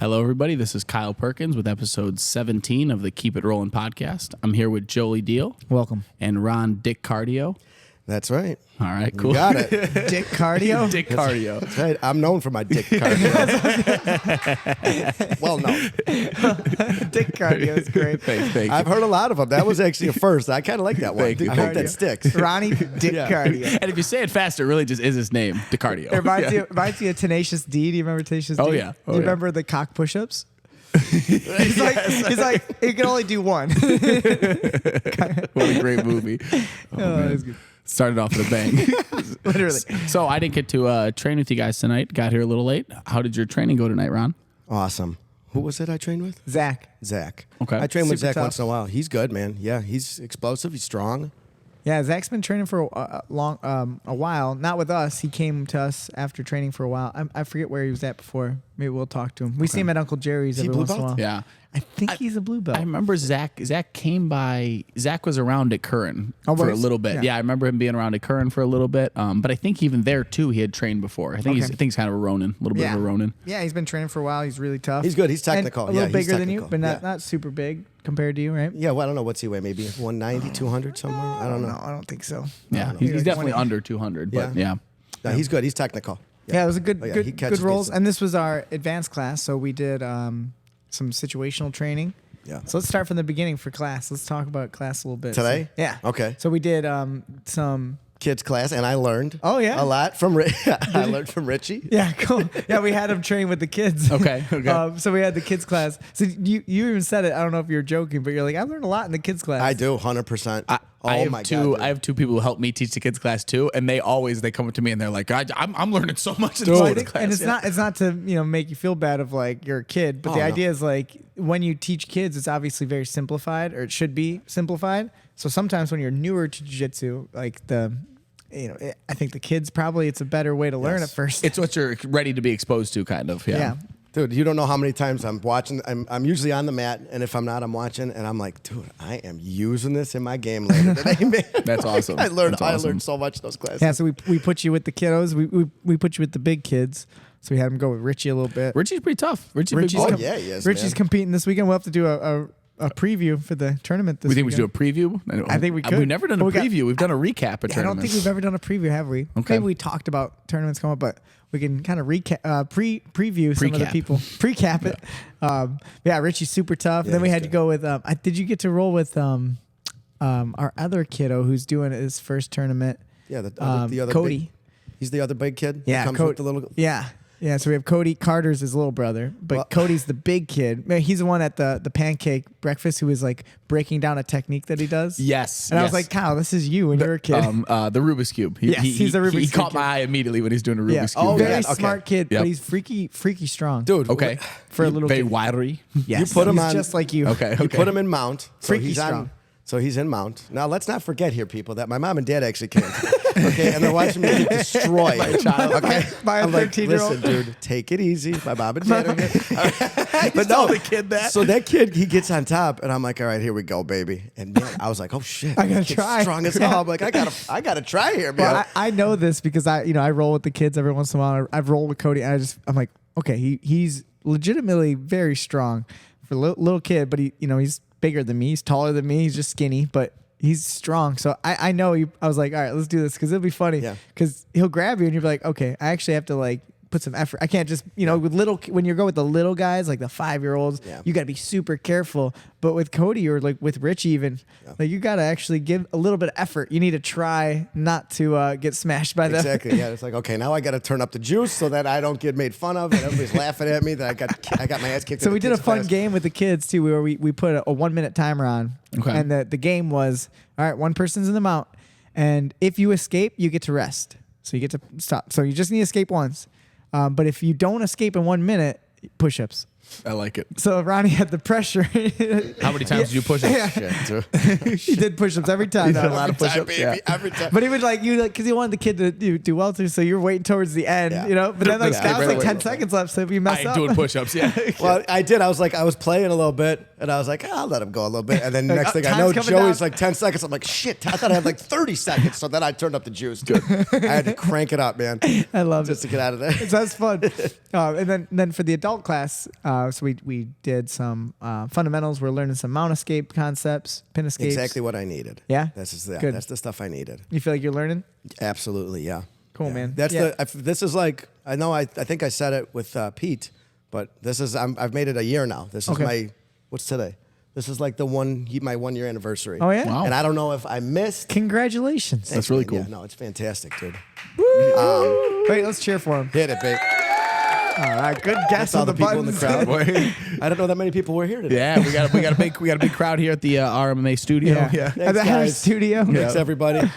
Hello, everybody. This is Kyle Perkins with episode 17 of the Keep It Rollin' podcast. I'm here with Jolie Deal. Welcome. And Ron Daccardo. That's right. All right, cool. You got it. Dick cardio? Daccardo. That's right. I'm known for my dick cardio. Well, no. Dick cardio is great. Thank I've you. heard a lot of them. That was actually a first. I kind of like that one. Thank you. I hope Cardio. that sticks. Ronnie Dick cardio. And if you say it fast, it really just is his name, Daccardo. It reminds you of Tenacious D. Do you remember Tenacious D? Oh, yeah. Oh, Do you yeah. remember the cock push-ups? He's like, he can only do one. What a great movie. Oh, that's good. Started off with a bang. Literally. So I didn't get to train with you guys tonight. Got here a little late. How did your training go tonight, Ron? Awesome. Who was it I trained with? Zach. Zach. Okay. I train with Super Zach tough. once in a while. He's good, man. Yeah, he's explosive. He's strong. Yeah, Zach's been training for a while. Not with us. He came to us after training for a while. I forget where he was at before. Maybe we'll talk to him. We see him at Uncle Jerry's Is he every blue once in a belt? while. Yeah. I think he's a blue belt. I remember Zach came by. Zach was around at Curran Oh, for a was- little bit. Yeah, I remember him being around at Curran for a little bit. But I think even there too, he had trained before. I think Okay. he's kind of a Ronin, a little bit of a Ronin. Yeah, he's been training for a while. He's really tough. He's good. He's technical. And a little Yeah, he's bigger than you, technical. but Yeah. not super big compared to you, right? Yeah, well, I don't know. What's he weigh? Maybe 190, 200 somewhere? I don't know. No, I don't think so. Yeah, know. he's Like definitely 20. under 200. But yeah. No, he's good. He's technical. Yeah, it was a good, Oh, yeah, he good catches rolls. decent. And this was our advanced class, so we did some situational training. Yeah. So let's start from the beginning for class. Let's talk about class a little bit. Today? So, yeah. Okay. So we did some. Kids class, and I learned Oh, yeah? a lot from I learned from Richie. Yeah, cool. Yeah, we had him train with the kids. Okay. So we had the kids class. So you even said it. I don't know if you're joking, but you're like, I learned a lot in the kids class. I do, 100%. I Oh have my two. God. dude. I have two people who help me teach the kids class too, and they come up to me and they're like, "I'm learning so much in Well, I this think- class." and it's Yeah. not to make you feel bad of like you're a kid, but Oh, the no. idea is like when you teach kids, it's obviously very simplified, or it should be simplified. So sometimes when you're newer to jiu-jitsu, like I think the kids probably it's a better way to learn Yes. at first. It's what you're ready to be exposed to, kind of. yeah. Dude, you don't know how many times I'm watching. I'm usually on the mat, and if I'm not, I'm watching, and I'm like, dude, I am using this in my game later today, man. That's awesome. I learned That's awesome. so much in those classes. Yeah, so we put you with the kiddos. We put you with the big kids. So we had him go with Richie a little bit. Richie's pretty tough. Richie's Oh, com- yeah, he is, Richie's man. competing this weekend. We'll have to do a preview for the tournament this We think we weekend. should do a preview. I think we could. We've never done a But we got- preview. We've done a recap of Yeah, I don't tournaments. think we've ever done a preview, have we? Okay. Maybe we talked about tournaments coming up, but we can kind of preview some of the Precap. people. Precap it. Yeah, Richie's super tough. Yeah, Then we he's had to good. go with. Did you get to roll with our other kiddo who's doing his first tournament? Yeah, the other Cody. Big, he's the other big kid. Yeah, that comes Cody. with the little. Yeah. Yeah, so we have Cody. Carter's his little brother, but Well- Cody's the big kid. Man, he's the one at the pancake breakfast who was like breaking down a technique that he does. Yes. And I was yes. like, Kyle, this is you when you were a kid. The Rubik's Cube. Yes, he's the Rubik's He Cube caught kid. my eye immediately when he's doing a Rubik's Cube. Oh, Very yeah, okay. smart kid, Yep. but he's freaky strong. Dude, Okay. For a little very kid. wiry. Yes, you put him he's on- just like you. Okay. You put him in mount. So Freaky he's strong. on. So he's in mount. Now let's not forget here, people, that my mom and dad actually came. Okay, and they're watching me get destroyed. My child. Okay, By a I'm like, 13-year-old. listen, dude, take it easy. My mom and dad are here. But no, the kid that. So that kid, he gets on top, and I'm like, all right, here we go, baby. And man, I was like, oh shit, I gotta this kid's try. strong as hell. I'm like, I gotta try here, man. Well, I know this because I roll with the kids every once in a while. I've rolled with Cody, and I'm like, okay, he's legitimately very strong for a little kid, but he's bigger than me. He's taller than me. He's just skinny, but he's strong. So I know you. I was like, all right, let's do this because it'll be funny. Yeah. Because he'll grab you and you'll be like, okay, I actually have to like put some effort. I can't just with when you go with the little guys like the 5-year-olds, Yeah. you got to be super careful. But with Cody or like with Rich even, like you got to actually give a little bit of effort. You need to try not to get smashed by them. Exactly. Yeah. It's like, okay, now I got to turn up the juice so that I don't get made fun of and everybody's laughing at me that I got my ass kicked. So in we the did a kids' fun class. game with the kids too, where we put a 1-minute timer on, Okay. and the game was all right. One person's in the mount, and if you escape, you get to rest. So you get to stop. So you just need to escape once, but if you don't escape in 1 minute, push-ups. I like it. So Ronnie had the pressure. How many times did you push it? Yeah. Shit, dude. He did push-ups every time. He did a though. lot of Every time, push-ups, baby, yeah. every time. But he would because he wanted the kid to do well too. So you're waiting towards the end, Yeah. But then like Yeah. that was like Right 10 away. seconds left. So if you mess I ain't up, doing push-ups. Yeah. Well, I did. I was playing a little bit, and I was like, I'll let him go a little bit. And then next thing I know, time's coming Joey's down. like 10 seconds. I'm like, shit, I thought I had like 30 seconds. So then I turned up the juice. Good. I had to crank it up, man. I love Just it. to get out of there. So that's fun. And then for the adult class, So we did some fundamentals. We're learning some mount escape concepts, pin escapes. Exactly what I needed. Yeah? Good. That's the stuff I needed. You feel like you're learning? Absolutely, yeah. Cool, Yeah. man. That's Yeah. this is like, I know I think I said it with Pete, but this is I've made it a year now. This is Okay. what's today? This is like my 1 year anniversary. Oh, yeah? Wow. And I don't know if I missed. Congratulations. That's really Man, cool. Yeah, no, it's fantastic, dude. Wait, let's cheer for him. Hit it, babe. All right, good guess That's all on the people in the buttons. crowd. I don't know that many people were here today. Yeah, we got a big crowd here at the RMMA studio. Yeah. At the Thanks, Harris guys. studio. Thanks, everybody.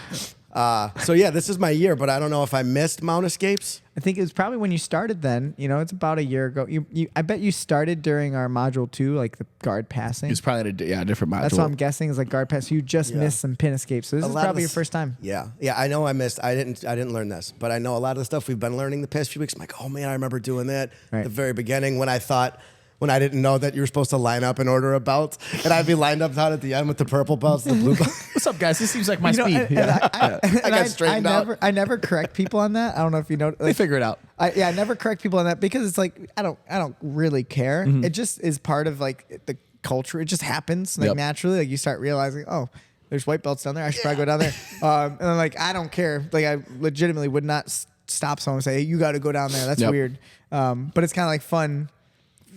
So yeah, this is my year, but I don't know if I missed Mount Escapes. I think it was probably when you started then. It's about a year ago. I bet you started during our module 2, like the guard passing. It's probably a different module. That's what I'm guessing is like guard pass. You just missed some pin escapes. So this is lot of probably your this- first time. Yeah, I know I missed. I didn't learn this, but I know a lot of the stuff we've been learning the past few weeks. I'm like, oh man, I remember doing that Right. at the very beginning when I didn't know that you were supposed to line up and order a belt, and I'd be lined up down at the end with the purple belts, the blue belts. What's up, guys? This seems like my You know, speed. and I got straightened out. I never correct people on that. I don't know if you know. They figure it out. I never correct people on that because it's like I don't really care. Mm-hmm. It just is part of like the culture. It just happens like Yep. naturally. Like you start realizing, oh, there's white belts down there. I should probably go down there. And then like I don't care. Like I legitimately would not stop someone and say, hey, you got to go down there. That's Yep. weird. But it's kind of like fun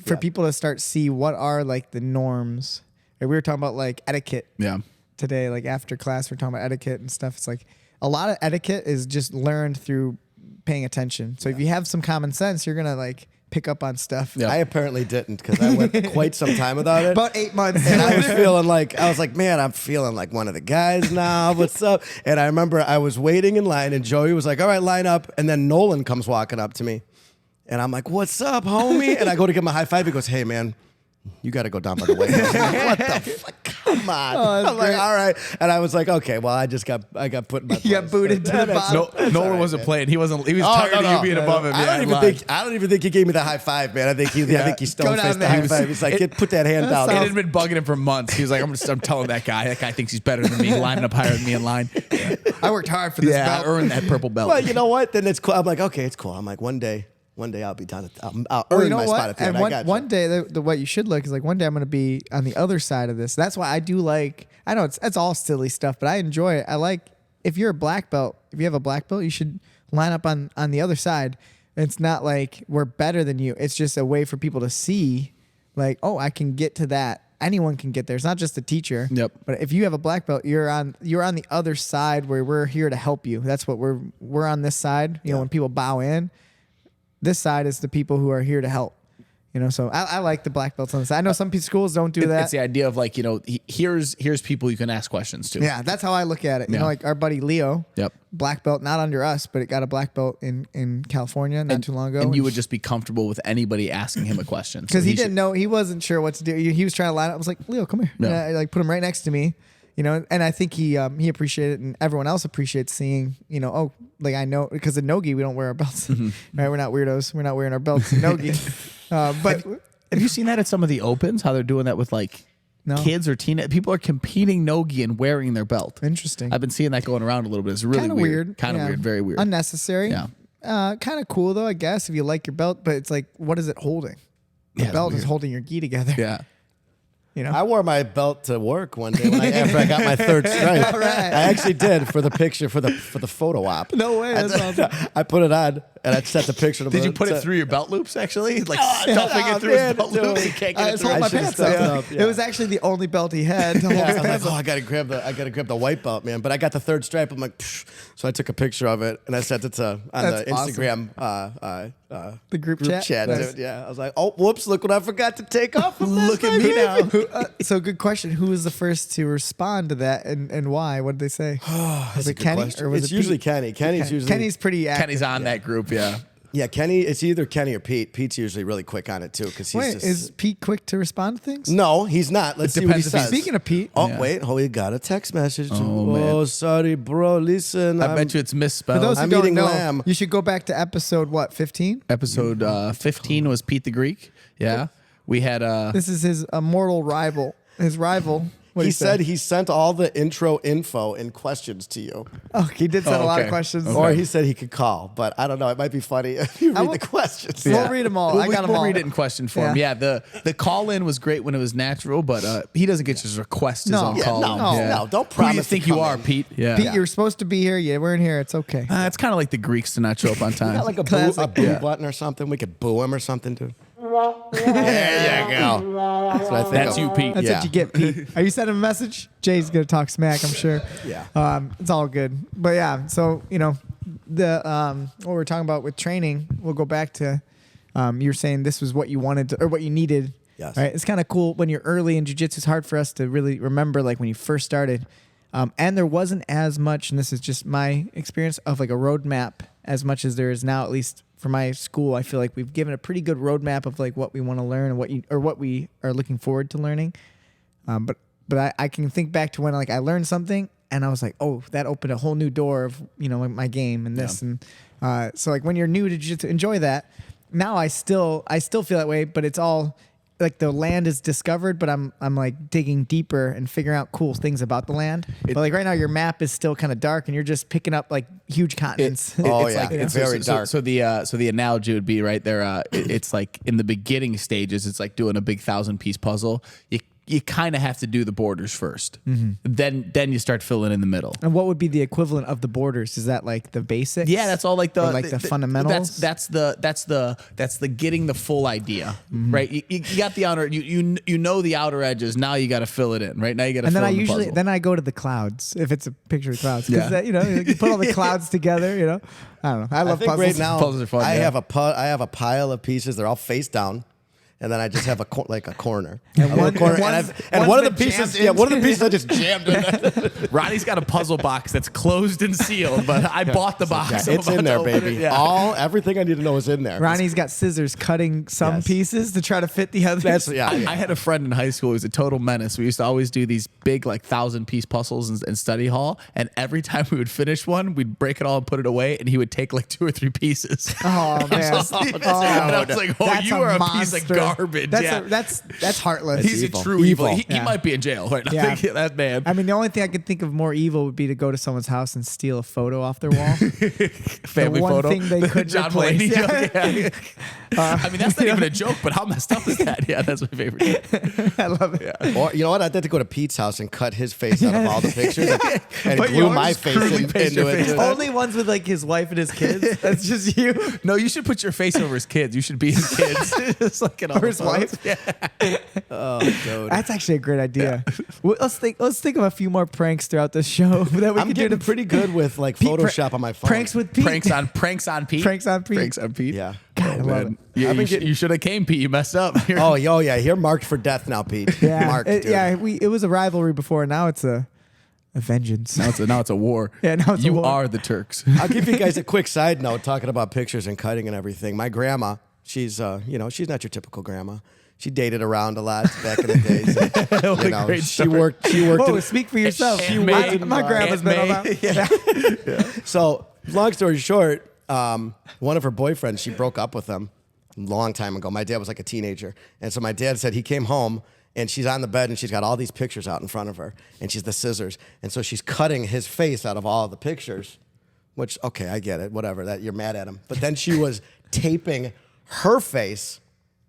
for people to start see what are like the norms. Like, we were talking about like etiquette Yeah. today, like after class, we're talking about etiquette and stuff. It's like a lot of etiquette is just learned through paying attention. So if you have some common sense, you're gonna like pick up on stuff. Yeah. I apparently didn't because I went quite some time without it. About 8 months. And I was like, man, I'm feeling like one of the guys now. What's up? And I remember I was waiting in line, and Joey was like, all right, line up. And then Nolan comes walking up to me. And I'm like, what's up, homie? And I go to give him a high five. He goes, hey, man, you got to go down by the way. I'm like, what the fuck? Come on. I'm like, all right. And I was like, okay, well, I got put in my place. You got booted to the bottom. Nolan wasn't playing. He was tired of you being above him. I don't even think he gave me the high five, man. I think he stone faced the high five. He's like, put that hand down. It had been bugging him for months. He was like, I'm telling that guy. That guy thinks he's better than me, lining up higher than me in line. I worked hard for this Yeah, belt. I earned that purple belt. Well, you know what? Then it's cool. I'm like, okay, it's cool. I'm like, one day I'll be done. I'll Well, earn you know my what? spot at the And end. I got you. one day, the what you should look is like one day I'm going to be on the other side of this. That's why I do like. I know it's all silly stuff, but I enjoy it. I like if you're a black belt. If you have a black belt, you should line up on the other side. It's not like we're better than you. It's just a way for people to see, like, oh, I can get to that. Anyone can get there. It's not just the teacher. Yep. But if you have a black belt, you're on the other side where we're here to help you. That's what we're on this side. You know, when people bow in. This side is the people who are here to help, so I like the black belts on the side. I know some schools don't do that. It's the idea of like, here's people you can ask questions to. Yeah, that's how I look at it. Yeah. Like our buddy Leo, Yep. black belt, not under us, but it got a black belt in California not too long ago. And you would just be comfortable with anybody asking him a question. because So he should- didn't know, he wasn't sure what to do. He was trying to line up. I was like, Leo, come here. Yeah. And I like put him right next to me. And I think he appreciated it, and everyone else appreciates seeing, oh, like I know because in Nogi we don't wear our belts, Mm-hmm. right? We're not weirdos. We're not wearing our belts in Nogi. But Have you seen that at some of the opens? How they're doing that with like No. kids or people are competing nogi and wearing their belt. Interesting. I've been seeing that going around a little bit. It's really Kind of weird. Kind of Yeah. weird. Very weird. Unnecessary. Yeah. Kind of cool though, I guess, if you like your belt. But it's like, what is it holding? The Yeah, belt it's is weird. holding your gi together. Yeah. I wore my belt to work one day after I got my third stripe. All right. I actually did for the picture for the photo op. No way. That's awesome. I put it on and I set the picture. Did you put it through your belt loops actually? Like no, stuffing it through man, his belt dude. loops? You can't I get it was through. holding my I should've pants stepped up. up, yeah. It was actually the only belt he had to hold Yeah, his I'm like, pants oh, up. I gotta grab the white belt, man. But I got the third stripe. I'm like, psh. So I took a picture of it and I sent it on That's the Instagram The group chat? Nice. dude. Yeah, I was like, oh, whoops! Look what I forgot to take off. Of Look at me now. So good question. Who was the first to respond to that and why? What did they say? Was it Kenny or was it's it usually Pete? Kenny. Kenny's usually Kenny's pretty active. Kenny's on that group, yeah. Yeah, Kenny. It's either Kenny or Pete. Pete's usually really quick on it too because he's Wait, just. is Pete quick to respond to things? No, he's not. Let's see what he depends if he's- says. Speaking of Pete, Oh, Yeah. wait. Oh, we got a text message. Oh, man. Sorry, bro. Listen. I bet you it's for misspelled. those who I'm don't eating know, lamb. you should go back to episode 15? Episode 15 was Pete the Greek. Yeah. We had This is his mortal rival. His rival He said he sent all the intro info and questions to you. Oh, he did send a lot of okay. questions. Okay. Or he said he could call, but I don't know. It might be funny if you read the questions. We'll read them all. I got them we'll all. read it in question form. Yeah. Yeah, the call in was great when it was natural, but he doesn't get his request his No. own Yeah, call. no, don't Who do you promise to think you come are, in. Pete? Yeah. Pete, you're supposed to be here. You weren't here. It's okay. It's kind of like the Greeks to not show up on time. Got like a Classic. boo button or something. We could boo him or something too. There you go. That's what I think. That's of. you, Pete. That's what you get, Pete. Are you sending a message? Jay's gonna talk smack, I'm sure. Yeah. It's all good. But yeah, so the what we're talking about with training, we'll go back to you're saying this was what you wanted to, or what you needed. Yes. Right. It's kind of cool when you're early in jiu-jitsu. It's hard for us to really remember like when you first started. And there wasn't as much, and this is just my experience, of like a roadmap as much as there is now, at least for my school. I feel like we've given a pretty good roadmap of like what we want to learn and what we are looking forward to learning. But I can think back to when like I learned something and I was like, oh, that opened a whole new door of, my game and this. And so like when you're new to jiu-jitsu, enjoy that. Now I still feel that way, but it's all like the land is discovered, but I'm like digging deeper and figuring out cool things about the land. But like right now, your map is still kind of dark, and you're just picking up like huge continents. It's very dark. So the analogy would be right there. It's like in the beginning stages, it's like doing a big 1,000-piece puzzle. You kind of have to do the borders first. Then you start filling in the middle. And what would be the equivalent of the borders? Is that like the basics? Yeah, that's all like the fundamentals. That's the getting the full idea, right? You got the outer, you know the outer edges. Now you got to fill it in, right? Now you got to. And fill then in the puzzle. I go to the clouds if it's a picture of clouds. Yeah. That, you put all the clouds together. I don't know. I love think puzzles. right now Puzzles are fun, I yeah. have a pile of pieces. They're all face down. And then I just have a corner. And A little one- corner. one's- And one's one of the been pieces, jammed one of the into- pieces I just jammed in there. Ronnie's got a puzzle box that's closed and sealed, but I bought the box. I'm It's about in to there, open baby. it. Yeah. Everything I need to know is in there. Ronnie's got scissors cutting some Yes. pieces to try to fit the others. That's I had a friend in high school who was a total menace. We used to always do these big, like 1,000-piece puzzles in study hall, and every time we would finish one, we'd break it all and put it away, and he would take like 2 or 3 pieces. Oh man! And I was like, "Oh, That's you are a piece monster. of garbage." That's heartless. He's evil. a true evil. Evil. He Yeah. might be in jail right now. Yeah. That man. I mean, the only thing I could think of more evil would be to go to someone's house and steal a photo off their wall. Family the one photo. thing they couldn't John replace. Mulaney Yeah. joke. Yeah. I mean, that's not even a joke, but how messed up is that? Yeah, that's my favorite joke. I love it. Or you know what? I'd have to go to Pete's house and cut his face out of all the pictures and But glue yours my face crudely paste into your it. face. Only ones with like his wife and his kids. That's just you. No, you should put your face over his kids. You should be his kids. Just like in all Or his the photos. wife. Yeah. Oh, dude. That's actually a great idea. Well, let's think of a few more pranks throughout the show that we I'm could do. getting To pretty good with like Pete Photoshop on my phone. pranks with Pete. Pranks on Pete. Pranks on Pete. Pranks on Pete. Yeah. God, I love Man. it. Yeah, I've been you should have came, Pete. You messed up. Oh, yeah. You're marked for death now, Pete. Yeah, Marked, dude. it was a rivalry before. Now it's a vengeance. Now it's a war. Yeah, now it's a you war. are the Turks. I'll give you guys a quick side note talking about pictures and cutting and everything. My grandma, she's she's not your typical grandma. She dated around a lot back in the days. And, great she story. worked. Whoa, speak for yourself. Aunt May. My grandma's been on that. So, long story short, one of her boyfriends, she broke up with him a long time ago. My dad was like a teenager. And so my dad said he came home and she's on the bed and she's got all these pictures out in front of her and she's the scissors. And so she's cutting his face out of all the pictures, which, okay, I get it, whatever, that you're mad at him. But then she was taping her face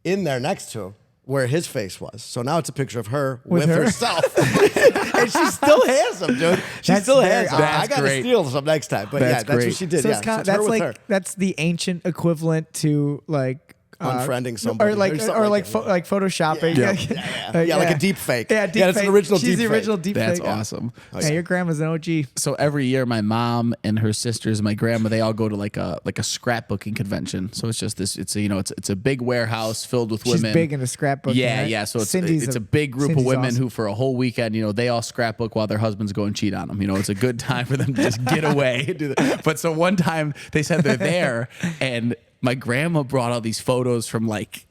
in there next to where his face was. So now it's a picture of her with her? herself. And she still has them, dude. She That's still very has them. That's I got to great. steal some next time. But That's yeah, that's great. what she did. So yeah, it's kind of, so it's that's her with like her. that's the ancient equivalent to like Unfriending somebody or like or something like that. like photoshopping. Yeah. Yeah, like a deep fake. Yeah, deep Yeah, it's an fake. original She's deep the fake. original deep That's fake. awesome. Yeah, your grandma's an OG. So every year, my mom and her sisters and my grandma, they all go to like a scrapbooking convention. So it's just this. It's a big warehouse filled with She's women. big into scrapbooking. Yeah, right? yeah. So it's Cindy's a big group of Cindy's women awesome. who, for a whole weekend, they all scrapbook while their husbands go and cheat on them. It's a good time for them to just get away. And do that. But so one time they said they're there, and my grandma brought all these photos from like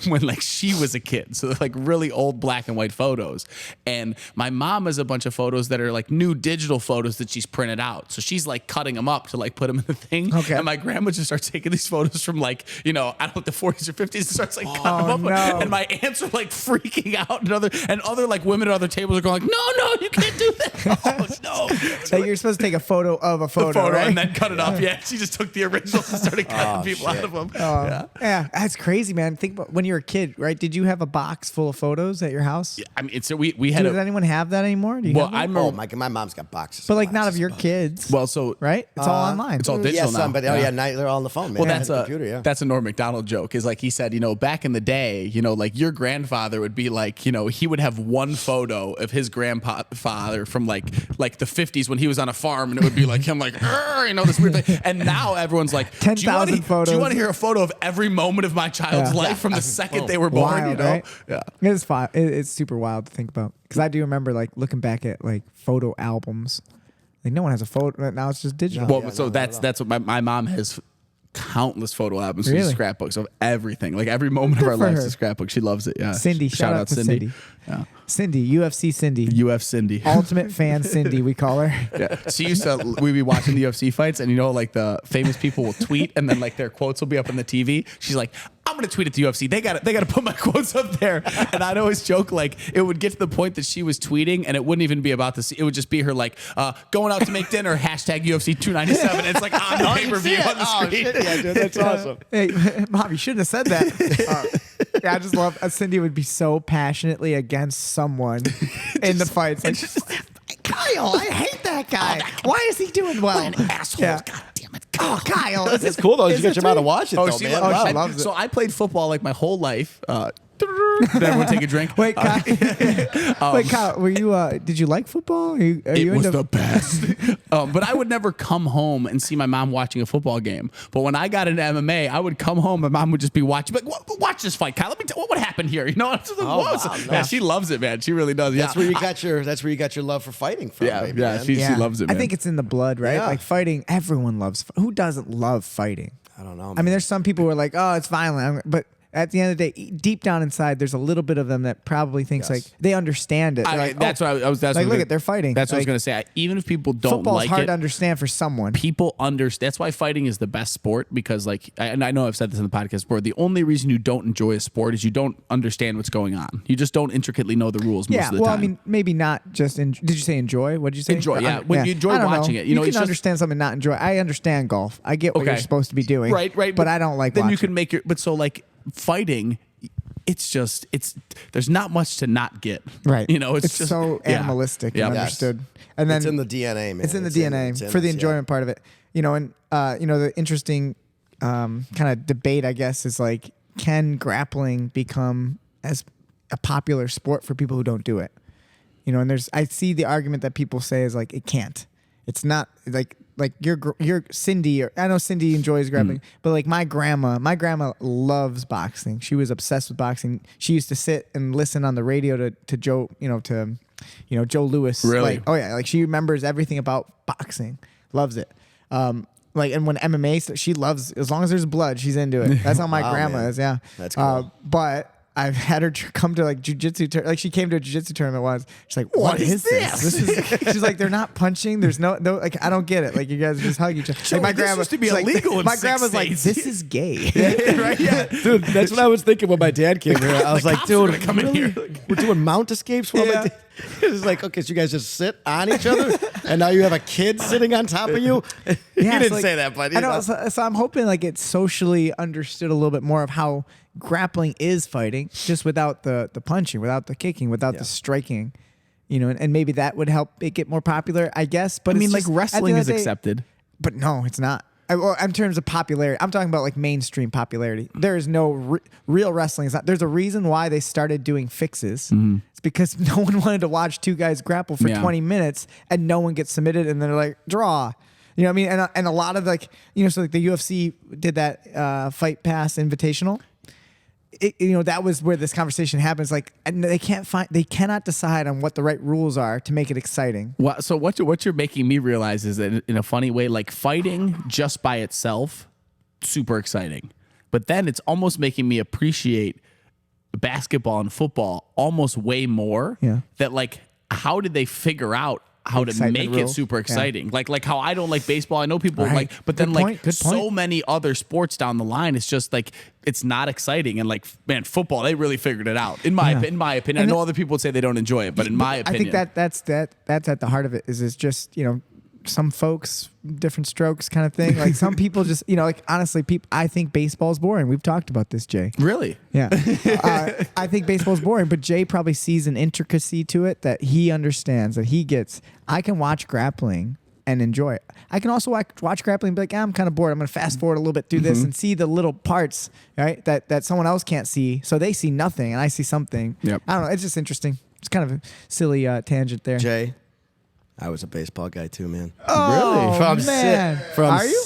when like she was a kid. So they're like really old black and white photos. And my mom has a bunch of photos that are like new digital photos that she's printed out. So she's like cutting them up to like put them in the thing. Okay. And my grandma just starts taking these photos from like, I don't know, the 40s or 50s and starts like cutting them up. no. And my aunts are like freaking out. And other like women at other tables are going like, no, you can't do that. Oh, no. So you're supposed to take a photo of a photo, right? And then cut it up. Yeah, she just took the originals and started cutting people out of them. Yeah, that's crazy, man. Think about when you were a kid, right? Did you have a box full of photos at your house? I mean, so we had Does anyone have that anymore? Do you well, have that? I remember, my mom's got boxes. But like not of your kids. well, so right? It's all online. it's all digital now. But they're all on the phone, man. Well, that's the a computer, yeah. that's a Norm Macdonald joke. Is like he said, back in the day, like your grandfather would be like, he would have one photo of his grandfather from like the 50s when he was on a farm, and it would be like him, like this weird thing. And now everyone's like 10,000 photos. Do you want to hear a photo of every moment of my child's life from the second they were born? Wild, right? Yeah. It's fun. It's super wild to think about because I do remember like looking back at like photo albums. Like no one has a photo now; it's just digital. Well, that's what my mom has. Countless photo albums, Really? scrapbooks of everything, like every moment of our for lives her. is scrapbook. She loves it. Yeah, Cindy, shout out to Cindy. Yeah. Cindy, UFC Cindy, UF Cindy. ultimate fan Cindy, we call her. Yeah. She used to, we'd be watching the UFC fights, and like the famous people will tweet, and then like their quotes will be up on the TV. She's like, I'm gonna tweet at the UFC. They got to put my quotes up there. And I'd always joke like it would get to the point that she was tweeting, and it wouldn't even be about this. It would just be her like going out to make dinner #UFC 297. It's like on the pay-per-view on the screen. Shit, yeah, dude, that's awesome. Hey, Mom, you shouldn't have said that. Yeah, I just love Cindy would be so passionately against someone in the fights. Like, Kyle, I hate that guy. Why is he doing well? What an asshole. Yeah. God damn it. Oh, Kyle. It's cool though. You get your mom to watch it, though, She man. loves, Wow. she loves it. So I played football like my whole life. Did everyone take a drink? Wait, Kyle. Wait, Kyle, were you? Did you like football? Are you It was into the best. But I would never come home and see my mom watching a football game. But when I got into MMA, I would come home. My mom would just be watching. Like, watch this fight, Kyle. Let me tell what happened here. I'm just like, wow, yeah, she loves it, man. She really does. That's where you got your love for fighting from. Yeah, baby, yeah. man. She loves it, man. I think it's in the blood, right? Yeah. Like fighting. Everyone loves. Who doesn't love fighting? I don't know. I mean, there's some people who are like, oh, it's violent, but at the end of the day, deep down inside, there's a little bit of them that probably thinks like they understand it. They're like, that's what I was. That's like, what look at they're fighting. That's what I was Like, gonna say. Even if people don't football's like hard it, to understand for someone. people understand. That's why fighting is the best sport, because and I know I've said this in the podcast before, the only reason you don't enjoy a sport is you don't understand what's going on. You just don't intricately know the rules most Yeah, of the well, time. I mean, maybe not just. Did you say enjoy? What did you say? Enjoy, yeah. When you enjoy I don't watching know. it, you it's can just- understand something, not enjoy. I understand golf. I get what you're Okay. supposed to be doing. right. But I don't like. Then you watching. can make your. But so like fighting, it's there's not much to not get. Right. It's just so yeah. animalistic Yeah. and Yes. understood. And then it's in the DNA, man. It's in the DNA it's in for the us, yeah. enjoyment part of it. And the interesting kind of debate, I guess, is like, can grappling become as a popular sport for people who don't do it? And I see the argument that people say is like, it can't. It's not like your Cindy, or I know Cindy enjoys grappling, but like my grandma loves boxing. She was obsessed with boxing. She used to sit and listen on the radio to Joe, Joe Louis. Really? Like, oh yeah, like she remembers everything about boxing. Loves it. And when MMA, she loves, as long as there's blood, she's into it. That's how my Wow, grandma man. is. Yeah. That's cool. But I've had her come to like jujitsu. Like she came to a jujitsu tournament once. She's like, "What is this?" She's like, "They're not punching. There's no like I don't get it. Like you guys just hug each other." Joey, Like this used to be she's like, illegal in my 6 grandma's like, states. "This is gay." right? Yeah. Dude, that's what I was thinking when my dad came here. I was like, cops are dude, gonna come in really? here. We're doing mount escapes while my Yeah. dad. It's like, okay, so you guys just sit on each other, and now you have a kid sitting on top of you. Yeah, He it's didn't like- say that, but I know. So I'm hoping like it's socially understood a little bit more of how grappling is fighting, just without the punching, without the kicking, without the striking. And maybe that would help it get more popular, I guess. But I mean, it's like just- at the wrestling end is of the day- accepted. But no, it's not. Well, in terms of popularity, I'm talking about like mainstream popularity. There is no real wrestling. It's not, there's a reason why they started doing fixes. It's because no one wanted to watch two guys grapple for Yeah. 20 minutes and no one gets submitted and they're like, draw. You know what I mean? And a lot of like, so like the UFC did that Fight Pass Invitational. That was where this conversation happens. Like, and they cannot decide on what the right rules are to make it exciting. Well, so what you're making me realize is that in a funny way, like fighting just by itself, super exciting. But then it's almost making me appreciate basketball and football almost way more. Yeah. That like, how did they figure out how to Excitement make rule. it super exciting? Like how I don't like baseball. I know people Right. like, but then Good like point, good so point. many other sports down the line, it's just like it's not exciting. And like, man, football, they really figured it out. In my opinion, I And know other people would say they don't enjoy it, but in my opinion, I think that's at the heart of it. Is it's just some folks different strokes kind of thing. Like some people just like honestly, I think baseball's boring. We've talked about this, Jay. really. Yeah, I think baseball's boring, but Jay probably sees an intricacy to it that he understands, that he gets. I can watch grappling and enjoy it. I can also watch grappling and be like, I'm kind of bored. I'm going to fast forward a little bit through this and see the little parts, right, that someone else can't see. So they see nothing and I see something. Yep. I don't know. It's just interesting. It's kind of a silly tangent there. Jay, I was a baseball guy too, man. Oh, From man. from Are you?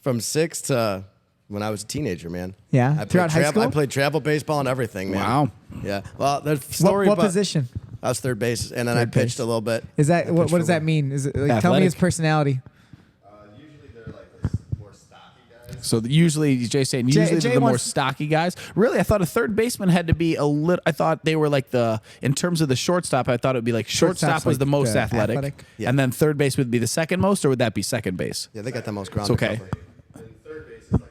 from six to when I was a teenager, man. Yeah? I played Throughout high school? I played travel baseball and everything, man. Wow. Yeah. Well, the story. What about- position? I was third base, and then I Third pitched base. a little bit. Is that I what pitched does for a that little- mean? Is it like, tell me Athletic? his personality. Usually they're like more stocky guys. So usually, Jay's saying usually Jay they're the more wants- stocky guys. Really, I thought a third baseman had to be a little. I thought they were like in terms of the shortstop. I thought it would be like shortstop Shortstop's was like the most the athletic, athletic. Yeah. and then third base would be the second most, or would that be second base? Yeah, they got the most ground. It's okay. to cover. And third base is like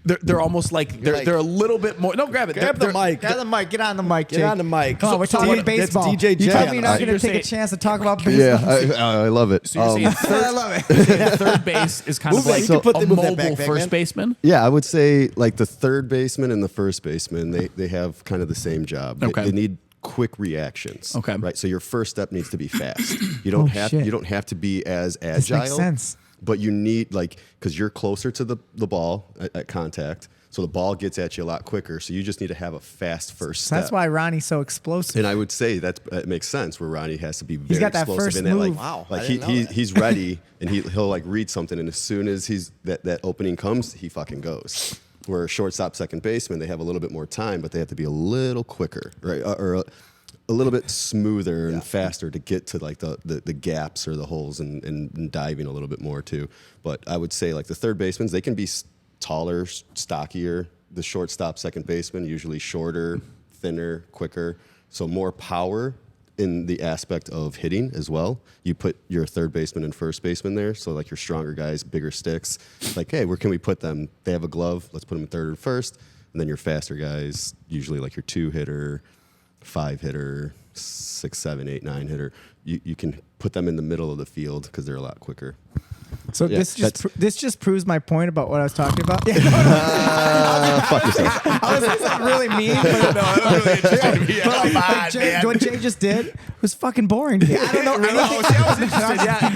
They're almost like they're a little bit more. No, grab it. Grab the mic. Get on the mic. Get on the mic. Get Jake. on the mic. Come on, we're So talking D- about that's baseball. DJ You J tell on me you're the not mic. going You're to take a saying- chance to talk about baseball. Yeah, I love it. So you're saying I love it. third base is kind of Move that- like you can put a the- move that mobile back, first man. baseman. Yeah, I would say like the third baseman and the first baseman, they have kind of the same job. Okay. They need quick reactions. Okay. Right. So your first step needs to be fast. You don't shit. you don't have to be as This agile. makes sense. But you need because you're closer to the ball at contact. So the ball gets at you a lot quicker. So you just need to have a fast first So step. that's why Ronnie's so explosive. And I would say that makes sense where Ronnie has to be very got that explosive first in that. move. Like, Wow, I like didn't know that. he's ready and he'll like read something, and as soon as that opening comes, he fucking goes. Where shortstop, second baseman, they have a little bit more time, but they have to be a little quicker, right? Or a little bit smoother and faster to get to like the gaps or the holes and diving a little bit more too. But I would say like the third basemans, they can be taller, stockier. The shortstop, second baseman, usually shorter, thinner, quicker. So more power in the aspect of hitting as well. You put your third baseman and first baseman there. So like your stronger guys, bigger sticks. Like, hey, where can we put them? They have a glove. Let's put them in third and first. And then your faster guys, usually like your 2-hitter, 5-hitter, 6, 7, 8, 9-hitter. You can put them in the middle of the field because they're a lot quicker. So Yeah, this just proves my point about what I was talking about. Fuck yourself. I was not really mean, but what Jay just did was fucking boring to me. I don't know.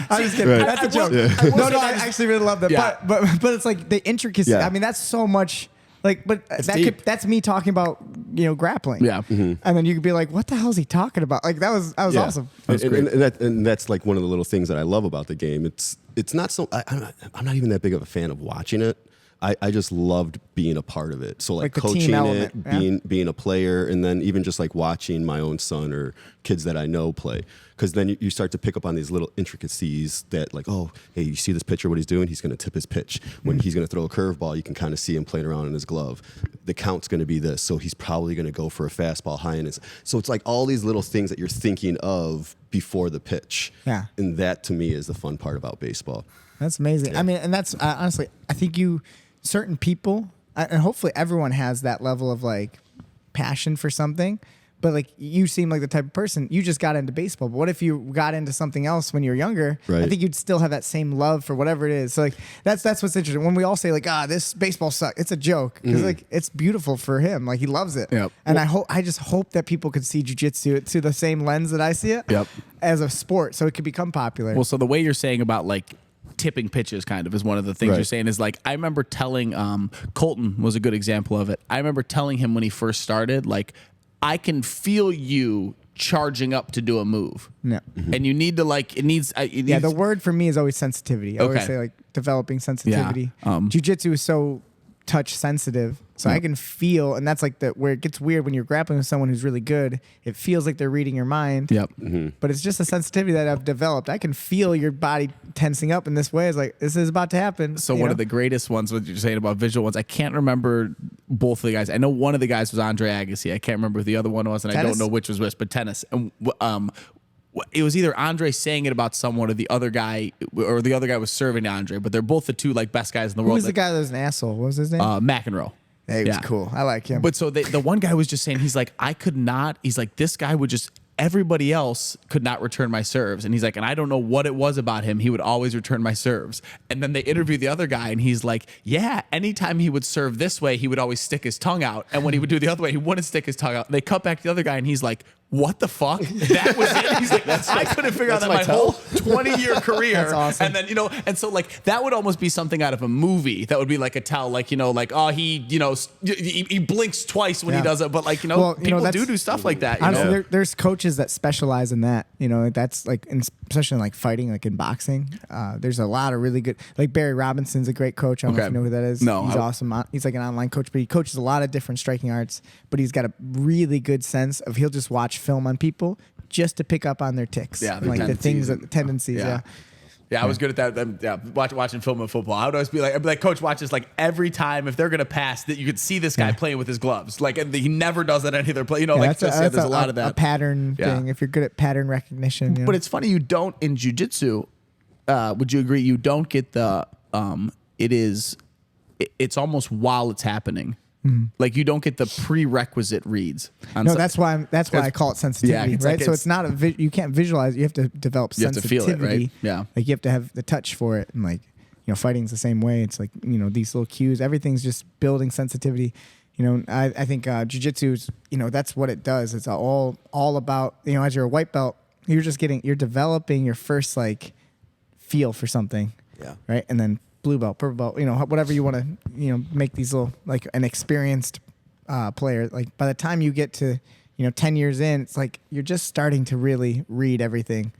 I'm just kidding. Right. That's a joke. No, I actually really love that. Yeah. But it's like the intricacy. Yeah. I mean, that's so much. Like, but deep. that's me talking about grappling. Yeah. And then you could be like, what the hell is he talking about? Like that was awesome. And that's like one of the little things that I love about the game. It's not so. I'm not even that big of a fan of watching it. I just loved being a part of it. So like the team coaching element, it, yeah. being a player, and then even just like watching my own son or kids that I know play. Because then you start to pick up on these little intricacies that like, oh, hey, you see this pitcher, what he's doing? He's going to tip his pitch. When he's going to throw a curveball, you can kind of see him playing around in his glove. The count's going to be this, so he's probably going to go for a fastball high in his. So it's like all these little things that you're thinking of before the pitch. Yeah. And that to me is the fun part about baseball. That's amazing. I mean, and that's honestly, I think certain people, and hopefully everyone has that level of like passion for something. But like you seem like the type of person, you just got into baseball. But what if you got into something else when you were younger? Right. I think you'd still have that same love for whatever it is. So like that's what's interesting. When we all say like, this baseball sucks, it's a joke because like it's beautiful for him. Like he loves it. Yep. And I just hope that people could see jiu-jitsu through the same lens that I see it. Yep. As a sport, so it could become popular. Well, so the way you're saying about like tipping pitches kind of is one of the things Right. you're saying is like I remember telling Colton was a good example of it. I remember telling him when he first started, like, I can feel you charging up to do a move. Yeah. And you need to like it needs Yeah, the word for me is always sensitivity. I always Okay. say like developing sensitivity. Yeah, Jiu-jitsu is so touch sensitive. So I can feel, and that's like where it gets weird when you're grappling with someone who's really good. It feels like they're reading your mind. Yep. But it's just a sensitivity that I've developed. I can feel your body tensing up in this way. It's like, this is about to happen. So one of the greatest ones, what you're saying about visual ones, I can't remember both of the guys. I know one of the guys was Andre Agassi. I can't remember who the other one was, and I don't know which was which, but tennis. And it was either Andre saying it about someone or the other guy was serving to Andre, but they're both the two like best guys in the world. Who's the guy that was an asshole? What was his name? McEnroe. Hey, he was cool. I like him. But so the one guy was just saying, he's like, I could not, he's like, this guy would just, everybody else could not return my serves. And he's like, and I don't know what it was about him. He would always return my serves. And then they interview the other guy and he's like, yeah, anytime he would serve this way, he would always stick his tongue out. And when he would do the other way, he wouldn't stick his tongue out. They cut back to the other guy and he's like, what the fuck? That was it. He's like, I couldn't figure out that my whole 20-year career. That's awesome. And then, and so like that would almost be something out of a movie. That would be like a tell, like, like, oh, he blinks twice when he does it. But like, people do stuff like that. Honestly, there's coaches that specialize in that. That's like, especially in like fighting, like in boxing. There's a lot of really good, like Barry Robinson's a great coach. I don't know if you know who that is. No. He's awesome. He's like an online coach, but he coaches a lot of different striking arts, but he's got a really good sense of, he'll just watch film on people just to pick up on their ticks. Yeah. Like the things, the tendencies. Yeah. Yeah, I was good at that. Yeah, watching film and football. I would always be like, coach watches like every time if they're gonna pass that you could see this guy playing with his gloves. Like, and he never does that any other play. Like there's a lot of that. A pattern thing. If you're good at pattern recognition. But it's funny you don't in jiu-jitsu. Would you agree? You don't get the. It's almost while it's happening. Like you don't get the prerequisite reads. No, that's why I call it sensitivity, yeah, right? So it's not you can't visualize. You have to develop sensitivity. You have to feel it, right? Yeah. Like you have to have the touch for it, and like fighting's the same way. It's like these little cues. Everything's just building sensitivity. I think jiu-jitsu is that's what it does. It's all about as you're a white belt, you're developing your first like feel for something. Yeah. Right, and then blue belt, purple belt, whatever you want to, make these little, like an experienced player. Like by the time you get to, 10 years in, it's like you're just starting to really read everything.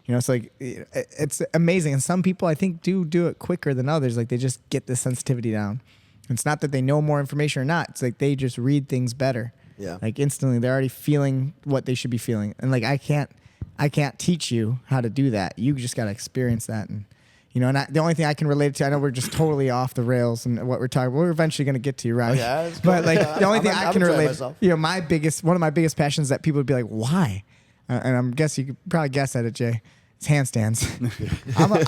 It's like, it's amazing. And some people I think do it quicker than others. Like they just get the sensitivity down. It's not that they know more information or not. It's like they just read things better. Yeah. Like instantly they're already feeling what they should be feeling. And like, I can't teach you how to do that. You just got to experience that. And, the only thing I can relate it to, I know we're just totally off the rails and what we're talking about. We're eventually going to get to you, right? Yeah, it's but like the only thing I'm I can relate, myself. one of my biggest passions that people would be like, why? And I'm guessing you could probably guess at it, Jay. It's handstands.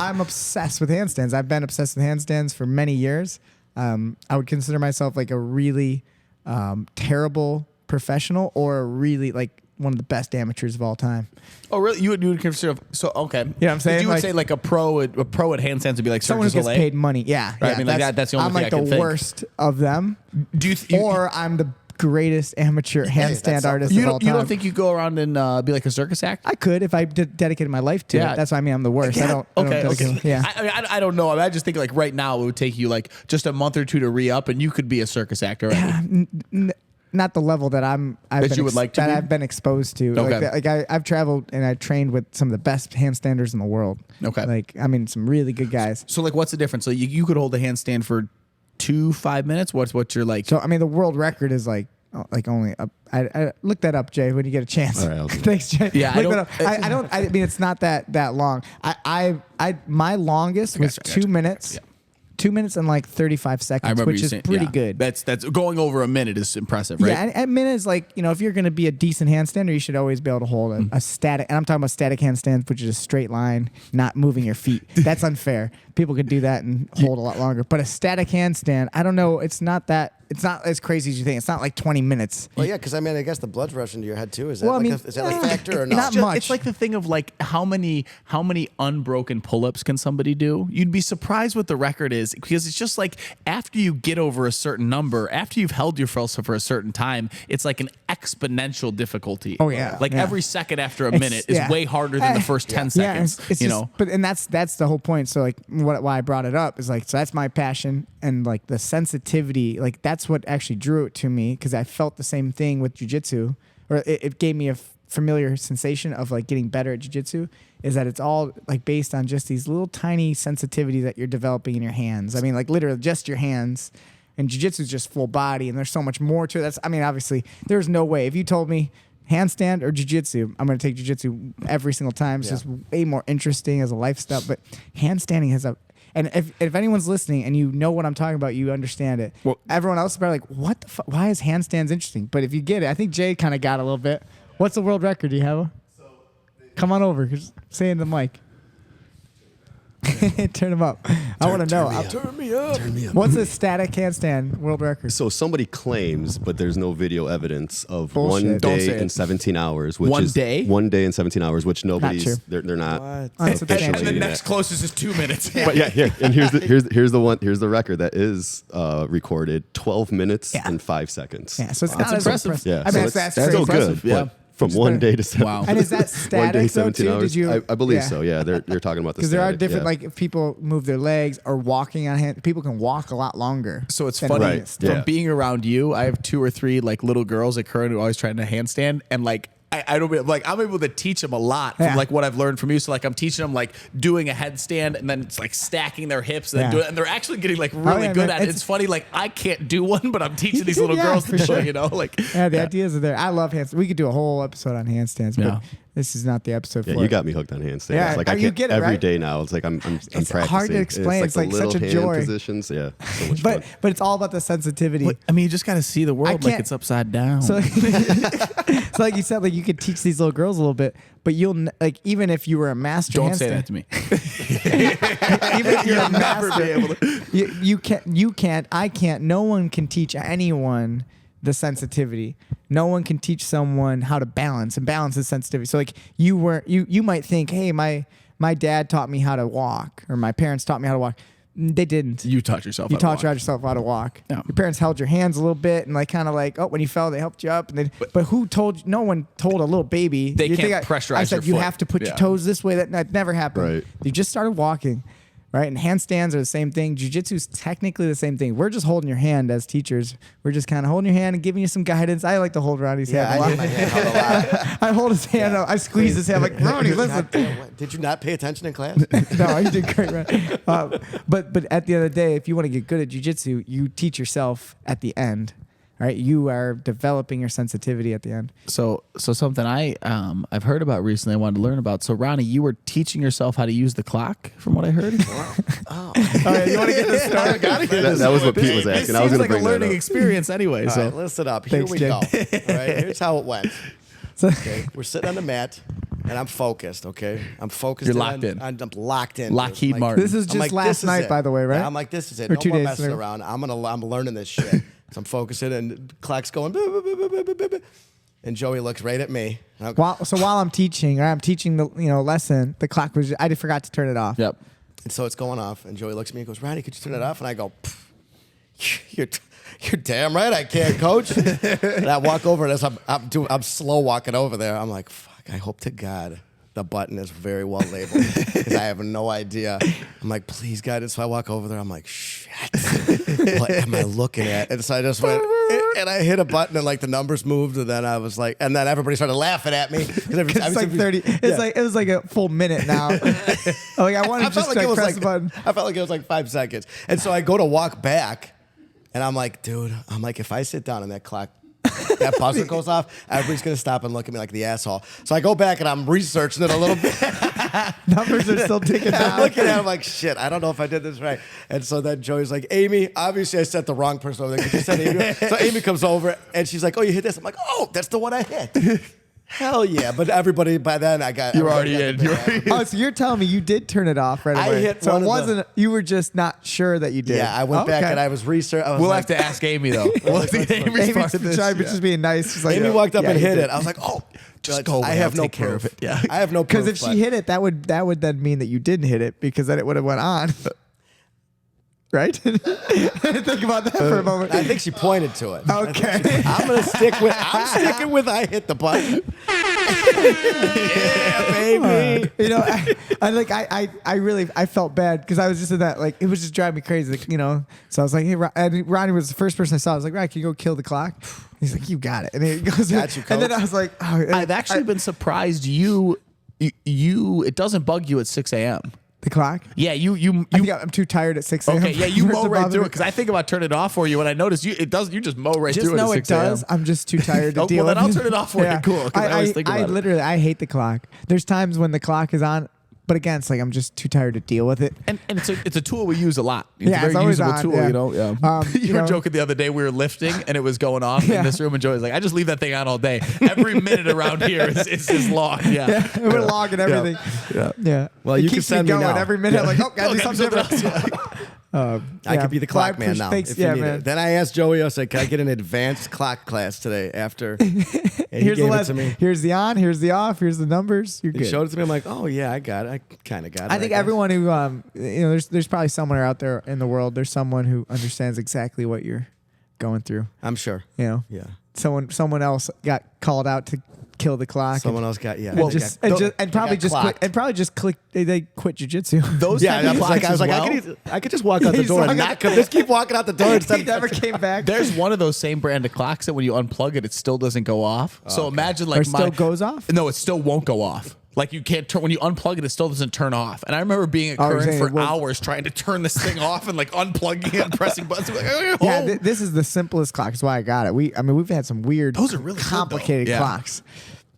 I'm obsessed with handstands. I've been obsessed with handstands for many years. I would consider myself like a really terrible professional or a really like one of the best amateurs of all time. Oh, really? You would consider so okay? Yeah, I'm saying you would say like a pro at handstands would be like someone who Sergio gets Soleil? paid money. Yeah, Right, yeah. I mean, like that's the only I'm thing like I can the think. worst of them. Or I'm the greatest amateur handstand artist of all time. You don't think you go around and be like a circus act? I could if I dedicated my life to it. That's why I'm the worst. Yeah. I don't dedicate. Yeah. I don't know. I just think like right now it would take you like just a month or two to re-up and you could be a circus actor. Right? Not the level that I've been exposed to. Okay. Like I've traveled and I trained with some of the best handstanders in the world. Okay. Like some really good guys. So like, what's the difference? So you could hold a handstand for 5 minutes. What's your like? So the world record is like only I look that up, Jay, when you get a chance. All right, Thanks, Jay. Yeah, I mean it's not that long. My longest was 2 minutes. Yeah. 2 minutes and like 35 seconds, which is pretty good. That's going over a minute is impressive, right? Yeah, and a minute is like, if you're going to be a decent handstander, you should always be able to hold a static, and I'm talking about static handstand, which is a straight line, not moving your feet. That's unfair. People could do that and hold a lot longer. But a static handstand, I don't know, it's not as crazy as you think. It's not like 20 minutes. Well, yeah, because I guess the blood's rushing to your head too. Is that Well, is that a factor or not not? much. It's like the thing of like how many unbroken pull-ups can somebody do? You'd be surprised what the record is because it's just like after you get over a certain number, after you've held yourself for a certain time, it's like an exponential difficulty. Oh, yeah. Like Yeah. every second after a minute is way harder than the first 10 seconds. It's just, but that's the whole point. So like why I brought it up is like, so that's my passion and like the sensitivity, like that's what actually drew it to me because I felt the same thing with jiu-jitsu, or it gave me a familiar sensation of like getting better at jiu-jitsu, is that it's all like based on just these little tiny sensitivities that you're developing in your hands. I mean, like literally just your hands. and jiu-jitsu is just full body, and there's so much more to it. Obviously, there's no way. If you told me handstand or jiu-jitsu, I'm going to take jiu-jitsu every single time. It's just way more interesting as a lifestyle. But handstanding has and if anyone's listening and you know what I'm talking about, you understand it. Well, everyone else is probably like, what the fuck? Why is handstands interesting? But if you get it, I think Jay kind of got a little bit. What's the world record? Do you have one? Come on over. Just say it in the mic. Turn them up. I want to know. Turn me up. Turn me up. What's a static handstand world record? So somebody claims, but there's no video evidence of Bullshit. 1 Don't say day it. and 17 hours. Which 1 is day? 1 day and 17 hours, which nobody's true. they're not. What? That's what they And the actually- next closest is 2 minutes. But yeah, here and here's the record that is recorded 12 minutes and 5 seconds. Yeah, so it's That's not as impressive. impressive. Yeah, I so mean, it's that's still crazy. good. Yeah. But from 1 day to 7. Wow. And is that 1 day, static though 17 too? hours. Did you? I believe so. Yeah, you're talking about the Because there are static, different, yeah. like if people move their legs or walking on hand, people can walk a lot longer. So it's than funny Right. from Yeah. being around you. I have 2 or 3 like little girls at current who are always trying to handstand, and like I don't like I'm able to teach them a lot from Yeah. like what I've learned from you. So like I'm teaching them like doing a headstand and then it's like stacking their hips and then Yeah. do it, and they're actually getting like really yeah, good man. at it. It's- it's funny, like I can't do one, but I'm teaching these little Yeah, girls for to do sure. it, you know, like Yeah, the ideas are there. I love handstands. We could do a whole episode on handstands, but Yeah. this is not the episode Yeah, for you it. got me hooked on handstands. Yeah, like you I can't get it, every right? day now. It's like I'm practicing. hard to explain. It's the like such little a hand joy. positions. Yeah, so much But fun. but it's all about the sensitivity. But, I mean, you just got to see the world like can't- it's upside down. So, so like you said, like you could teach these little girls a little bit, but like even if you were a master, Don't handstand, say that to me. even if you're a never be master, able to. you can't, I can't. No one can teach anyone the sensitivity. No one can teach someone how to balance, and balance is sensitivity. So like you might think, hey, my dad taught me how to walk, or my parents taught me how to walk. They didn't. You taught yourself. You how to taught walk. yourself how to walk. Yeah. Your parents held your hands a little bit and like kind of like, oh, when you fell, they helped you up. And then, but who told you? No one told a little baby. They You can't think pressurize I said your you foot. have to put Yeah. your toes this way. That never happened. Right. You just started walking, right? And handstands are the same thing. Jiu-jitsu is technically the same thing. We're just holding your hand as teachers. We're just kind of holding your hand and giving you some guidance. I like to hold Ronnie's Yeah, hand a I lot. hit my hand out a lot. I hold his hand up. I squeeze his hand like, Ronnie, listen. Did you not pay attention in class? No, you did great, man. But at the end of the day, if you want to get good at jiu-jitsu, you teach yourself at the end, right? You are developing your sensitivity at the end. So something I've heard about recently, I wanted to learn about. So Ronnie, you were teaching yourself how to use the clock, from what I heard. All right, you want to get this started? That was what Pete was It asking. I was seems going to like a bring that learning up. experience anyway. All So right, listen up. Here Thanks, we Jay. go. All right, here's how it went. So, Okay, we're sitting on the mat, and I'm focused. Okay, I'm focused. You're locked in. I'm locked in. Lockheed Like, Martin. this is I'm just like, last this is night, it. by the way, right? Yeah, I'm like, this is it. Or No 2 more days messing later. around. I'm learning this shit. So I'm focusing, and clock's going. "Boo, boo, boo, boo, boo, boo, boo." And Joey looks right at me. And I'm- while I'm teaching, or I'm teaching the lesson, the clock was. I just forgot to turn it off. yep. And so it's going off, and Joey looks at me and goes, "Ronnie, could you turn it off?" And I go, "You're damn right I can't, coach." And I walk over, and as I'm slow walking over there. I'm like, "Fuck! I hope to God the button is very well labeled because I have no idea." I'm like, "Please, God!" And so I walk over there. I'm like, "Shit! What am I looking at?" And so I just went, and I hit a button, and like the numbers moved, and then I was like, and then everybody started laughing at me. It's like 30. It was like a full minute now. Like I wanted to just like press the button. I felt like it was like 5 seconds. And so I go to walk back, and I'm like, dude, if I sit down and that clock, that buzzer goes off, everybody's going to stop and look at me like the asshole. So I go back, and I'm researching it a little bit. Numbers are still ticking I'm down. looking at it, I'm like, shit, I don't know if I did this right. And so then Joey's like, Amy, obviously I sent the wrong person over there. Could you send Amy? So Amy comes over, and she's like, oh, you hit this? I'm like, oh, that's the one I hit. Hell yeah. But everybody, by then, You're already in. Oh, so you're telling me you did turn it off right I away? hit so one it of wasn't. You were just not sure that you did. Yeah, I went back, Okay. and I was researching. We'll have to ask Amy though. We'll have to get Amy's Amy part of this. tried, but just being nice. She's like, Amy walked up yeah, and you hit did. it. I was like, oh. Just But go away, I have I'll no take care proof. of it. Yeah. I have no proof. Because if she hit it, that would then mean that you didn't hit it because then it would have went on. Right? Think about that for a moment. I think she pointed to it. Okay. I'm sticking with I hit the button. Yeah, baby. You know, I really felt bad because I was just in that, like, it was just driving me crazy, like, so I was like, hey, and Ronnie was the first person I saw. I was like, Ronnie, can you go kill the clock? He's like, you got it. And he goes, Got you, and then coach. I was like, oh, I've actually been surprised you it doesn't bug you at 6 a.m. The clock? Yeah, you I think I'm too tired at 6 a.m. okay, yeah, you for it mow to right bother through me. it because I think about turning it off for you when I notice you. It does. You just mow right Just through know it at it 6 a.m. does. I'm just too tired to Oh, deal well, with then it. I'll turn it off for you. Cool, 'cause I always think about it. literally, I hate the clock. There's times when the clock is on, but again, it's like I'm just too tired to deal with it. And it's a tool we use a lot. It's Yeah, a very it's always usable on, tool, yeah. you know. Yeah. You you were know- joking the other day. We were lifting and it was going off Yeah. in this room, and Joey's like, "I just leave that thing on all day. Every minute around here is this long." Yeah. We're logging everything. Yeah. Well, It you can keeps send me going now. every minute. Like, oh, gotta do gotta something do different. I Yeah. could be the Well, I clock man now. thanks- If you yeah, need man. it. Then I asked Joey, I was like, can I get an advanced clock class today after? And he Here's the gave it left. to me. Here's the on. Here's the off. Here's the numbers. You're He good. showed it to me. I'm like, oh yeah, I got it. I kind of got it. I think guess. everyone who there's probably someone out there in the world. There's someone who understands exactly what you're going through. I'm sure. You know, Yeah. someone else got called out to kill the clock. Someone else got and, yeah. and just, and probably just quit. And probably just click. They quit jujitsu. Those Yeah, type I of was like, clocks as well. I could just walk out the He's door and walking- not come. Just keep walking out the door instead he of never came back. There's one of those same brand of clocks that when you unplug it, it still doesn't go off. So imagine like Or still goes off? No, it still won't go off. Like you can't turn when you unplug it, it still doesn't turn off. And I remember being at Oh, you're Current saying for it won't- hours trying to turn this thing off and like unplugging it and pressing buttons. Like, Yeah, this is the simplest clock. That's why I got it. We've had some weird, Those are really good, though. complicated Yeah. clocks.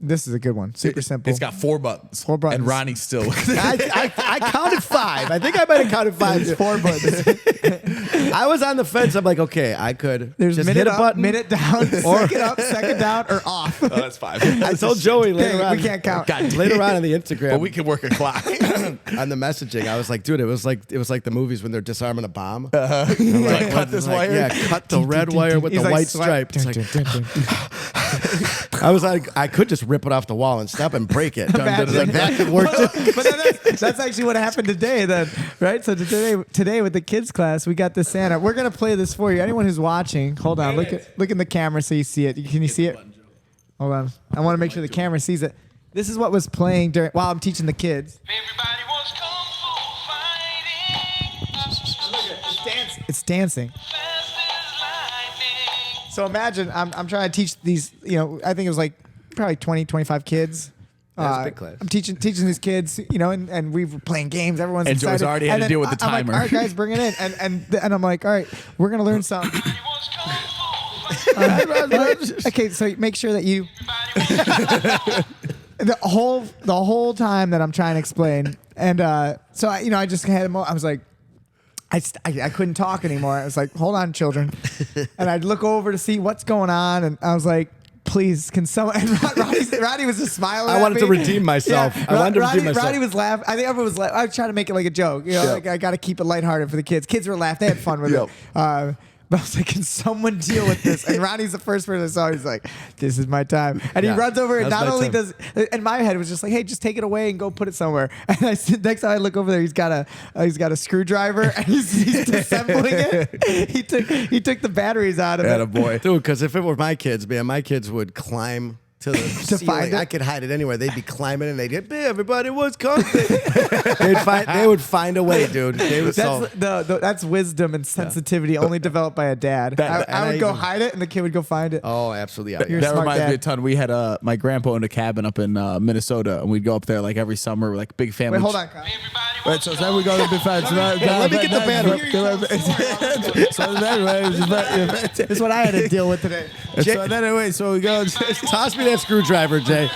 This is a good one. Super simple. It's got 4 buttons. 4 buttons. And Ronnie's still. I counted 5. I think I might have counted 5. It's 4 buttons. I was on the fence. I'm like, okay, I could There's just minute hit a up, button. minute down, second up, second down, or off. Oh, that's 5. I told Joey later Hey, on. we can't count. God, Later on in the Instagram, but we can work a clock. on the messaging, I was like, dude, it was like the movies when they're disarming a bomb. I'm like, cut this wire. Yeah, cut the red wire with He's the like white swipe. stripe. It's like, I was like, I could just rip it off the wall and step and break it. Imagine. That could work too. But then that's actually what happened today. Then, right? So today with the kids class, we got the Santa. We're gonna play this for you. Anyone who's watching, hold on. Look in the camera so you see it. Can you see it? Hold on. I want to make sure the camera sees it. This is what was playing while I'm teaching the kids. Everybody wants kung fu fighting. It's dancing. Fast as lightning. So imagine I'm trying to teach these. I think it was like probably 20, 25 kids. That's a big class. I'm teaching these kids, and we were playing games. Everyone's And Joe's excited. already had to then deal with the I'm like, timer. all right, guys, bring it in. And I'm like, all right, we're gonna learn something. Everybody wants kung fu fighting. Okay, so make sure that you Everybody wants the whole time that I'm trying to explain, and so I just had him. I was like, I couldn't talk anymore. I was like, hold on, children, and I'd look over to see what's going on, and I was like, please, can someone? And Ronnie was just smiling. I at wanted to me. redeem myself. Yeah, I wanted to redeem myself. Ronnie was laughing. I think everyone was laughing. I was trying to make it like a joke. Like I got to keep it lighthearted for the kids. Kids were laughing. They had fun with Yep. it. But I was like, can someone deal with this? And Ronnie's the first person I saw. He's like, this is my time. And Yeah, he runs over and that's not my only time. does, and my head was just like, hey, just take it away and go put it somewhere. And next time I look over there, he's got a screwdriver and he's disassembling it. He took the batteries out of it. boy. Dude, because if it were my kids, man, my kids would climb to the ceiling. find it? I could hide it anywhere. They'd be climbing and they'd get, everybody was coming. They would find a way, dude. They would solve. That's wisdom and sensitivity only developed by a dad. That- I would and go I- hide it and the kid would go find it. Oh, absolutely. Yeah. You're a That smart reminds me dad. a ton. We had my grandpa owned a cabin up in Minnesota, and we'd go up there like every summer, with like big family. Wait, hold on, Kyle. Everybody Wait, wants so then we go to the big fans. let me get the battery. So anyway, This is what I had to deal with today. so then anyway, so we go. Toss me that screwdriver, Jay.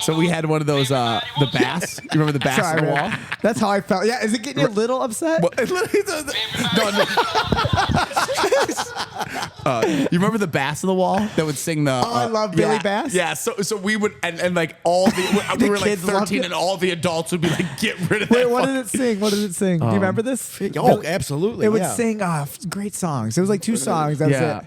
So we had one of those the bass. You remember the bass Sorry, on the man. wall? That's how I felt. Yeah, is it getting you a little upset? Well, it literally does- you remember the bass on the wall that would sing the? I love Billy yeah, Bass. Yeah, so we would and like all the we were like kids loved 13 it. and all the adults would be like, get rid of Wait, that. what fuck- did it sing? What did it sing? Do you remember this? Oh, absolutely. It would yeah. sing great songs. It was like 2 songs. That's Yeah. it.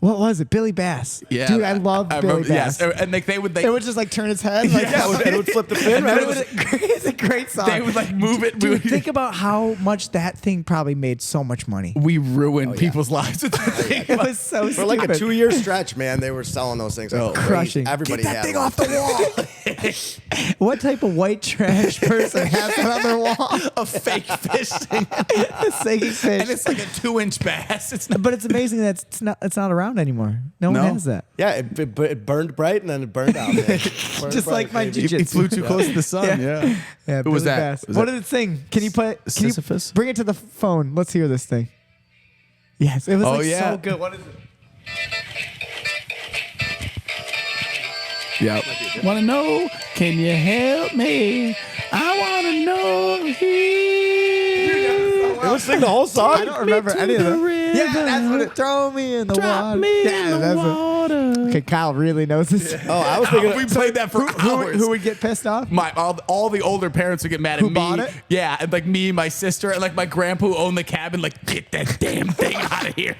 What was it? Billy Bass. Yeah, Dude, I loved Billy remember, Bass. Yes, and like they would It would just like turn its head. Like, Yeah, and it would flip the fin. And Right? it would- it's a great song. they would like move it. Dude, think about how much that thing probably made so much money. we ruined people's lives. It's the thing. It was so For like a stupid. 2-year stretch, man, they were selling those things. Like crazy. Crushing. Everybody Get that had thing one. off the wall. What type of white trash person has that on their wall? A fake fish thing. A sinking fish. And it's like a 2-inch bass. It's not, But it's amazing that it's not around anymore. No one has that. Yeah, it burned bright and then it burned out. Man. Burned Just like my baby. jiu-jitsu. it flew too close to the sun. Yeah. Yeah, Who was Billy that? Bass. Was What that did it sing? Can you Sisyphus? bring it to the phone? Let's hear this thing. Yes, it was Oh, yeah. so good. What is it? Yeah. Want to know? Can you help me? I want to know. It was sing the whole song. I don't remember any of them. Yeah, that's what it. Throw me in the Drop water. me Yeah, in the that's what- water. Okay, Kyle really knows this. Oh, I was thinking. We played that for hours. Who would get pissed off? All the older parents would get mad at Who me. bought it? Yeah, and like me, my sister, and like my grandpa who owned the cabin. Like, get that damn thing out of here.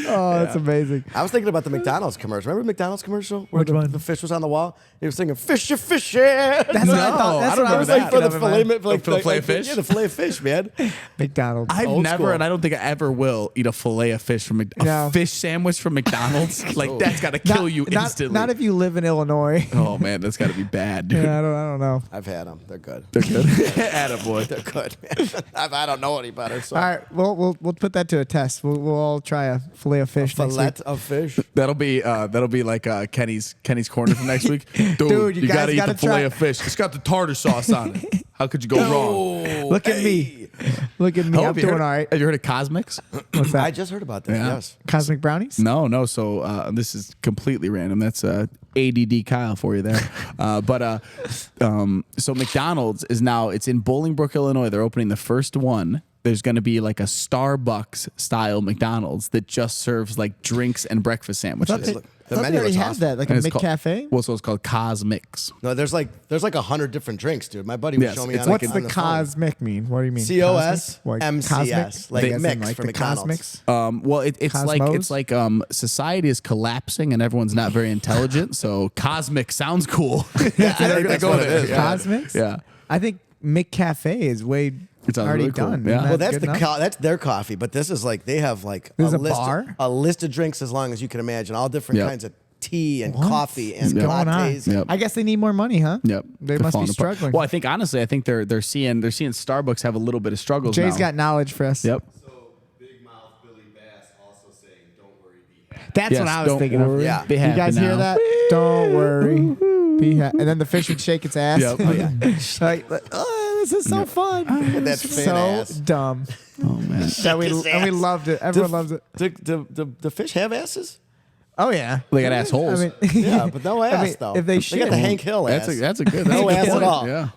Oh, that's amazing. I was thinking about the McDonald's commercial. Remember the McDonald's commercial where Which one? the fish was on the wall? He was singing "Fishy, fishy." That's what I thought. That's I don't what I remember was that. thinking for the of in my- fillet, of fish? Yeah, the fillet of fish, man. McDonald's. I've Old never, school. and I don't think I ever will, eat a fillet of fish from No. a fish sandwich from McDonald's. Like that's got to kill you instantly. Not if you live in Illinois. Oh man, that's got to be bad, dude. Yeah, I don't know. I've had them. They're good. They're good. Attaboy. They're good. Man. I don't know any better. So. All right, we'll put that to a test. We'll all try a fillet of fish next Fillet week. of fish. That'll be like Kenny's corner from next week. Dude, you guys gotta eat gotta the fillet try- of fish. It's got the tartar sauce on it. How could you go wrong? Look at me. Look at me. I'm doing all right. Have you heard of Cosmics? What's that? I just heard about that. Yeah. Yes. Cosmic brownies? No. So this is completely random. That's ADD Kyle for you there. So McDonald's is now, it's in Bolingbrook, Illinois. They're opening the first one. There's going to be like a Starbucks style McDonald's that just serves like drinks and breakfast sandwiches. The I thought menu they already looks had awesome. that, like And a it's called- McCafe. Well, so it's called Cosmics. No, there's like 100 different drinks, dude. My buddy was Yes, showing me. it's on What's on the phone. cosmic mean? What do you mean? COS, Cosmic? What, MCS, cosmic? like as in, mix for the McDonald's. cosmics. Well, it's like society is collapsing and everyone's not very intelligent. So Cosmic sounds cool. Yeah, I think that's what it is. Yeah. Cosmics? Yeah. I think McCafe is way It sounds already really cool. done. Yeah. Isn't Well, that that's good enough? that's their coffee, but this is like they have like This is a list bar? a list of drinks as long as you can imagine, all different Yep. kinds of tea and What coffee and is going on? lattes. Yep. I guess they need more money, huh? Yep. They They're must be falling apart. struggling. Well, I think honestly, they're seeing Starbucks have a little bit of struggles Jay's now. got knowledge for us. Yep. So Big Mouth Billy Bass also saying, "Don't worry, be happy." That's Yes, what I was don't thinking worry, of. Yeah. be You happy guys now. hear that? Don't worry. And then the fish would shake its ass. Yep. Oh, yeah. like, oh, this is so fun. That's thin so ass. dumb. Oh man. And we loved it. Everyone loves it. The fish have asses? Oh yeah. They got assholes. I mean, Yeah, but no ass I mean, though. if they got shit. the Hank Hill ass. That's a good. No that's a ass good at point. all. Yeah.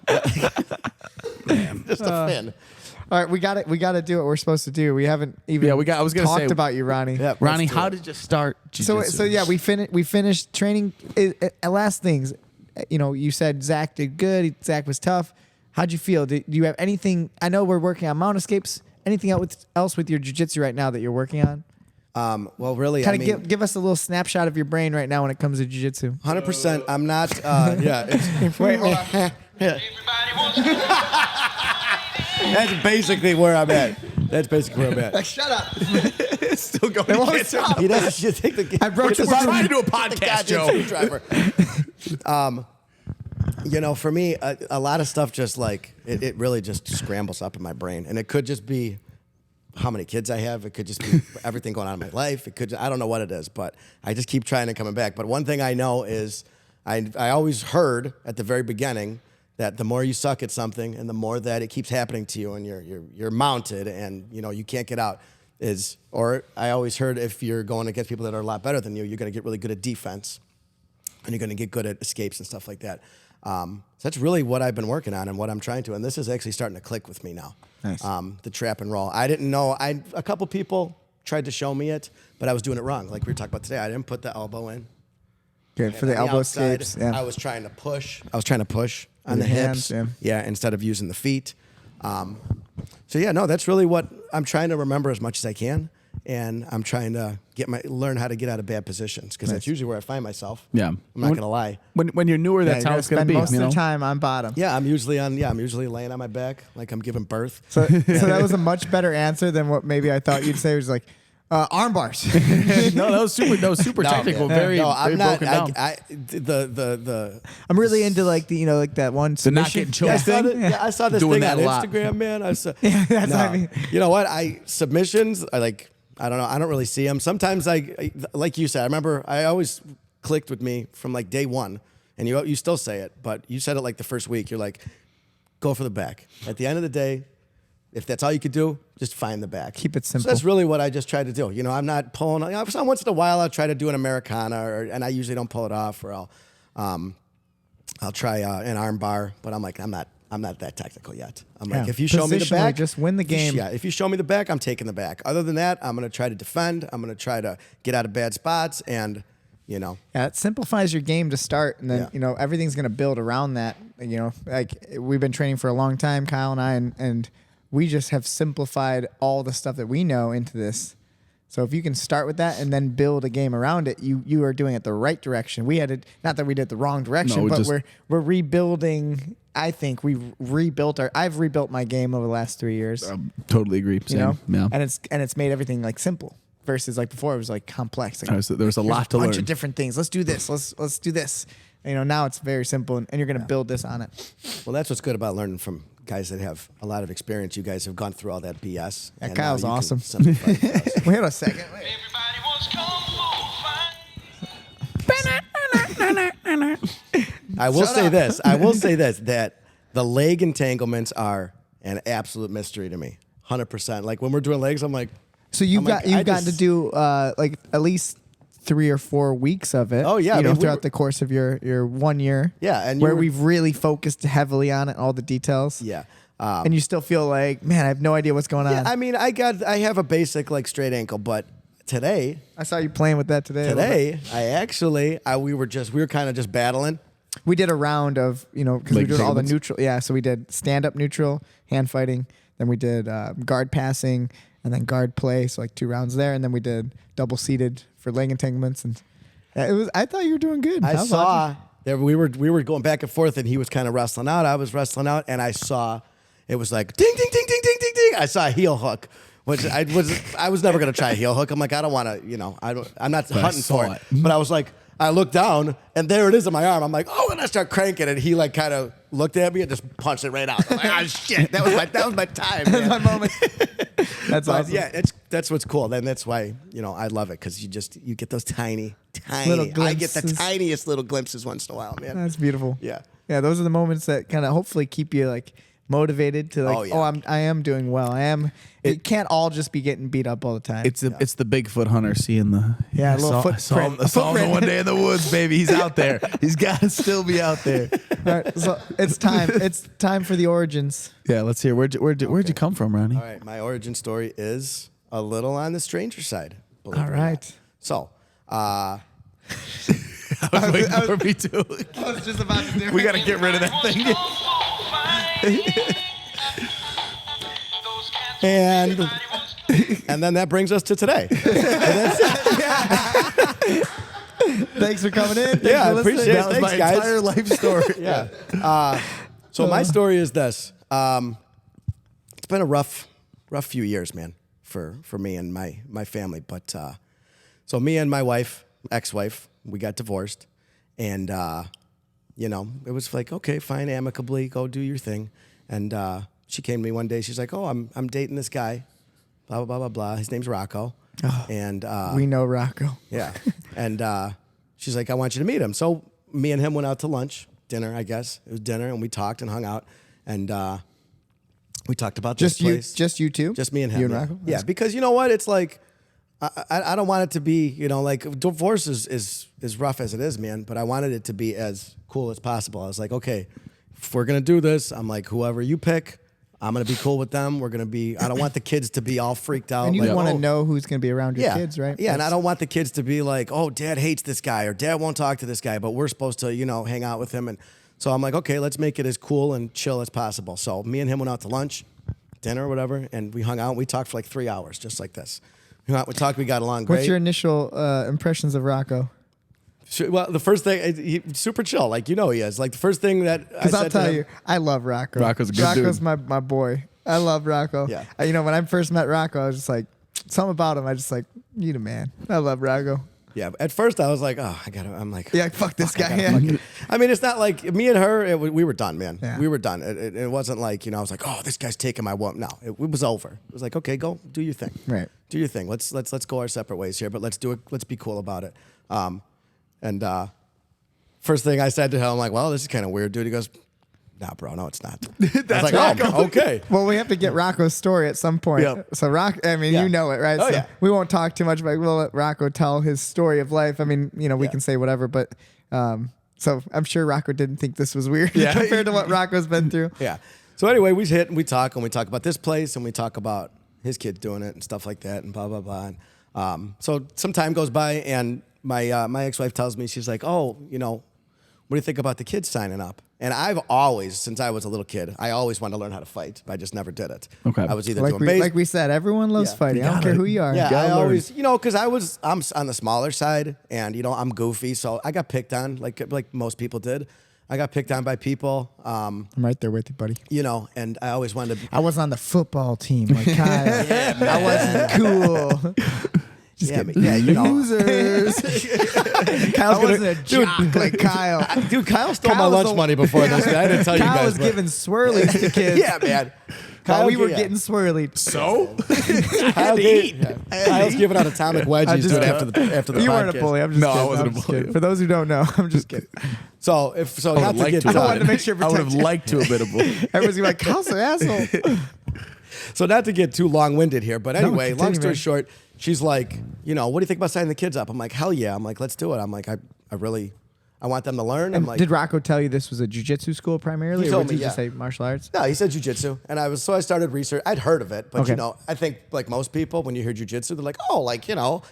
Just a fin. all right, we got to do what we're supposed to do. We haven't even I was gonna talked say- about you, Ronnie. Yeah, Ronnie, let's do how it. did you start jiu-jitsu? So yeah, we finished training. Last things, you said Zach did good. Zach was tough. How'd you feel? Do you have anything? I know we're working on mount escapes. Anything else with your jiu-jitsu right now that you're working on? Well, really, Kind of give us a little snapshot of your brain right now when it comes to jiu-jitsu. 100%. I'm not. Yeah, Everybody wants to that's basically where I'm at. That's basically where I'm at. Shut up. Still going. It won't stop. He doesn't should take the. I broke We're the trying to do a the podcast, goddamn Joe. screwdriver. For me, a lot of stuff just like it really just scrambles up in my brain, and it could just be how many kids I have. It could just be everything going on in my life. It could. I don't know what it is, but I just keep trying and coming back. But one thing I know is I always heard at the very beginning that the more you suck at something and the more that it keeps happening to you and you're mounted and you can't get out or I always heard if you're going against people that are a lot better than you, you're going to get really good at defense and you're going to get good at escapes and stuff like that. So that's really what I've been working on and what I'm trying to, and this is actually starting to click with me now. Nice. The trap and roll. I didn't know. A couple people tried to show me it, but I was doing it wrong. Like we were talking about today, I didn't put the elbow in. Good for the On elbow outside, escapes. Yeah. I was trying to push. on With the your hips. hands, Yeah, instead of using the feet. So yeah, no, that's really what I'm trying to remember as much as I can, and I'm trying to learn how to get out of bad positions because that's usually where I find myself. Yeah. I'm not gonna lie. When you're newer, Yeah, that's you how gotta it's gonna spend be. most you of know? the time on bottom. Yeah, I'm usually laying on my back like I'm giving birth. So that was a much better answer than what maybe I thought you'd say. It was like, Arm bars. No, that was super technical. man. Very, no, very I'm not. broken down. I'm really into like the like that one The not submission. getting Yeah, I choked saw, thing. I saw this Doing thing that on a lot. Instagram, man. I saw. Yeah, that's what I mean. You know what? Submissions. I don't know. I don't really see them. Sometimes I like you said. I remember I always clicked with me from like day one, and you still say it, but you said it like the first week. You're like, go for the back. At the end of the day, if that's all you could do, just find the back. Keep it So simple. that's really what I just try to do. You know, I'm not pulling. Once in a while, I'll try to do an Americana, and I usually don't pull it off, or I'll try an arm bar. But I'm like, I'm not that technical yet. I'm like, Yeah. if you show me the Positionally, back, just win the game. If you show me the back, I'm taking the back. Other than that, I'm gonna try to defend. I'm gonna try to get out of bad spots, and you know. Yeah, it simplifies your game to start, and then Yeah. everything's gonna build around that. Like we've been training for a long time, Kyle and I, and we just have simplified all the stuff that we know into this. So if you can start with that and then build a game around it, you are doing it the right direction. We had it, not that we did it the wrong direction, No, but just- we're rebuilding. I think we've rebuilt I've rebuilt my game over the last 3 years. Totally agree. Same. Yeah. and it's made everything like simple versus like before it was like complex. Like, There was a lot to bunch learn. of different things. Let's do this. Let's do this. Now it's very simple, and you're gonna build this on it. Well, that's what's good about learning from guys that have a lot of experience. You guys have gone through all that BS. Yeah, and Kyle's now you can awesome. simplify it for us. Wait a second. Wait. Everybody wants kung fu fight. I will say this, that the leg entanglements are an absolute mystery to me. 100%. Like when we're doing legs, I'm like, So you've I'm like, gotten I to just- do like at least 3 or 4 weeks of it. Oh, yeah, I mean, we throughout were- the course of your 1 year. Yeah, and where you were- we've really focused heavily on it, all the details. yeah. And you still feel like, man, I have no idea what's going on. Yeah, I mean, I have a basic like straight ankle, but today, I saw you playing with that today. a little bit. we were kind of just battling. We did a round of, because we Leg did all the entanglements? neutral. Yeah, so we did stand-up neutral, hand fighting. Then we did guard passing, and then guard play. So like 2 rounds there, and then we did double-seated for leg entanglements. And it was. I thought you were doing good. I was saw watching. there we were going back and forth, and he was kind of wrestling out. I was wrestling out, and I saw it was like ding ding ding ding ding ding ding. I saw a heel hook, which I was never gonna try a heel hook. I'm like, I don't want to, I'm not hunting for saw it. it. But I was like, I looked down, and there it is in my arm. I'm like, oh, and I start cranking, and he like kind of looked at me and just punched it right out. I'm like, oh shit, that was my time. Man. That's my moment. That's But awesome. yeah, that's what's cool. Then that's why I love it because you get those tiny. Little I get the glimpses. tiniest little glimpses once in a while, man. That's beautiful. Yeah. Yeah, those are the moments that kind of hopefully keep you like motivated to like, Oh, yeah. I am doing well. It can't all just be getting beat up all the time. It's the Bigfoot hunter seeing the Yeah, a little I saw him footprint. one day in the woods, baby. He's out there. He's got to still be out there. All right, so it's time. It's time for the origins. Yeah, let's hear. Where'd you come from, Ronnie? All right, my origin story is a little on the stranger side. believe All it or right. not. So, I was waiting for me to. I was just about to do We got to get rid of that thing. and then that brings us to today. Thanks for coming in. Thanks Yeah, for I listening. appreciate it. That was Thanks, my guys. entire life story. Yeah. So my story is this. It's been a rough few years, man, for me and my family. But so me and my wife, ex-wife, we got divorced, and it was like, okay, fine, amicably, go do your thing. And she came to me one day. She's like, oh, I'm dating this guy, blah blah blah blah blah. His name's Rocco, and We know Rocco. yeah. And she's like, I want you to meet him. So me and him went out to lunch, dinner, I guess. It was dinner, and we talked and hung out. And we talked about this place. Just you two? Just me and him. You and yeah. Rocco? Yeah, because you know what? It's like, I don't want it to be, like divorce is rough as it is, man. But I wanted it to be as cool as possible. I was like, okay, if we're going to do this, I'm like, whoever you pick, I'm going to be cool with them. We're going to be, I don't want the kids to be all freaked out. And you like, want to oh, know who's going to be around your yeah. kids, right? Yeah, and I don't want the kids to be like, oh, dad hates this guy or dad won't talk to this guy, but we're supposed to, hang out with him. And so I'm like, okay, let's make it as cool and chill as possible. So me and him went out to lunch, dinner or whatever, and we hung out. We talked for like 3 hours, just like this. We talked, we got along great. What's your initial impressions of Rocco? Well, the first thing, he's super chill, like he is. Like the first thing that I Because said I'll tell to him, you, I love Rocco. Rocco's a good Rocco's dude. my boy. I love Rocco. Yeah. When I first met Rocco, I was just like, something about him. I just like, You the man. I love Rocco. Yeah, at first I was like, oh, I'm like, Yeah, fuck this guy. I gotta Yeah. fucking- I mean, it's not like me and her. We were done, man. Yeah. We were done. It wasn't like I was like, oh, this guy's taking my woman. No, it was over. It was like, okay, go do your thing. Right. Do your thing. Let's go our separate ways here, but let's do it. Let's be cool about it. And first thing I said to him, I'm like, well, this is kind of weird, dude. He goes, nah, bro, no, it's not. I was like, oh, okay. Well, we have to get Rocco's story at some point. Yep. So I mean, Yeah. you know it, right? Oh, So yeah. we won't talk too much, but we'll let Rocco tell his story of life. I mean, we Yeah. can say whatever, but so I'm sure Rocco didn't think this was weird Yeah. compared to what Rocco's been through. Yeah. So anyway, we hit and we talk about this place and we talk about his kids doing it and stuff like that and blah blah blah. And, so some time goes by and my ex-wife tells me, she's like, oh, what do you think about the kids signing up? And I've always, since I was a little kid, I always wanted to learn how to fight, but I just never did it. Okay. I was either Like doing we said, everyone loves Yeah. fighting. I don't care who you are. Yeah, gotta I learn. always, because I'm on the smaller side, and I'm goofy, so I got picked on like most people did. I got picked on by people, I'm right there with you, buddy. and I always wanted to. I was on the football team like Kyle. I wasn't cool. Just Yeah, kidding. yeah, Losers. Kyle's I wasn't a jock like Kyle. Dude, Kyle stole my Kyle was lunch a- money before this. I didn't tell you Kyle guys. was but- giving swirlies to kids. Yeah, man. While we were yeah. getting swirly. So Kyle Kyle's giving out atomic wedgies just dude, after the You podcast. weren't a bully. I'm just No, I kidding. wasn't I'm a just bully. kidding. For those who don't know, I'm just kidding. So I not would to like get to. I wanted to make sure I would have protect- liked to have been a bully. Everyone's gonna be like, Kyle's an asshole. So not to get too long-winded here, but anyway, continue, long story man. short, she's like, what do you think about signing the kids up? I'm like, hell yeah. I'm like, let's do it. I'm like, I want them to learn. I'm like, Did Rocco tell you this was a jiu-jitsu school primarily? He Or told did he me, just yeah. say martial arts? no, he said jujitsu, and I started research. I'd heard of it, but Okay. I think like most people, when you hear jujitsu, they're like, oh, like karate,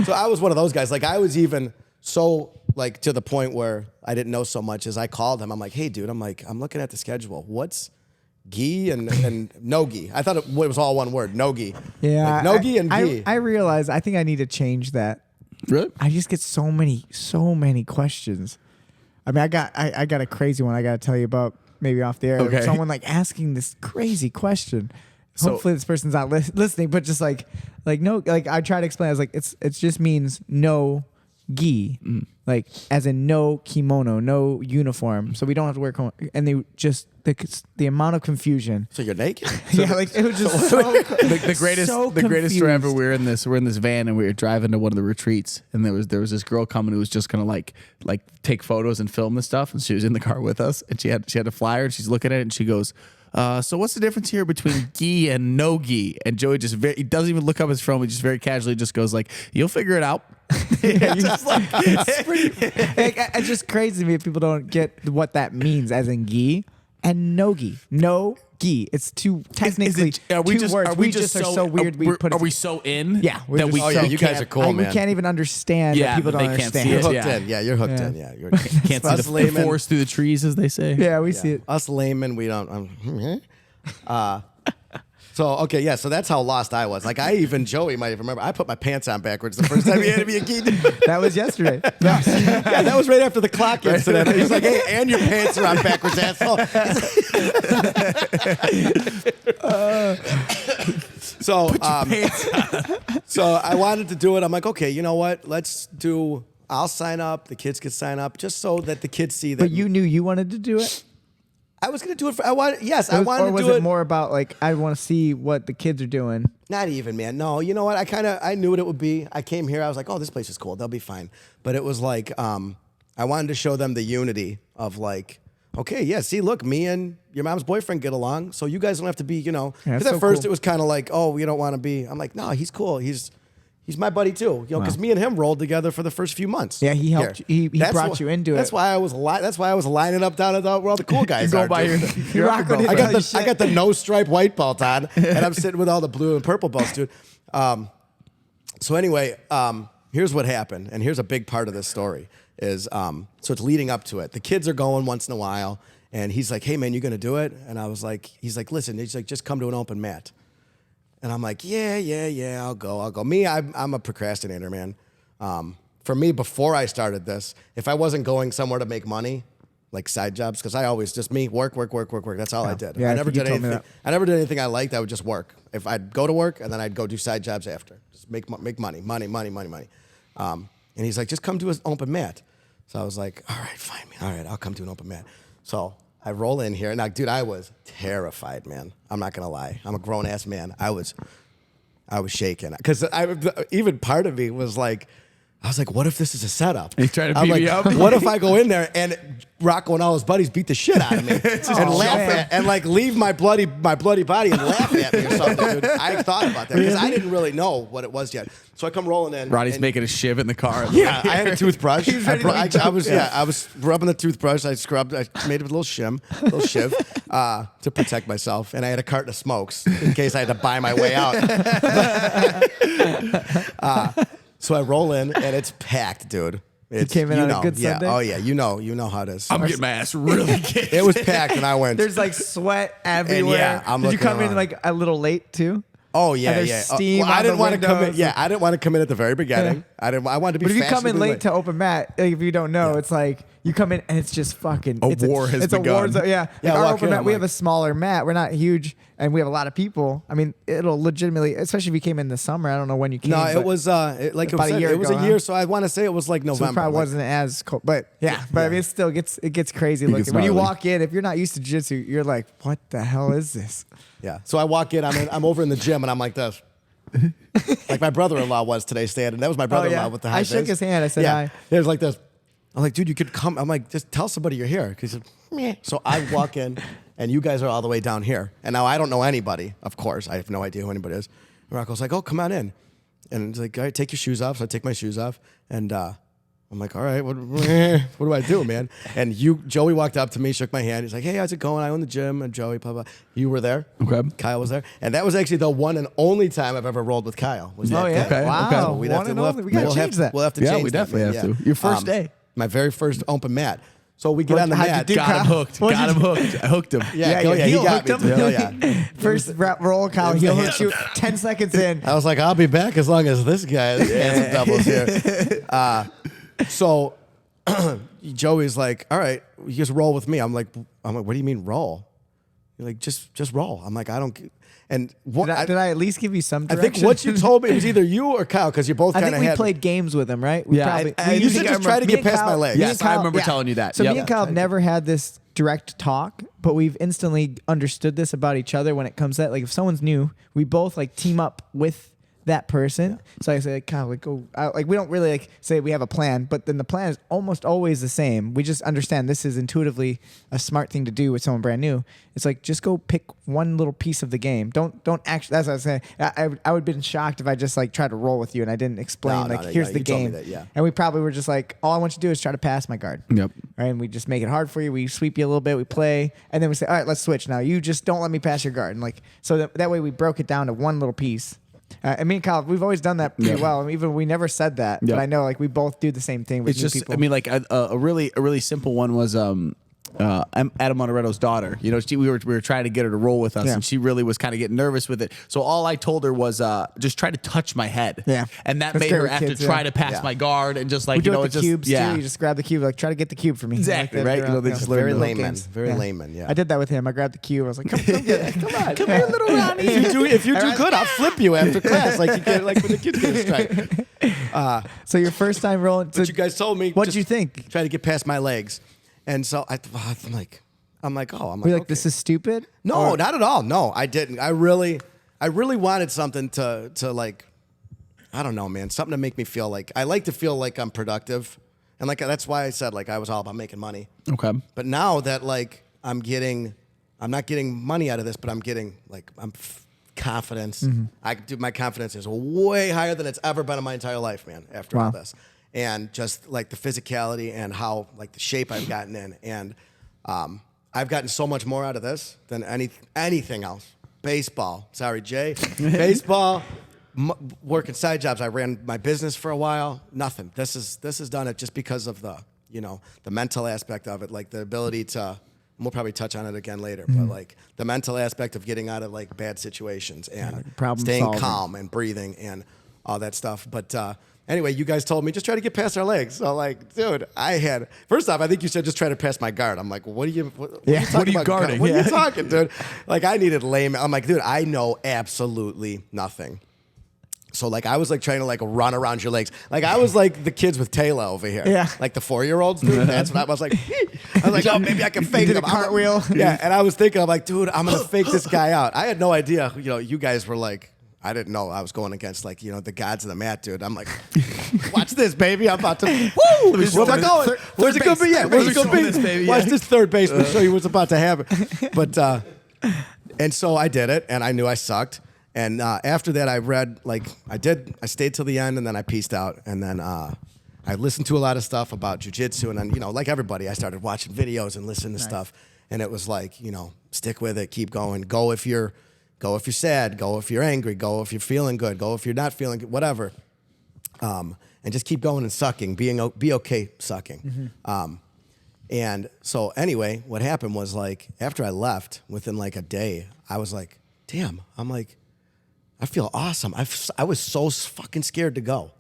So I was one of those guys. Like I was even so like to the point where I didn't know so much as I called him. I'm like, hey, dude, I'm looking at the schedule. What's gi and no gi? I thought it was all one word, no gi. Yeah. like, no gi and gi. I realize I think I need to change that. Really? I just get so many questions. I mean, I got a crazy one I got to tell you about maybe off the air. Okay. Someone like asking this crazy question. So- Hopefully this person's not listening, but just like no, like I try to explain. I was like, it just means no gi, like as in no kimono, no uniform. So we don't have to wear and they just the amount of confusion. So you're naked? Yeah, like it was just so The greatest, so the greatest story ever. confused. We're in this van and we were driving to one of the retreats, and there was this girl coming who was just gonna like take photos and film the stuff, and she was in the car with us, and she had a flyer, and she's looking at it, and she goes, so what's the difference here between gi and no gi? And Joey he doesn't even look up his phone. He just very casually just goes like, you'll figure it out. Yeah, you're just like, it's just crazy to me if people don't get what that means, as in gi and no gi. No gi. It's two technically Are we two just words. are we We just are so weird. We put are it. we so in? Yeah, we're that just we so- Oh, yeah, you guys can't- are cool, We man. can't even understand Yeah, that people that don't they can't understand. see You're it. hooked Yeah. in. Yeah, you're hooked Yeah. in. Yeah, you're Can't see Us the laymen- forest through the trees, as they say. Yeah, we see it. Us laymen, we don't. So okay, yeah. So that's how lost I was. Like Joey might even remember. I put my pants on backwards the first time he had me a gi. That was yesterday. Yeah, that was right after the clock incident. He's like, hey, and your pants are on backwards, asshole. So I wanted to do it. I'm like, okay, you know what? I'll sign up. The kids could sign up just so that the kids see that. But you knew you wanted to do it. I was going to do it. I wanted Or to was do it it. more about like I want to see what the kids are doing? Not even, man. No, you know what? I knew what it would be. I came here. I was like, oh, this place is cool. They'll be fine. But it was like, I wanted to show them the unity of like, okay, yeah, see, look, me and your mom's boyfriend get along, so you guys don't have to be, Yeah, Because that's at so first cool. it was kind of like, oh, we don't want to be. I'm like, no, he's cool. He's my buddy too, because me and him rolled together for the first few months. Yeah, he helped. Here. He brought you into it. That's why I was lining up down at where all the cool guys are. by dude. your Rocco didn't I tell you got shit. the no stripe white belt on, and I'm sitting with all the blue and purple belts, dude. So anyway, here's what happened, and here's a big part of this story is so it's leading up to it. The kids are going once in a while, and he's like, "Hey man, you gonna do it?" And I was like, "He's like, listen, he's like, just come to an open mat." And I'm like, yeah, I'll go. Me, I'm a procrastinator, man. For me, before I started this, if I wasn't going somewhere to make money, like side jobs because I always just work. That's all I did. Yeah, I never I think you did told me anything. that. I never did anything I liked. I would just work. If I'd go to work and then I'd go do side jobs after, just make money. And he's like, just come to an open mat. So I was like, all right, fine, man. All right, I'll come to an open mat. So I roll in here. Now, dude, I was terrified, man. I'm not gonna lie. I'm a grown ass man. I was shaking because even part of me was like, I was like, what if this is a setup? He's trying to I'm beat like, me up. what if I go in there and Rocco and all his buddies beat the shit out of me and laugh at and like leave my bloody body and laugh at me or something, dude. I thought about that because I didn't really know what it was yet. So I come rolling in. Ronnie's and- making a shiv in the car. Yeah, I had a toothbrush. I I was rubbing the toothbrush. I made a little shiv to protect myself, and I had a carton of smokes in case I had to buy my way out. So I roll in, and it's packed, dude. It's, came in on a good yeah, Sunday? Oh yeah, you know how it is. I'm getting my ass really kicked. It was packed, and I went. There's like sweat everywhere. yeah, I'm Did you looking come in around. like a little late too? Oh yeah, And there's yeah. steam I on didn't the want to come in. windows. Yeah, I didn't want to come in at the very beginning. Yeah. I wanted to be. But if you come in fashionably late to open mat, like, if you don't know, it's like you come in and it's just fucking. It's war has it's a war begun. zone. Yeah, Yeah, like I our walk open in, mat, I'm we have like- a smaller mat. We're not huge, and we have a lot of people. I mean, it'll legitimately, especially if you came in the summer. I don't know when you came. No, but it was like about a year it was ago, a year. huh? So I want to say it was like So November. it probably like- wasn't as cold, but yeah. But I mean, it gets crazy gets looking. When you gnarly. walk in, if you're not used to jiu-jitsu, you're like, what the hell is this? Yeah. So I walk in. I'm over in the gym, and I'm like this. Like my brother-in-law was today standing. That was my brother-in-law with the high I shook vis. his hand. I said yeah. hi. It was like this. I'm like, dude, you could come. I'm like, just tell somebody you're here. Because he said, meh. So I walk in, and you guys are all the way down here. And now I don't know anybody. Of course, I have no idea who anybody is. And Rocco's like, oh, come on in. And he's like, all right, take your shoes off. So I take my shoes off, and I'm like, all right, what do I do, man? And Joey walked up to me, shook my hand. He's like, hey, how's it going? I own the gym. And Joey, blah, blah. You were there. Okay. Kyle was there. And that was actually the one and only time I've ever rolled with Kyle. Was Oh that yeah! day. Okay, Wow, okay. So we'd have one to- and we'll only. have- We gotta we'll change have- that. We'll have to Yeah, change we that, definitely man. have to. Your first day. My very first open mat. So we get on the how'd you mat. do, Got him Kyle? hooked. What'd Got you him hooked. I hooked him. Yeah, Yeah, he heel got me. hooked him. Hell yeah. First roll call, he'll hook you 10 seconds in. I was like, I'll be back as long as this guy has some doubles here. So Joey's like, all right, you just roll with me. I'm like, what do you mean roll? You're like, just roll. I'm like, I don't. And what Did I at least give you some I direction? think what you told me, it was either you or Kyle, because you both I kind think of we had. played games with him, right? We Yeah, probably, I- we you used should just try to me get and past Kyle- my legs. me and Yes, I remember telling you that. So Yep. me and Kyle have never had this direct talk, but we've instantly understood this about each other when it comes to that. Like if someone's new, we both like team up with that person. So I say, like, Kyle, like go. Like we don't really like say we have a plan, but then the plan is almost always the same. We just understand this is intuitively a smart thing to do with someone brand new. It's like just go pick one little piece of the game. Don't actually. That's what I was saying. I would have been shocked if I just like tried to roll with you and I didn't explain No, here's the you told me game. that, yeah. And we probably were just like, all I want you to do is try to pass my guard. Yep. Right, and we just make it hard for you. We sweep you a little bit. We play, and then we say, all right, let's switch now. You just don't let me pass your guard. And like so that way we broke it down to one little piece. I mean, Kyle, we've always done that pretty well. Even we never said that, Yeah. but I know like we both do the same thing with It's new just, people. I mean, like a really simple one was Adam Monaretto's daughter. You know, we were trying to get her to roll with us, Yeah. and she really was kind of getting nervous with it. So all I told her was just try to touch my head. Yeah. and that That's made great her with have kids, to try yeah. to pass Yeah. my guard and just like we do you know, it it's with the just cubes yeah. too. You just grab the cube, like try to get the cube for me. Exactly, Like, right? they're You know, out, they just Very learn the layman. games. Very layman, yeah. I did that with him. I grabbed the cube. I was like, come get it. Come on, Come here, little Ronnie. if you do good, I'll flip you after class, like you get, like when the kids get a strike. So your first time rolling. But you guys told me. What'd just you think? Try to get past my legs, and so I'm like, Were you like, okay. this is stupid? No, Or- not at all. No, I didn't. I really wanted something to like, I don't know, man, something to make me feel like I like to feel like I'm productive, and like that's why I said like I was all about making money. Okay. But now that like I'm not getting money out of this, but I'm getting like confidence. My confidence is way higher than it's ever been in my entire life, man. After all Wow. this, and just like the physicality and how like the shape I've gotten in, and I've gotten so much more out of this than anything else. Baseball, sorry, Jay. Baseball, working side jobs. I ran my business for a while. Nothing. This has done it just because of the mental aspect of it, like the ability to. And we'll probably touch on it again later, but like the mental aspect of getting out of like bad situations and problem staying solving. calm and breathing and all that stuff. But anyway, you guys told me just try to get past our legs. So like, dude, first off, I think you said just try to pass my guard. I'm like, what are you? What are you talking What are you about guarding? What are Yeah. you talking, dude? Like I needed lame. I'm like, dude, I know absolutely nothing. So like I was like trying to like run around your legs. Like I was like the kids with Taylor over here. Yeah. Like the 4-year-olds, dude. That's what I was like. Oh, maybe I can fake did him. a cartwheel. Yeah. And I was thinking, I'm like, dude, I'm gonna fake this guy out. I had no idea. You know, you guys were like, I didn't know I was going against like, you know, the gods of the mat, dude. I'm like, watch this, baby. I'm about to. Woo! Where's it going? Where's it gonna be? Yeah. Where's it gonna be? This, baby. Watch Yeah. this third baseman. Show you what's about to happen. But and so I did it, and I knew I sucked. And after that, I read, like, I stayed till the end, and then I peaced out. And then I listened to a lot of stuff about jiu-jitsu. And then, you know, like everybody, I started watching videos and listening to stuff. And it was like, you know, stick with it, keep going. Go if you're sad. Go if you're angry. Go if you're feeling good. Go if you're not feeling good, whatever. And just keep going and sucking. Be okay sucking. And so anyway, what happened was, like, after I left, within like a day, I was like, damn, I'm like, I feel awesome. I was so fucking scared to go.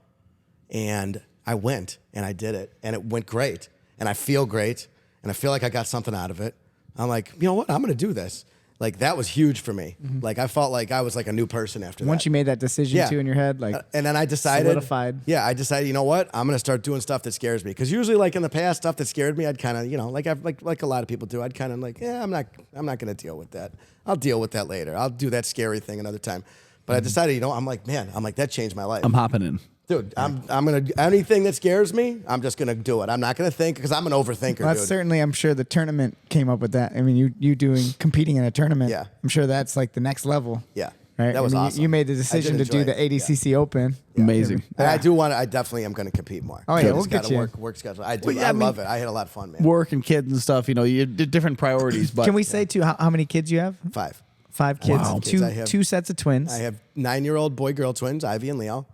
And I went and I did it and it went great. And I feel great and I feel like I got something out of it. I'm like, you know what? I'm going to do this. Like that was huge for me. Like I felt like I was like a new person after that. Once you made that decision too in your head, like and then I decided, solidified. Yeah, I decided, you know what? I'm gonna start doing stuff that scares me. Because usually, like in the past, stuff that scared me, I'd kind of, you know, like a lot of people do, I'd kind of like, yeah, I'm not gonna deal with that. I'll deal with that later. I'll do that scary thing another time. But I decided, you know, I'm like, that changed my life. I'm hopping in. Dude, I'm gonna anything that scares me, I'm just gonna do it. I'm not gonna think because I'm an overthinker, Well, that's dude. certainly, I'm sure the tournament came up with that. I mean, you competing in a tournament. Yeah. I'm sure that's like the next level. Yeah, Right. that was I mean, awesome. You made the I did decision to do enjoy the it. ADCC Open. Amazing. And I definitely am gonna compete more. Oh, yeah, Just we'll get gotta you. work schedule. I do. Well, yeah, I love it. I had a lot of fun, man. Work and kids and stuff, you know, you did different priorities. But Can we say too how many kids you have? 5. 5 kids. Wow. Kids, I have- Two sets of twins I have 9-year-old boy-girl twins, Ivy and Leo.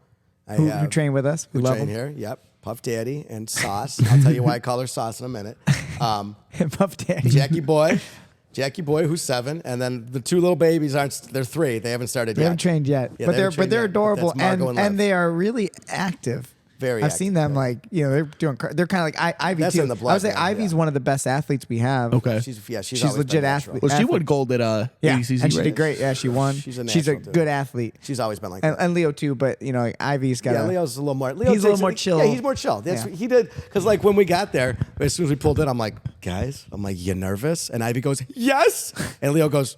who train with us. We who love train them. here. Yep. Puff Daddy and Sauce. I'll tell you why I call her Sauce in a minute. Puff Daddy. Jackie Boy, who's 7, and then the 2 little babies they're 3. They haven't started They yet. haven't trained yet, Yeah, but they they're haven't trained they're yet, but adorable that's Margot and Lev. and they are really active. Very I've active, seen them yeah. like they're doing. They're kind of like Ivy That's too. in the blood, I would say man, Ivy's yeah. one of the best athletes we have. Okay. She's She's always legit been natural. athlete. Well, she athlete. won gold at Yeah, ADCC, and she right? did great. Yeah, she won. She's a a natural, dude. good athlete. She's always been like that. And Leo too, but you know, like Ivy's got. Yeah, Leo's a little more. He's a little more chill. Yeah, he's more chill. That's Yeah. what he did. Because like when we got there, as soon as we pulled in, I'm like, guys, you nervous? And Ivy goes, yes. And Leo goes,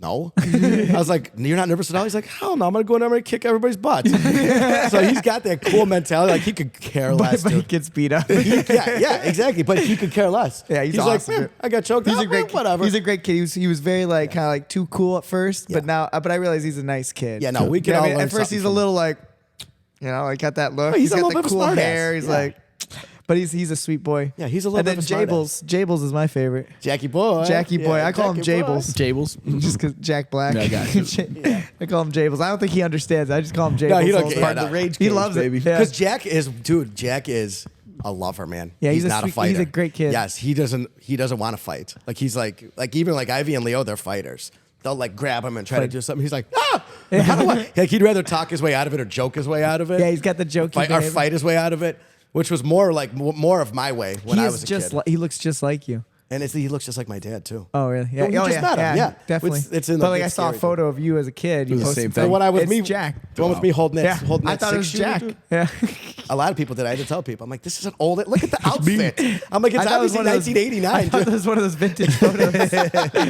no. I was like, you're not nervous at all? He's like, hell no, I'm gonna go in there and I'm gonna kick everybody's butt. So he's got that cool mentality. Like he could care less. But he dude. gets beat up. yeah, exactly. But he could care less. Yeah, he's like, awesome, "Man, dude. I got choked. He's out, a great man, whatever. He's a great kid. He was very like kind of like too cool at first, but Yeah. now but I realize he's a nice kid. Yeah, no, we can You know all what I mean? learn At first something he's a from little like, you know, like got that look. Oh, he's a got little the bit of a cool smartass. hair. He's Yeah. like, but he's a sweet boy. Yeah, he's a little and bit then of a smartass. Jables is my favorite. Jackie Boy. Jackie Boy. Yeah, I call him Jackie Boy. Jables. Jables. Just because Jack Black. Yeah, I got you. I call him Jables. I don't think he understands. I just call him Jables. No, he don't all the get- time. yeah, no. Rage He cage, loves baby. it. Yeah. Because Jack is a lover, man. Yeah, he's a not sweet- a fighter. he's a great kid. Yes, he doesn't want to fight. Like he's like even like Ivy and Leo, they're fighters. They'll like grab him and try to do something. He's like, how do I? Like he'd rather talk his way out of it or joke his way out of it. Yeah, he's got the jokey fight, or behavior. fight his way out of it, which was more of my way when He I is was a just kid. he looks just like you. And he looks just like my dad too. Oh really? Yeah. Well, you oh just yeah. met him, yeah. Definitely. It's in but the- like I it's saw a scary. photo of you as a kid. You the posted same something. thing. The one I was It's me, Jack. the one with me holding that, Yeah. holding I that thought it was 6 Jack. shooter, dude. Yeah. A lot of people did. I had to tell people. I'm like, this is an old. Look at the outfit. I'm like, it's I thought it was obviously one of those- 1989. I thought dude. that was one of those vintage photos.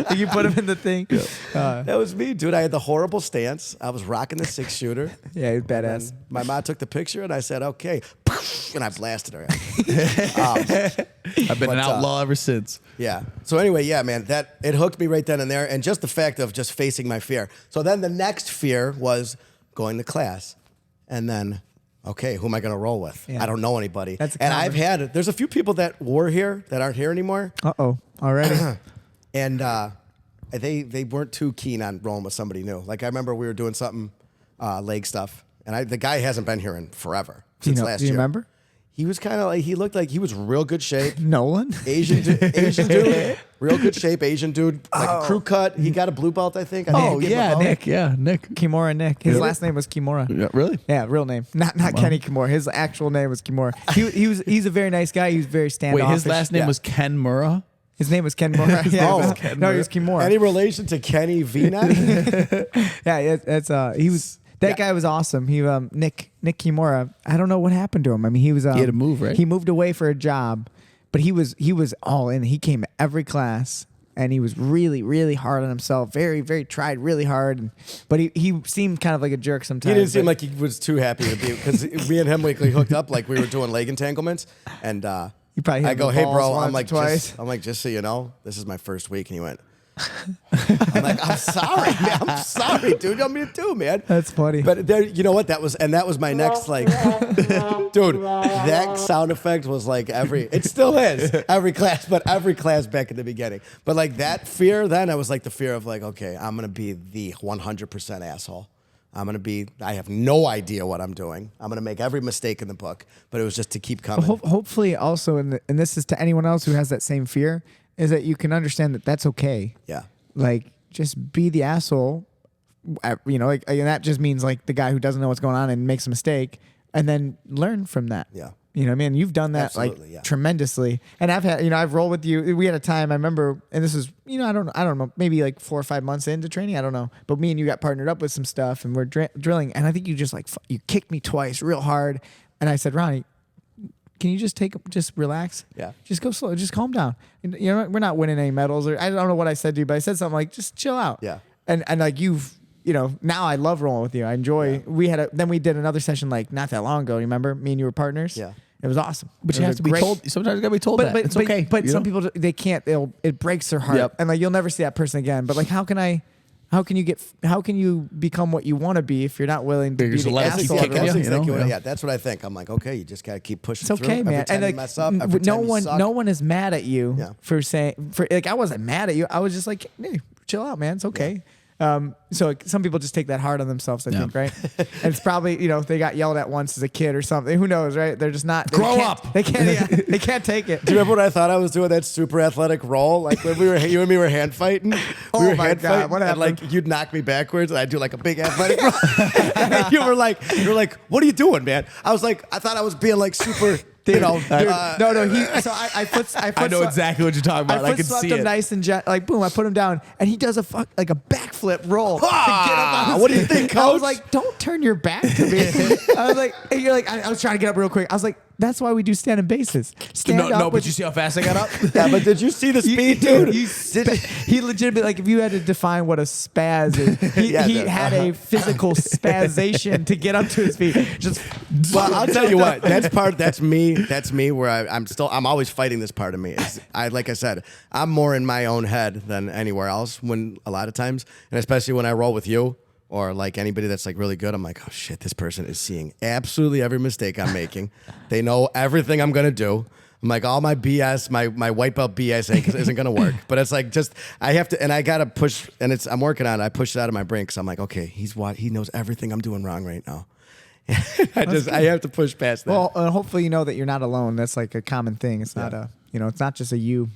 Like you put him in the thing. That was me, dude. I had the horrible stance. I was rocking the 6-shooter. Yeah, he's And badass. my mom took the picture, and I said, okay. And I blasted her. I've been an But, outlaw ever since. Yeah. So anyway, yeah, man, it hooked me right then and there. And just the fact of just facing my fear. So then the next fear was going to class. And then, okay, who am I going to roll with? Yeah. I don't know anybody. That's a and common- there's a few people that were here that aren't here anymore. Already. And they weren't too keen on rolling with somebody new. Like I remember we were doing something, leg stuff. And the guy hasn't been here in forever. Since last Do you year. remember? He was kind of like, he looked like he was real good shape. Nolan. Asian dude, real good shape, Asian dude, like a crew cut. He got a blue belt, I think. Oh Gave him a yeah, belt. Nick. Yeah, Nick. Kimura Nick. His last name was Kimura. Yeah, really? Yeah, real name. Not Kenny Kimura. His actual name was Kimura. He's a very nice guy. He was very standoffish. Wait, his last name was Ken Murrah. His name was Ken Mura. Yeah, Oh, no, he was Kimura. Any relation to Kenny Vina? Yeah, that's he was. That guy was awesome. He Nick Kimura. I don't know what happened to him. I mean, he was He had to move, right? He moved away for a job, but he was all in. He came to every class, and he was really, really hard on himself. Very, very tried really hard. But he seemed kind of like a jerk sometimes. He didn't seem like he was too happy to be, because me and him we hooked up like we were doing leg entanglements, and You probably hit I go, the hey balls bro, once I'm or like, twice. just so you know, this is my first week, and he went. I'm like, I'm sorry, man. I'm sorry, dude. You want me to do, man? That's funny. But there, you know what? That was my next, like, dude. That sound effect was like it still is every class, but every class back in the beginning. But like that fear, then I was like the fear of like, okay, I'm gonna be the 100% asshole. I have no idea what I'm doing. I'm gonna make every mistake in the book. But it was just to keep coming. Hopefully, also, and this is to anyone else who has that same fear, is that you can understand that that's okay. Yeah. Like, just be the asshole. You know, like, and that just means like the guy who doesn't know what's going on and makes a mistake, and then learn from that. Yeah. You know what I mean? You've done that Absolutely, yeah. tremendously. And I've rolled with you. We had a time, I remember, and this is, I don't know, maybe like 4 or 5 months into training. I don't know. But me and you got partnered up with some stuff, and we're drilling. And I think you just you kicked me twice real hard. And I said, Ronnie, can you just relax? Yeah. Just go slow. Just calm down. And, we're not winning any medals, or I don't know what I said to you, but I said something like, just chill out. Yeah. And like now I love rolling with you. I enjoy. Yeah. Then we did another session like not that long ago. You remember? Me and you were partners. Yeah. It was awesome. But It you was have a to be great- told. Sometimes you gotta be told that. It's okay. But you some know? people they can't. It breaks their heart. Yep. And like you'll never see that person again. But like how can you become what you want to be if you're not willing to be There's a the lot of asshole? people everyone kicking sees? you, know? Yeah, that's what I think. I'm like, okay, you just gotta keep pushing. It's okay, through. man. Every time And like, you mess up, every time you suck. no one is mad at you Yeah. for I wasn't mad at you. I was just like, hey, chill out, man. It's okay. So like, some people just take that hard on themselves, I think, right? And it's probably, they got yelled at once as a kid or something. Who knows, right? They're just not. Grow up. They can't. They can't take it. Do you remember when I thought I was doing that super athletic roll? Like when you and me were hand fighting? Oh We were my hand God, fighting, what and happened? like you'd knock me backwards and I'd do like a big athletic roll. And you were like, what are you doing, man? I was like, I thought I was being like super, No. So I know exactly what you're talking about. I foot can swept see him it. nice and like boom, I put him down, and he does a backflip roll to get him on his What do you feet. think, I was coach? like, don't turn your back to me. I was like, and you're like, I was trying to get up real quick. I was like, that's why we do standing bases. Stand up. But with- you see how fast I got up? Yeah, but did you see the speed, dude? He legitimately, like, if you had to define what a spaz is, he Yeah, had a physical spazation to get up to his feet. Just, Well, I'll tell you what. That's me. That's me. Where I'm always fighting this part of me. Like I said, I'm more in my own head than anywhere else. When a lot of times, and especially when I roll with you or like anybody that's like really good, I'm like, oh shit, this person is seeing absolutely every mistake I'm making. They know everything I'm gonna do. I'm like, all my BS, my white belt BS isn't gonna work. But it's like I have to, and I gotta push, and I'm working on it. I push it out of my brain because I'm like, okay, he knows everything I'm doing wrong right now. I have to push past that. well, hopefully you know that you're not alone. That's like a common thing. It's not it's not just a you.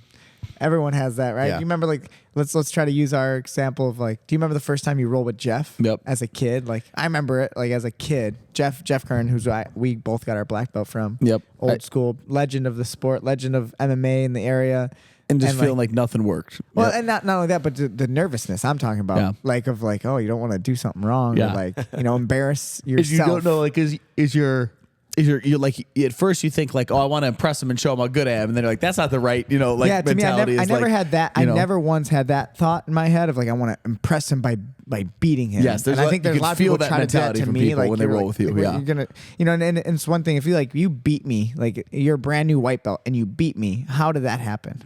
Everyone has that, right? Yeah. You remember, like, let's try to use our example of like, do you remember the first time you rolled with Jeff? Yep. As a kid, like I remember it, like as a kid, Jeff Kern, we both got our black belt from. Yep. Old school legend of the sport, legend of MMA in the area. And just feeling like nothing worked. Well, Yep. and not only that, but the nervousness I'm talking about, Yeah. like oh, you don't want to do something wrong, Yeah. or like embarrass yourself. If you don't know, like, is your like at first you think like, oh, I want to impress him and show him how good I am, and then you're like, that's not the right, like yeah, to me, mentality. I never like, had that. I never once had that thought in my head of like, I want to impress him by beating him. Yes, and I think there's you a lot can of people feel that try to do that mentality to from me, people like when they you're roll like, with you. like, Yeah, you're gonna, and it's one thing if you you beat me, like you're a brand new white belt and you beat me. How did that happen?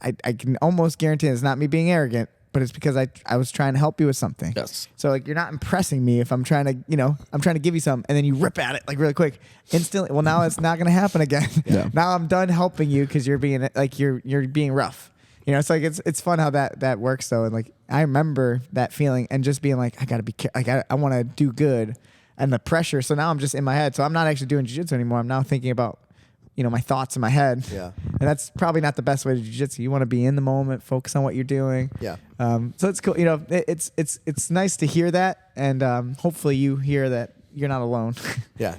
I can almost guarantee it's not me being arrogant, but it's because I was trying to help you with something. Yes. So like you're not impressing me if I'm trying to give you something and then you rip at it like really quick. Instantly. Well, now it's not going to happen again. Yeah. Now I'm done helping you because you're being like you're being rough. It's like it's fun how that works though. And like I remember that feeling and just being like I got to be I want to do good. and the pressure. So now I'm just in my head. So I'm not actually doing jiu-jitsu anymore. I'm now thinking about, my thoughts in my head. Yeah. And that's probably not the best way to jiu-jitsu. You want to be in the moment, focus on what you're doing. Yeah. So it's cool. It's nice to hear that, and hopefully you hear that you're not alone. Yeah,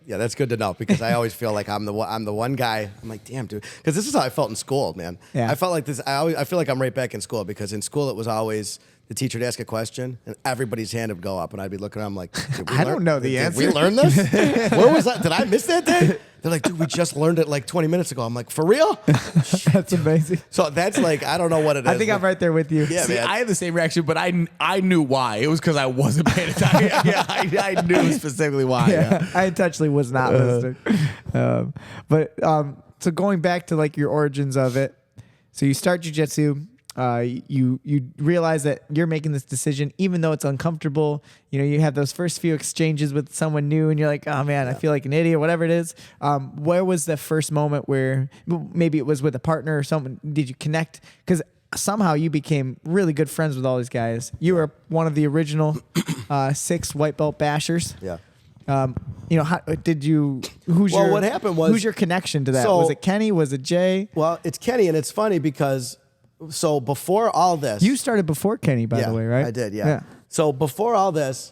that's good to know, because I always feel like I'm the one guy. I'm like, damn, dude, because this is how I felt in school, man. Yeah. I felt like this. I feel like I'm right back in school, because in school it was always the teacher would ask a question and everybody's hand would go up, and I'd be looking around like, I don't know the answer. Did we learn this? Where was that? Did I miss that day? They're like, dude, we just learned it like 20 minutes ago. I'm like, for real? That's amazing. So that's like, I don't know what it is. I think I'm right there with you. Yeah, See, man. I had the same reaction, but I knew why. It was because I wasn't paying attention. Yeah, I knew specifically why. Yeah. I intentionally was not listening. So going back to like your origins of it, so you start jiu-jitsu, you realize that you're making this decision, even though it's uncomfortable. You have those first few exchanges with someone new, and you're like, oh man, I feel like an idiot, whatever it is. Where was the first moment where maybe it was with a partner or someone? Did you connect? Because somehow you became really good friends with all these guys. You were one of the original 6 white belt bashers. Yeah. How did you? What happened was, who's your connection to that? So- Was it Kenny? Was it Jay? Well, it's Kenny, and it's funny because, so before all this, You started before Kenny, by the way, right? I did, yeah. So before all this,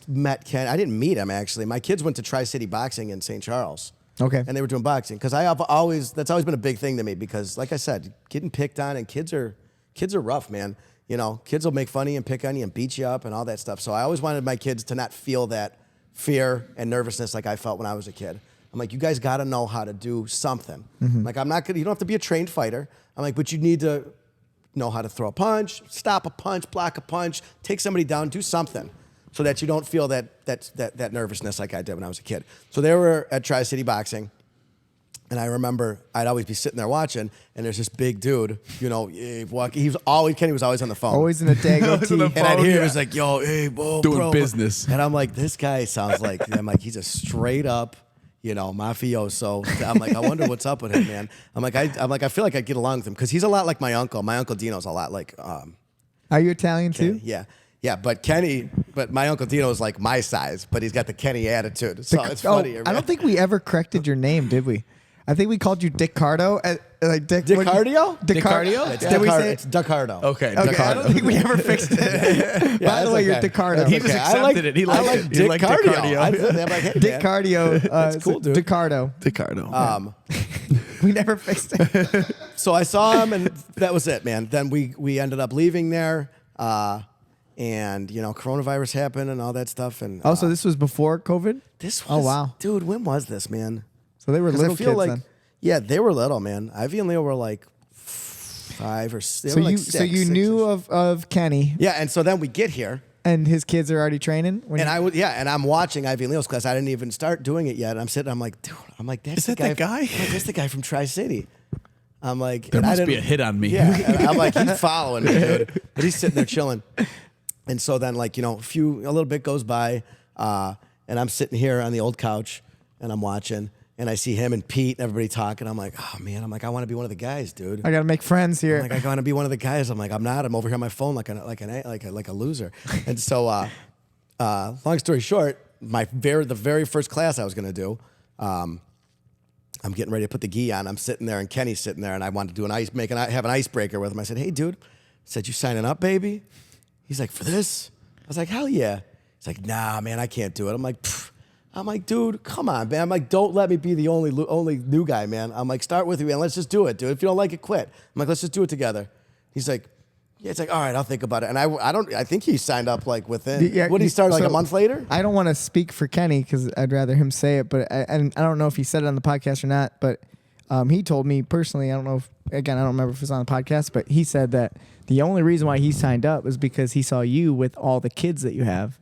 met Ken. I didn't meet him, actually. My kids went to Tri-City Boxing in St. Charles. Okay. And they were doing boxing, because that's always been a big thing to me, because like I said, getting picked on, and kids are rough, man. Kids will make fun of you and pick on you and beat you up and all that stuff. So I always wanted my kids to not feel that fear and nervousness like I felt when I was a kid. I'm like, you guys got to know how to do something. Like, you don't have to be a trained fighter. I'm like, but you need to know how to throw a punch, stop a punch, block a punch, take somebody down, do something, so that you don't feel that nervousness like I did when I was a kid. So they were at Tri-City Boxing, and I remember I'd always be sitting there watching, and there's this big dude, Kenny was always on the phone. Always in a dago tee. And I'd hear he was like, yo, hey, whoa, Doing bro. business. And I'm like, this guy sounds like, he's a straight up, mafioso. I'm like, I wonder what's up with him, man. I'm like, I feel like I get along with him, because he's a lot like my uncle. My uncle Dino's a lot like, Are you Italian too? yeah. Yeah, but my Uncle Dino is like my size, but he's got the Kenny attitude. So it's funny. I don't think we ever corrected your name, did we? I think we called you Daccardo. Daccardo? Daccardo? It's Did we say It's Daccardo. Okay. Okay, I don't think we ever fixed it. By the way, you're Daccardo. He just accepted it. He liked it. He liked Daccardo. I'm like, hey, Dick man. Cardio. That's cool, dude. Daccardo. Daccardo. We never fixed it. So I saw him, and that was it, man. Then we ended up leaving there, and coronavirus happened and all that stuff. And So this was before COVID? this Oh, was, wow. dude, when was this, man? So they were 'Cause little I feel kids like, then. yeah, they were little, man. Ivy and Leo were like 5 or 6. So you knew of Kenny, Yeah, and so then we get here. and his kids are already training? And and I'm watching Ivy and Leo's class. I didn't even start doing it yet. I'm sitting, I'm like, dude, that's Is the that that guy? I'm like, that's the guy from Tri-City. I'm like, There and I must be didn't- a hit on me. Yeah, and I'm like, he's following me, dude. But he's sitting there chilling. And so then, like, a little bit goes by, and I'm sitting here on the old couch, and I'm watching, and I see him and Pete and everybody talking. I'm like, oh man, I want to be one of the guys, dude. I got to make friends here. I'm like, I want to be one of the guys. I'm like, I'm not. I'm over here on my phone like a loser. And so, long story short, the very first class I was gonna do, I'm getting ready to put the gi on. I'm sitting there, and Kenny's sitting there, and I wanted to do have an icebreaker with him. I said, hey, dude, you signing up, baby? He's like, for this? I was like, hell yeah. He's like, nah, man, I can't do it. I'm like, pfft. I'm like, dude, come on, man. I'm like, don't let me be the only new guy, man. I'm like, start with me, and let's just do it, dude. If you don't like it, quit. I'm like, let's just do it together. He's like, yeah. It's like, all right, I'll think about it. And I think he signed up like within. Yeah, What did he start like so a month later? I don't want to speak for Kenny because I'd rather him say it, but and I don't know if he said it on the podcast or not, but he told me personally, I don't remember if it was on the podcast, but he said that the only reason why he signed up was because he saw you with all the kids that you have.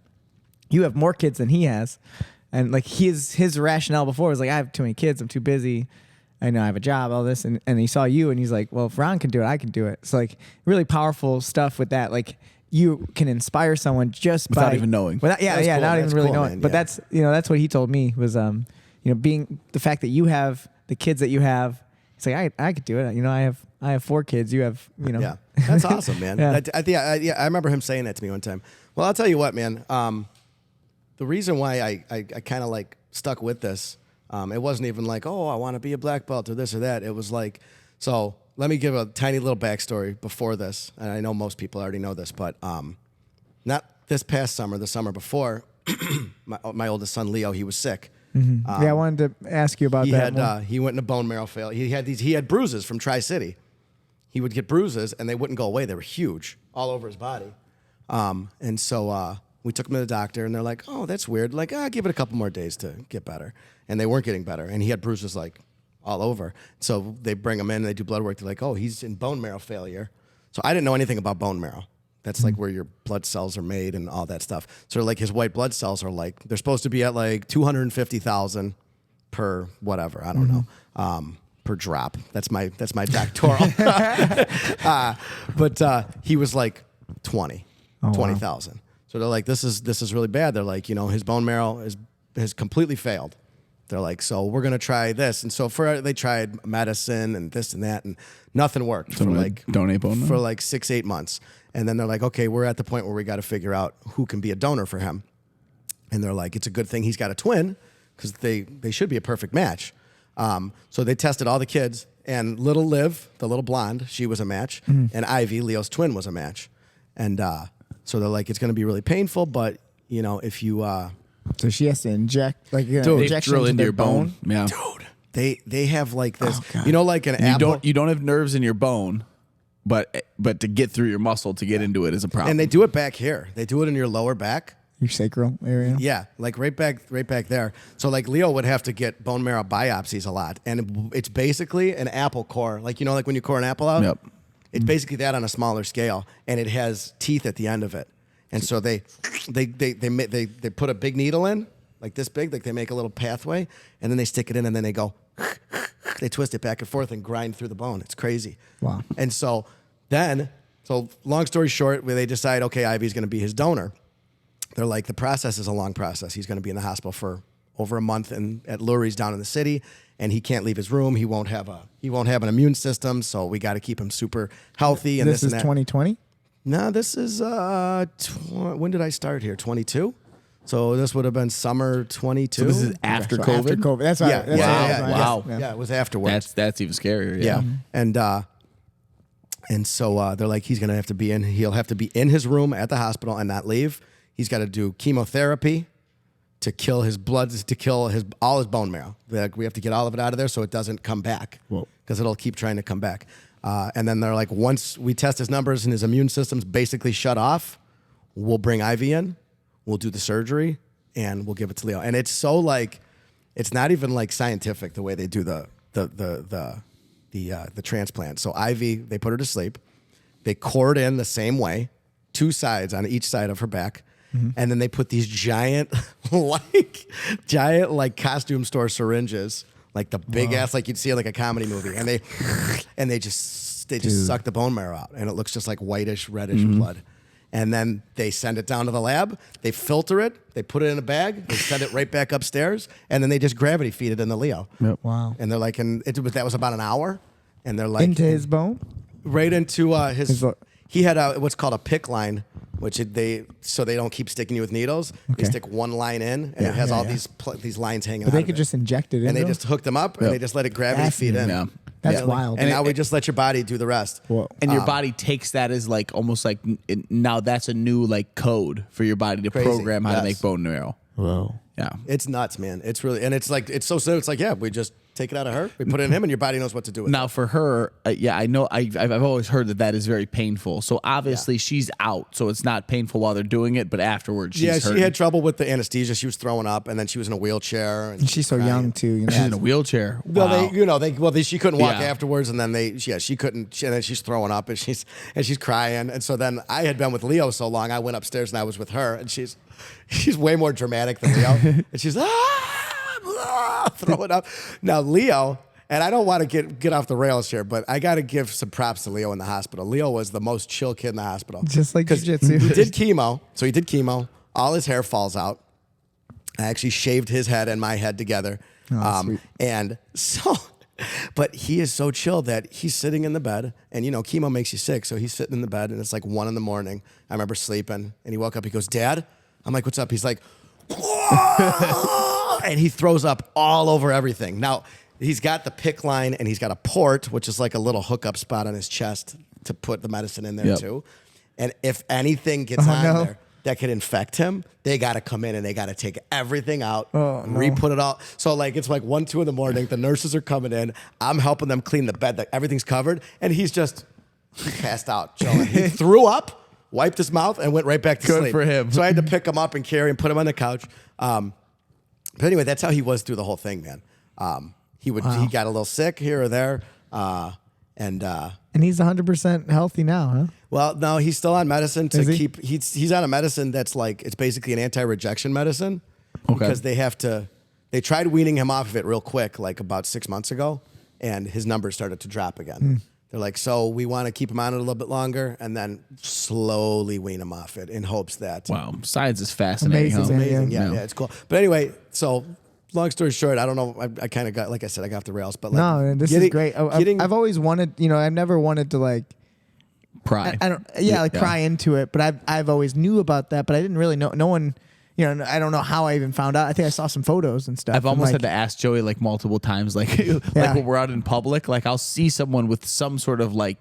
You have more kids than he has. And like his rationale before was like, I have too many kids, I'm too busy. I know I have a job, all this. And he saw you and he's like, well, if Ron can do it, I can do it. So like really powerful stuff with that. Like you can inspire someone just Without by even knowing. Not That's cool. even That's really cool, knowing. man. But Yeah. that's what he told me was being the fact that you have the kids that you have. It's like I could do it. I have I have 4 kids. You have, Yeah, that's awesome, man. Yeah. I remember him saying that to me one time. Well, I'll tell you what, man. The reason why I kind of like stuck with this, it wasn't even like, oh, I want to be a black belt or this or that. It was like, so let me give a tiny little backstory before this. And I know most people already know this, but not this past summer, the summer before, my oldest son, Leo, he was sick. I wanted to ask you about He that. had he went into bone marrow failure. He had bruises from Tri-City. He would get bruises and they wouldn't go away. They were huge all over his body. And so we took him to the doctor and they're like, oh, that's weird. Like, give it a couple more days to get better. And they weren't getting better. And he had bruises like all over. So they bring him in and they do blood work. They're like, oh, he's in bone marrow failure. So I didn't know anything about bone marrow. That's like where your blood cells are made and all that stuff. So like his white blood cells are like, they're supposed to be at like 250,000 per whatever. I don't know. Per drop. That's my doctoral. But he was like 20,000. So they're like, this is really bad. They're like, his bone marrow has completely failed. They're like, so we're gonna try this, and so they tried medicine and this and that, and nothing worked for like donate bone marrow? for like 6-8 months, and then they're like, okay, we're at the point where we got to figure out who can be a donor for him, and they're like, it's a good thing he's got a twin because they should be a perfect match. So they tested all the kids, and little Liv, the little blonde, she was a match, and Ivy, Leo's twin, was a match, and so they're like, it's gonna be really painful, but if you so she has to inject like Dude, injection drill into their your bone. Yeah. dude, they have like this, God. like an apple. You don't have nerves in your bone, but to get through your muscle to get into it is a problem. And they do it back here. They do it in your lower back. Your sacral area. Yeah, like right back there. So like Leo would have to get bone marrow biopsies a lot, and it's basically an apple core, like like when you core an apple out. Yep. It's basically that on a smaller scale, and it has teeth at the end of it. And so they put a big needle in, like this big, like they make a little pathway, and then they stick it in, and then they go, they twist it back and forth and grind through the bone. It's crazy. Wow. And so long story short, they decide, okay, Ivy's going to be his donor. They're like, the process is a long process. He's going to be in the hospital for over a month and at Lurie's down in the city, and he can't leave his room. He won't have an immune system, so we got to keep him super healthy. And This is and that. 2020. No, this is when did I start here? 22. So this would have been summer 22. So this is after So COVID. After COVID. That's right. That's yeah, what I yeah, was wow. yeah. Yeah, it was afterwards. That's even scarier. Yeah. And so they're like, he's gonna have to be in. He'll have to be in his room at the hospital and not leave. He's got to do chemotherapy to kill his blood, all his bone marrow. Like, we have to get all of it out of there so it doesn't come back. Because it'll keep trying to come back. And then they're like, once we test his numbers and his immune system's basically shut off, we'll bring Ivy in, we'll do the surgery, and we'll give it to Leo. And it's so like, it's not even like scientific the way they do the transplant. So Ivy, they put her to sleep, they cord in the same way, 2 sides on each side of her back, and then they put these giant costume store syringes, like the big ass, like you'd see in like a comedy movie, and they just suck the bone marrow out, and it looks just like whitish, reddish blood. And then they send it down to the lab, they filter it, they put it in a bag, they send it right back upstairs, and then they just gravity feed it in the Leo. Yep. Wow. And they're like, that was about an hour, and they're like Into his bone. right into his. what? He had what's called a pick line, which so they don't keep sticking you with needles. Okay. They stick one line in, and it has all these lines hanging out. But they of could it. just inject it in. and they just hooked them up, and they just let it gravity feed in. Yeah. That's wild. And now we just let your body do the rest. Whoa. And your body takes that as like almost like now that's a new like code for your body to Crazy. program how to Yes. make bone marrow. Whoa. Yeah. It's nuts, man. It's really, and it's like, it's so simple. It's like, yeah, we just take it out of her, we put it in him, and your body knows what to do with it. Now for her, I know I've always heard that is very painful. So obviously she's out, so it's not painful while they're doing it, but afterwards she's Yeah, hurting. she had trouble with the anesthesia. She was throwing up, and then she was in a wheelchair. And She's so crying. young too. You know. She's in a wheelchair. Well, Wow. she couldn't walk Yeah. afterwards, and then she couldn't. And then she's throwing up, and she's crying, and so then I had been with Leo so long, I went upstairs and I was with her, and she's way more dramatic than Leo, and she's throwing up. Now Leo, and I don't want to get off the rails here, but I got to give some props to Leo in the hospital. Leo was the most chill kid in the hospital, Just like jiu-jitsu. He did chemo, so he did chemo. All his hair falls out. I actually shaved his head and my head together. Oh, sweet. And so But he is so chill that he's sitting in the bed, and chemo makes you sick. So he's sitting in the bed, and it's like 1 a.m. I remember sleeping, and he woke up. He goes, "Dad," I'm like, "What's up?" He's like, and he throws up all over everything. Now he's got the PICC line, and he's got a port, which is like a little hookup spot on his chest to put the medicine in there too. And if anything gets on there that could infect him, they got to come in and they got to take everything out and re-put it all. So like it's like 1, 2 in the morning. The nurses are coming in. I'm helping them clean the bed. Like, everything's covered, and he passed out, chilling. He threw up, wiped his mouth, and went right back to sleep. Good for him. So I had to pick him up and carry and put him on the couch. But anyway, that's how he was through the whole thing, man. He got a little sick here or there, and he's 100% healthy now, huh? well, no, he's still on medicine to Is he? keep. He's on a medicine that's like it's basically an anti-rejection medicine because they tried weaning him off of it real quick, like about 6 months ago, and his numbers started to drop again. They're like, so we want to keep him on it a little bit longer and then slowly wean him off it in hopes that. Wow, science is fascinating. Amazing, huh? Amazing. Yeah. Yeah, it's cool. But anyway, so long story short, I don't know. I kind of got, like I said, I got off the rails. But like, No, this is great. I've always wanted, I've never wanted to like Pry. I don't, pry into it, but I've always knew about that, but I didn't really know. No one, I don't know how I even found out. I think I saw some photos and stuff. I've almost and had to ask Joey like multiple times, like when we're out in public, like I'll see someone with some sort of like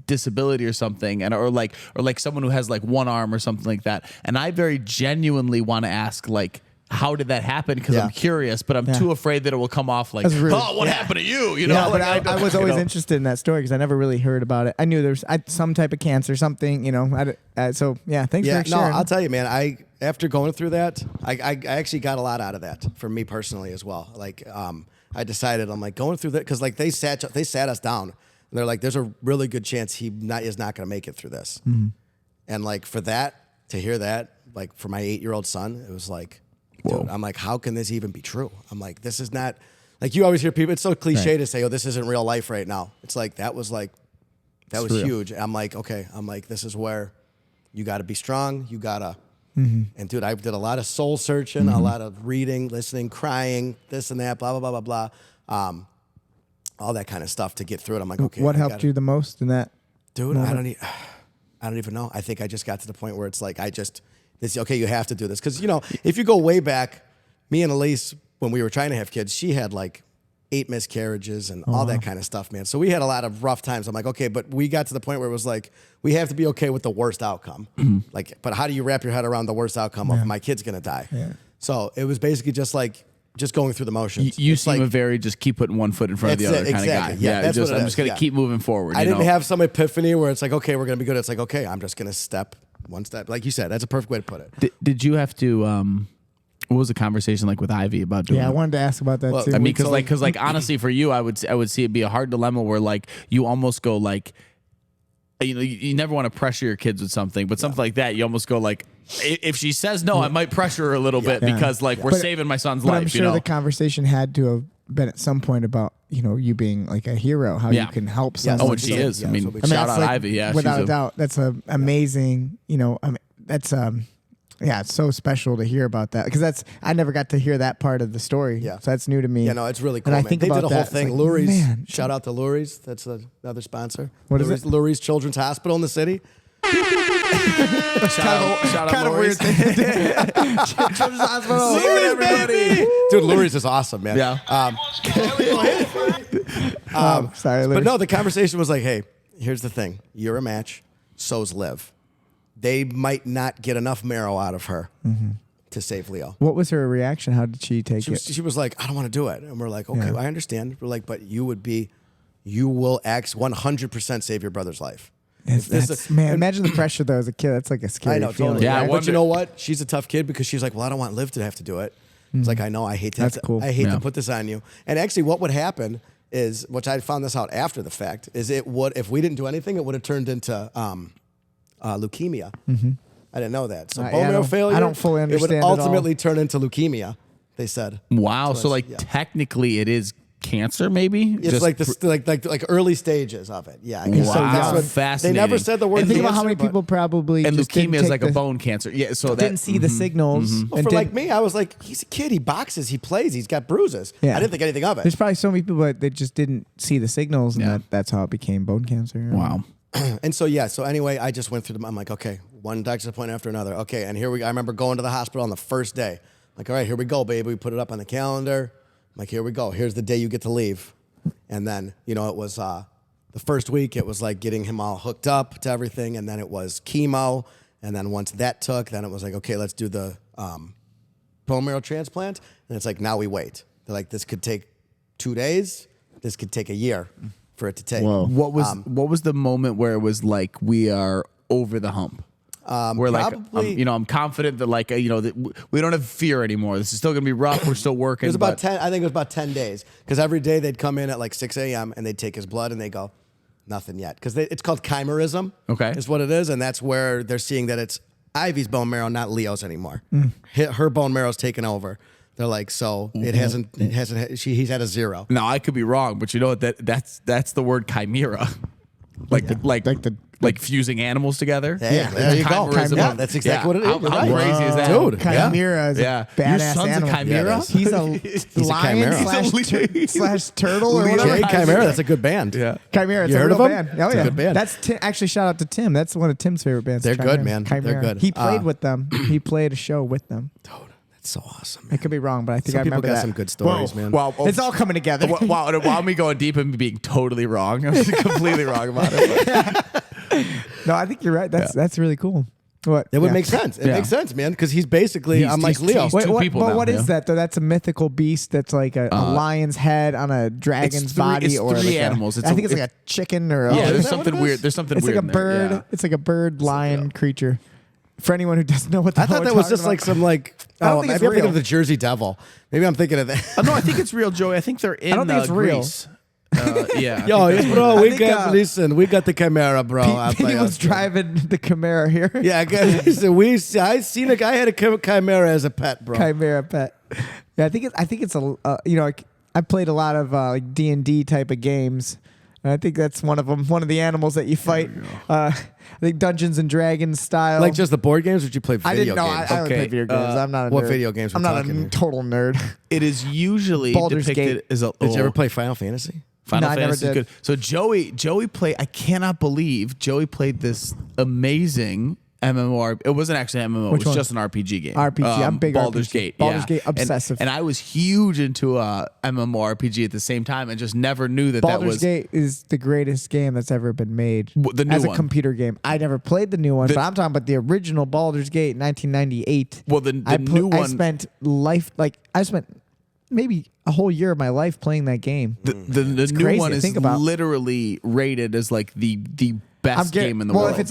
disability or something, and or like someone who has like one arm or something like that, and I very genuinely want to ask like, how did that happen? Because I'm curious, but I'm too afraid that it will come off like, oh, what happened to you? You know, Yeah, but like, I was always interested in that story because I never really heard about it. I knew there was some type of cancer, something, so yeah, thanks for sharing. No, I'll tell you, man. After going through that, I actually got a lot out of that for me personally as well. Like, I decided I'm like going through that because like they sat us down and they're like, there's a really good chance he is not going to make it through this. And like for that to hear that, like for my 8-year-old son, it was like. Dude, I'm like, how can this even be true? I'm like, this is not like you always hear people. It's so cliche to say, oh, this isn't real life right now. It's like that was huge. I'm like, okay. I'm like, this is where you got to be strong. You gotta. And dude, I did a lot of soul searching, a lot of reading, listening, crying, this and that, blah blah blah blah blah, all that kind of stuff to get through it. I'm like, okay. What helped you the most in that? Dude, I don't even know. I think I just got to the point where it's like okay, you have to do this. Because, if you go way back, me and Elise, when we were trying to have kids, she had like 8 miscarriages and all that kind of stuff, man. So we had a lot of rough times. I'm like, okay, but we got to the point where it was like, we have to be okay with the worst outcome. Like, but how do you wrap your head around the worst outcome of my kid's going to die? Yeah. So it was basically just going through the motions. You seem a very just keep putting one foot in front of the other kind of guy. Yeah, that's what I'm just going to keep moving forward. I didn't have some epiphany where it's like, okay, we're going to be good. It's like, okay, I'm just going to step one step. Like you said, that's a perfect way to put it. Did you have to, what was the conversation like with Ivy about doing Yeah, I it? wanted to ask about that too. I mean, because honestly, for you, I would see it be a hard dilemma where like you almost go like, you never want to pressure your kids with something, but something like that, you almost go like, if she says no, I might pressure her a little bit because like we're saving my son's life. I'm sure the conversation had to have been at some point about you being like a hero, how you can help someone. Oh, and she is. I mean, shout out Ivy. Yeah, without a doubt, that's amazing. That's it's so special to hear about that because I never got to hear that part of the story. Yeah, so that's new to me. Yeah, no, it's really cool. And I man. think they about did a whole that, thing. like, Lurie's, shout out to Lurie's. That's another sponsor. What is it? Lurie's Children's Hospital in the city. Shout out kind of weird thing. Children's Hospital. Lurie's, baby. Dude, Lurie's is awesome, man. Yeah. Sorry, but no, the conversation was like, hey, here's the thing. You're a match. So's Liv. They might not get enough marrow out of her to save Leo. What was her reaction? How did she take it? She was like, I don't want to do it. And we're like, okay, I understand. We're like, but you will 100% save your brother's life. Man, imagine the pressure though as a kid. That's like a scary feeling. Totally. Yeah, right? But you know what? She's a tough kid because she's like, well, I don't want Liv to have to do it. It's like, I know, I hate to That's cool. I hate to put this on you. And actually what would happen is, which I found this out after the fact, is if we didn't do anything, it would have turned into leukemia. I didn't know that. So bone marrow failure, I don't fully understand it would ultimately turn into leukemia, they said. Wow. So like technically it is cancer, maybe. It's Just like the like early stages of it. Yeah, I guess Wow. so. That's what Fascinating. They never said the word. And think about how cancer, many but- people probably and just didn't leukemia is take like a the- bone cancer. Yeah, so that didn't see the signals. Well, and for didn't- like me, I was like, he's a kid. He boxes. He plays. He's got bruises. Yeah. I didn't think anything of it. There's probably so many people that just didn't see the signals, and Yeah. that's how it became bone cancer. Wow. And so yeah, so anyway, I just went through them. I'm like, okay, one doctor's appointment after another. Okay, and here we go. I remember going to the hospital on the first day. Like, all right, here we go, baby. We put it up on the calendar. I'm like, here we go. Here's the day you get to leave. And then, you know, it was the first week. It was like getting him all hooked up to everything, and then it was chemo. And then once that took, then it was like, okay, let's do the bone marrow transplant. And it's like, now we wait. They're like, this could take 2 days. This could take a year for it to take. Whoa. What was the moment where it was like we are over the hump? We're like, probably- I'm confident that like that we don't have fear anymore. This is still gonna be rough. We're still working. It was about but- 10. I think it was about 10 days because every day they'd come in at like 6 a.m. and they'd take his blood and they go, nothing yet, because it's called chimerism. Okay. is what it is, and that's where they're seeing that it's Ivy's bone marrow, not Leo's anymore. Mm. Her bone marrow's taken over. They're like, so it hasn't. He's at a 0. Now I could be wrong, but you know what? That's the word chimera, like fusing animals together. Yeah, there you go. Chimerism Yeah, of- that's exactly what it is. How, You're how right. crazy is that, Dude, yeah. Chimera is Yeah. a badass Your son's animal. a chimera. Yeah, He's a a lion chimera. slash turtle or Lee whatever. Jay Chimera, that's a good band. Yeah. Chimera, it's You a heard real of 'em? band. Oh It's a yeah, good band. That's actually shout out to Tim. That's one of Tim's favorite bands. They're Chimera. good, man. They're Chimera. good. He played with them. He played a show with them. Dude, that's so awesome. I could be wrong, but I think Some I people remember got that. some good stories, man. Wow. It's all coming together. While me going deep and being totally wrong, I'm completely wrong about it. No, I think you're right. That's really cool. What? It would Yeah. make sense. It Yeah. makes sense, man, because he's basically, I'm like he's- Leo. he's- Wait, two what, people but now, what is yeah. that though? That's a mythical beast. That's like a lion's head on a dragon's body, it's or three like animals. I think it's like a chicken or Yeah, is there's that what something it is? weird. There's something It's weird. like a in there, bird. yeah. It's like a bird lion creature. For anyone who doesn't know what the I hell thought we're that was talking just like about. some like. I don't Oh, think it's maybe I'm thinking real. of the Jersey Devil. Maybe I'm thinking of that. Oh, no, I think it's real, Joey. I think they're in. don't think it's real. Greece. Yeah. Yo, I think that's bro, I we think, got listen. We got the Chimera, bro. I'll He tell you was what's driving the Chimera here. Yeah, listen, I seen a guy had a Chimera as a pet, bro. Chimera pet. Yeah, I think it's a I played a lot of like D&D type of games. And I think that's one of them. One of the animals that you fight. I think Dungeons and Dragons style. Like just the board games, or did you play video I didn't know. games? I only Okay, play video games. I'm not a what nerd. video games I'm we're not talking a here? total nerd. It is usually Baldur's depicted Gate. as a. Did you ever play Final Fantasy? Final No, I never Fantasy is did. good. So Joey played. I cannot believe Joey played this amazing MMO. It wasn't actually an MMO. Which it was one? just an RPG game. RPG. I'm big Baldur's RPG. Gate. Baldur's yeah. Gate obsessive. And I was huge into MMORPG at the same time, and just never knew that Baldur's was Gate is the greatest game that's ever been made. The new as a one. computer game. I never played the new one, but I'm talking about the original Baldur's Gate, 1998. Well, the new I one. spent maybe a whole year of my life playing that game. The new crazy one to is think about. literally rated as like the best game in the world. If it's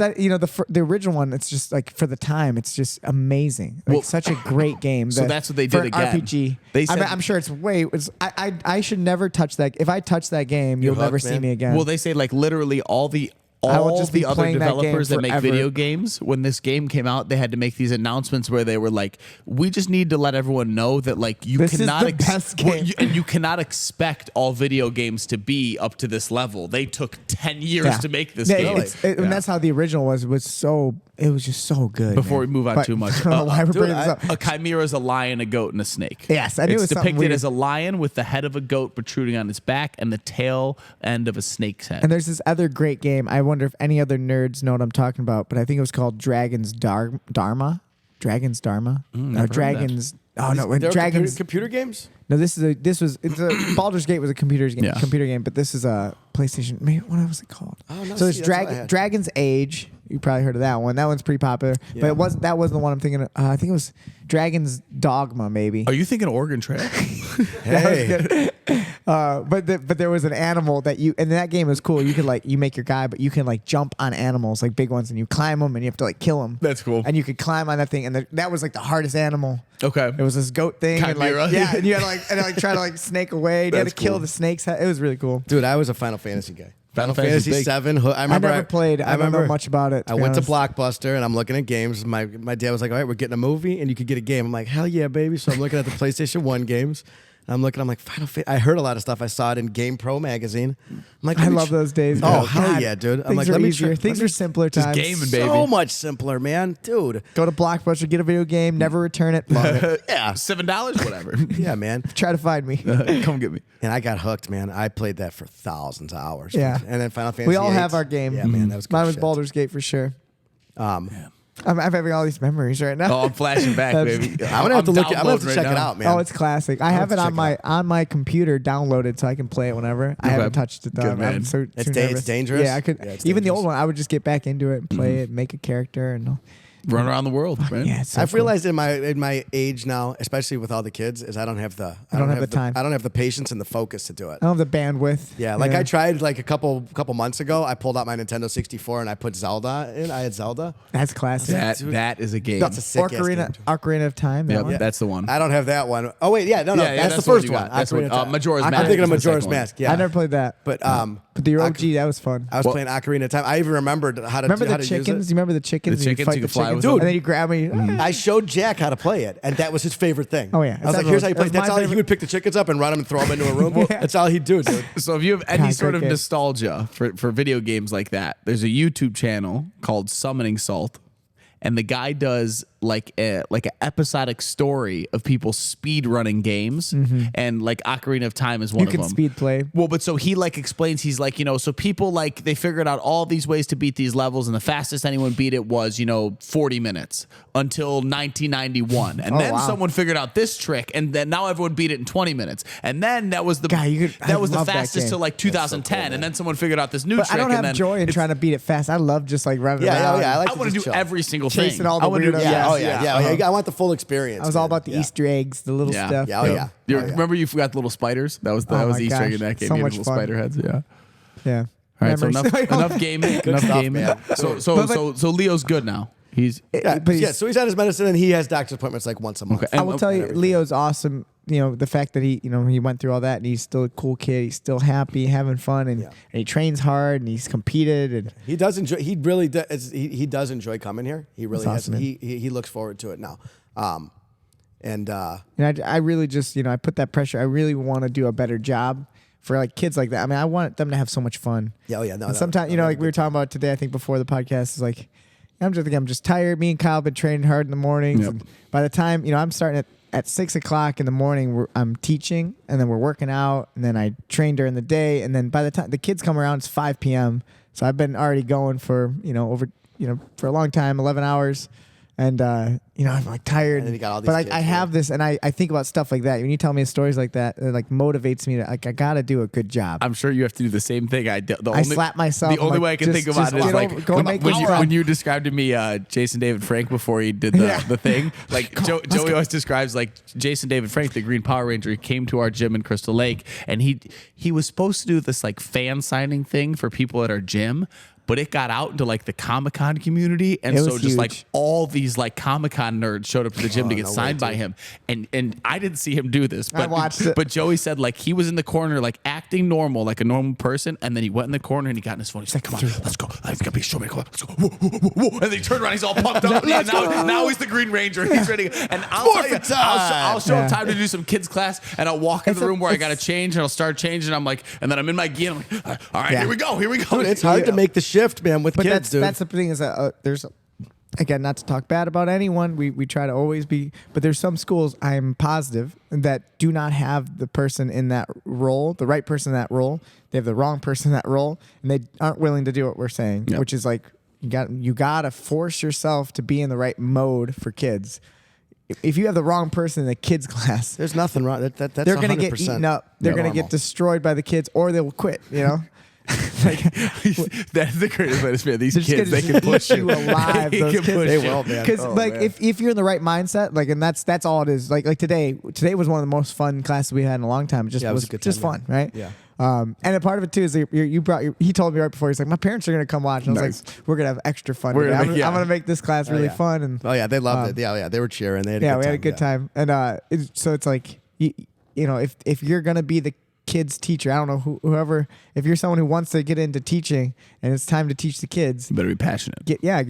the original one, it's just like for the time, it's just amazing. Like Well, such a great game. so that's what they for did an again. RPG. They said- I'm sure it's way. I should never touch that. If I touch that game, you'll hooked, never see man. me again. Well, they say like literally all the I will just be other playing that game developers that make forever. video games, when this game came out, they had to make these announcements where they were like, "We just need to let everyone know that like you This is cannot the best game." and you cannot expect all video games to be up to this level. They took 10 years Yeah. to make this Yeah, game." and that's how the original was. It was just so good. Before man. we move on But too much, I don't know why we're bringing this up. a chimera is a lion, a goat, and a snake. Yes, I knew it it's was something depicted weird. as a lion with the head of a goat protruding on its back and the tail end of a snake's head. And there's this other great game. I wonder if any other nerds know what I'm talking about, but I think it was called Dragon's Dharma. Dragon's Dharma? never heard of that. Dragons. Oh no, when There are Dragons. computer games. No, it's a Baldur's Gate was a computer game, Yeah. but this is a PlayStation. What was it called? Oh, no, so see, it's that's what I had. Dragon's Age. You probably heard of that one. That one's pretty popular, but that wasn't the one I'm thinking of. I think it was Dragon's Dogma, maybe. Are you thinking Oregon Trail? Hey, But there was an animal that in that game was cool. You could you make your guy, but you can jump on animals like big ones, and you climb them, and you have to kill them. That's cool. And you could climb on that thing, and that was the hardest animal. Okay. It was this goat thing, Chimera. and and you had to try to snake away. You had to That's kill cool. the snake's head. It was really cool. dude, I was a Final Fantasy guy. Final Fantasy's big. 7. I remember. I never played. I don't know remember much about it. I went to Blockbuster and I'm looking at games. My dad was like, "All right, we're getting a movie and you could get a game." I'm like, "Hell yeah, baby!" So I'm looking at the PlayStation 1 games. I'm looking. I'm like, Final Fantasy. I heard a lot of stuff. I saw it in Game Pro magazine. I'm like, I let me love those days. Oh, dude. hell God, yeah, dude. I'm Things like, are let me easier. try- Things let me- are simpler Just times. gaming, baby. So much simpler, man, dude. Go to Blockbuster, get a video game, never return it. Love it. Yeah, $7, whatever. yeah, man. Try to find me. Come get me. And I got hooked, man. I played that for thousands of hours. Yeah. And then Final Fantasy. We all VIII. have our game. Yeah, man. That was good Mine was shit. Baldur's Gate for sure. Um, I'm having all these memories right now. Oh, I'm flashing back, That's- baby. I'm gonna have to look. I'm gonna have to downloading check right it now. out, man. Oh, it's classic. I have have it to check it on my computer downloaded so I can play it whenever. I haven't touched it though. Good I'm man. so It's too da- it's nervous. dangerous? Yeah, I could. Yeah, it's even the dangerous. old one, I would just get back into it and play it, make a character, and Run around the world, man. yeah. It's so I've cool. realized in my age now, especially with all the kids, is I don't have the don't have the time. I don't have the patience and the focus to do it. I don't have the bandwidth. Yeah, like I tried like a couple months ago. I pulled out my Nintendo 64 and I put Zelda in. I had Zelda. That's classic. That is a game. That's a sick ass game, dude. Ocarina of Time. That Yep, one. that's the one. I don't have that one. Oh wait, yeah, no, Yeah, that's the the one first you one. got. That's Ocarina what- of Time. Majora's I'm Mask thinking of is the second Majora's one. Mask. Yeah, I never played that. But the OG, that was fun. I was playing Ocarina of Time. I even remembered how to Remember how the to chickens? use You remember the chickens? The and chickens fight you the could fly chickens? with them? And then you grab me. it. I showed Jack how to play it, and that was his favorite thing. Oh, yeah. I was like, It's "Here's how you play." everyone's- That's it's all my he favorite- would pick the chickens up and run them and throw them into a room. Yeah. That's all he'd do, dude. So if you have any God, sort of great game. nostalgia for video games like that, there's a YouTube channel called Summoning Salt, and the guy does like an episodic story of people speed running games, and like Ocarina of Time is one You of can them. speed play. Well, but so he like explains, he's like, so people like they figured out all these ways to beat these levels, and the fastest anyone beat it was 40 minutes until 1991, and then wow. someone figured out this trick, and then now everyone beat it in 20 minutes, and then that was the God, I that was the love that fastest game. till like 2010, and then someone figured out this new But trick. I don't and have then joy in it's- trying to beat it fast. I love just like running Yeah, around. yeah, I like I to want to just do chill. every single Chasing thing. all the I wanna do- weirdos. Yeah, Yes, oh yeah. I want the full experience. I was all man. about the Yeah. Easter eggs, the little Yeah. stuff. Yeah, oh yeah. You Oh, yeah. remember you forgot the little spiders? That was Oh the my Easter egg in gosh. that game. So You had much little fun. spider heads. Yeah. Yeah. All right, so Memories. enough gaming. Enough stuff, gaming. man. So Leo's good now. He's Yeah, But he's- so he's at his medicine and he has doctor's appointments like once a month. Okay. I will tell you, everything. Leo's awesome. The fact that he went through all that and he's still a cool kid. He's still happy, having fun, and he trains hard and he's competed. And He does enjoy. He really does. He does enjoy coming here. He really That's has. awesome, man. He looks forward to it now. And I really just I put that pressure. I really want to do a better job for like kids like that. I mean, I want them to have so much fun. yeah, oh yeah, no. And sometimes like we were talking about today, I think before the podcast is like, I'm just tired. Me and Kyle have been training hard in the mornings. Yep. And by the time I'm starting at 6 o'clock in the morning, I'm teaching, and then we're working out, and then I train during the day, and then by the time the kids come around, it's 5 p.m. So I've been already going for over for a long time, 11 hours. And I'm like tired. And then you got all these but kids, I have this, and I think about stuff like that. When you tell me stories like that, it like motivates me to I gotta do a good job. I'm sure you have to do the same thing. I slap myself. The I'm only like, way I can just- think about just it is get like over- go make when it you, fun. when you described to me Jason David Frank before he did the thing. Like Joey always describes like Jason David Frank, the Green Power Ranger. He came to our gym in Crystal Lake, and he was supposed to do this like fan signing thing for people at our gym. But it got out into like the Comic-Con community, and It so was just like huge. all these like Comic-Con nerds showed up to the gym to get no way, signed by dude. him, and I didn't see him do this, but watched it. But Joey said like he was in the corner like acting normal, like a normal person, and then he went in the corner and he got in his phone. He's like, "Come on, let's go. It's gonna be show me. Come on, let's go." Whoa, whoa, whoa, whoa. And then he turned around. He's all pumped up. And now he's the Green Ranger. He's ready. And I'll tell you, Morphin' I'll show him Yeah. time to do some kids class, and I'll walk into It's the a- room where I got to it's- change, and I'll start changing. And I'm like, and then I'm in my gear. And I'm like, all right, Yeah. here we go. Dude, it's hard to make the shift, man, with But kids, that's dude. that's the thing is that there's again, not to talk bad about anyone, we try to always be, but there's some schools I'm positive that do not have the person in that role, the right person in that role. They have the wrong person in that role, and they aren't willing to do what we're saying, Yep. which is like you got to force yourself to be in the right mode for kids. If you have the wrong person in the kids class, There's nothing wrong. That's they're going to get 100% eaten up. They're going to normal. get destroyed by the kids, or they will quit. Like, That's the greatest way to spend these they're just kids. They gonna can push eat you alive. They Those can kids. push They you. will, man. Because Oh, like man. if you're in the right mindset, like, and that's all it is. Like today was one of the most fun classes we had in a long time. It just Yeah, it was was a good just time, fun, right? Yeah. And a part of it too is that you brought he told me right before, he's like, my parents are gonna come watch. And I was Nice. like, we're gonna have extra fun. We're today. gonna I'm, make- yeah. I'm gonna make this class really yeah. fun. And Oh yeah, they loved it. Yeah, they were cheering. They had yeah, a good we time. had a good time. And so it's like you know, if you're gonna be the kid's teacher. I don't know whoever. If you're someone who wants to get into teaching and it's time to teach the kids, You better be passionate. I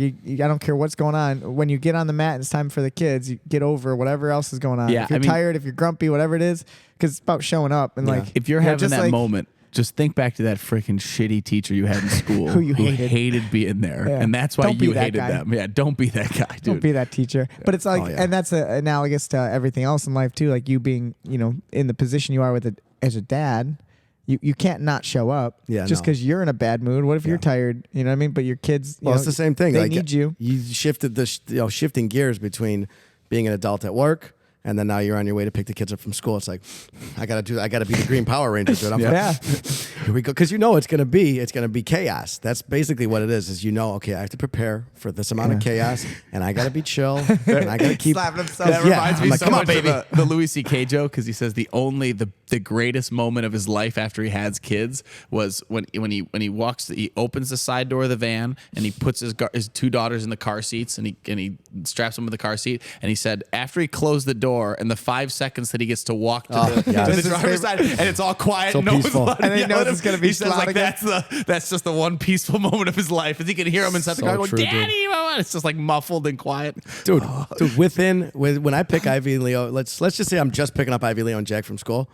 don't care what's going on. When you get on the mat and it's time for the kids, you get over whatever else is going on. Yeah, if you're I mean- tired, if you're grumpy, whatever it is, because it's about showing up and like If you're you know, having just that like- moment, just think back to that freaking shitty teacher you had in school Who you hated. being there. Yeah. And that's why Don't be you that hated guy. them. Yeah, don't be that guy, dude. Don't be that teacher. But it's like, Oh, yeah. and that's analogous to everything else in life too. Like you being, in the position you are with it as a dad, you can't not show up. Yeah, just no. because you're in a bad mood. What if you're tired? You know what I mean? But your kids, Well, it's the same thing. They like, need you. You shifted shifting gears between being an adult at work. And then now you're on your way to pick the kids up from school. It's like, I gotta do. I gotta be the Green Power Ranger, dude. I'm Yeah. Here we go. Because it's gonna be chaos. That's basically what it is. Okay, I have to prepare for this amount of chaos, and I gotta be chill, and I gotta keep Slapping himself. That Yeah, reminds I'm me like, so come on, much baby. of the Louis C.K. joke because he says the greatest moment of his life after he has kids was when he opens the side door of the van and he puts his two daughters in the car seats and he straps them in the car seat and he said after he closed the door and the 5 seconds that he gets to walk to the This is driver's side and it's all quiet So and no one's peaceful. allowed to And he yell knows at him, it's gonna be he says like slotting that's just the one peaceful moment of his life as he can hear him inside the So car going true, dude. Daddy, Mama. It's just like muffled and quiet. dude. When I pick Ivy and Leo, let's just say I'm just picking up Ivy, Leo, and Jack from school.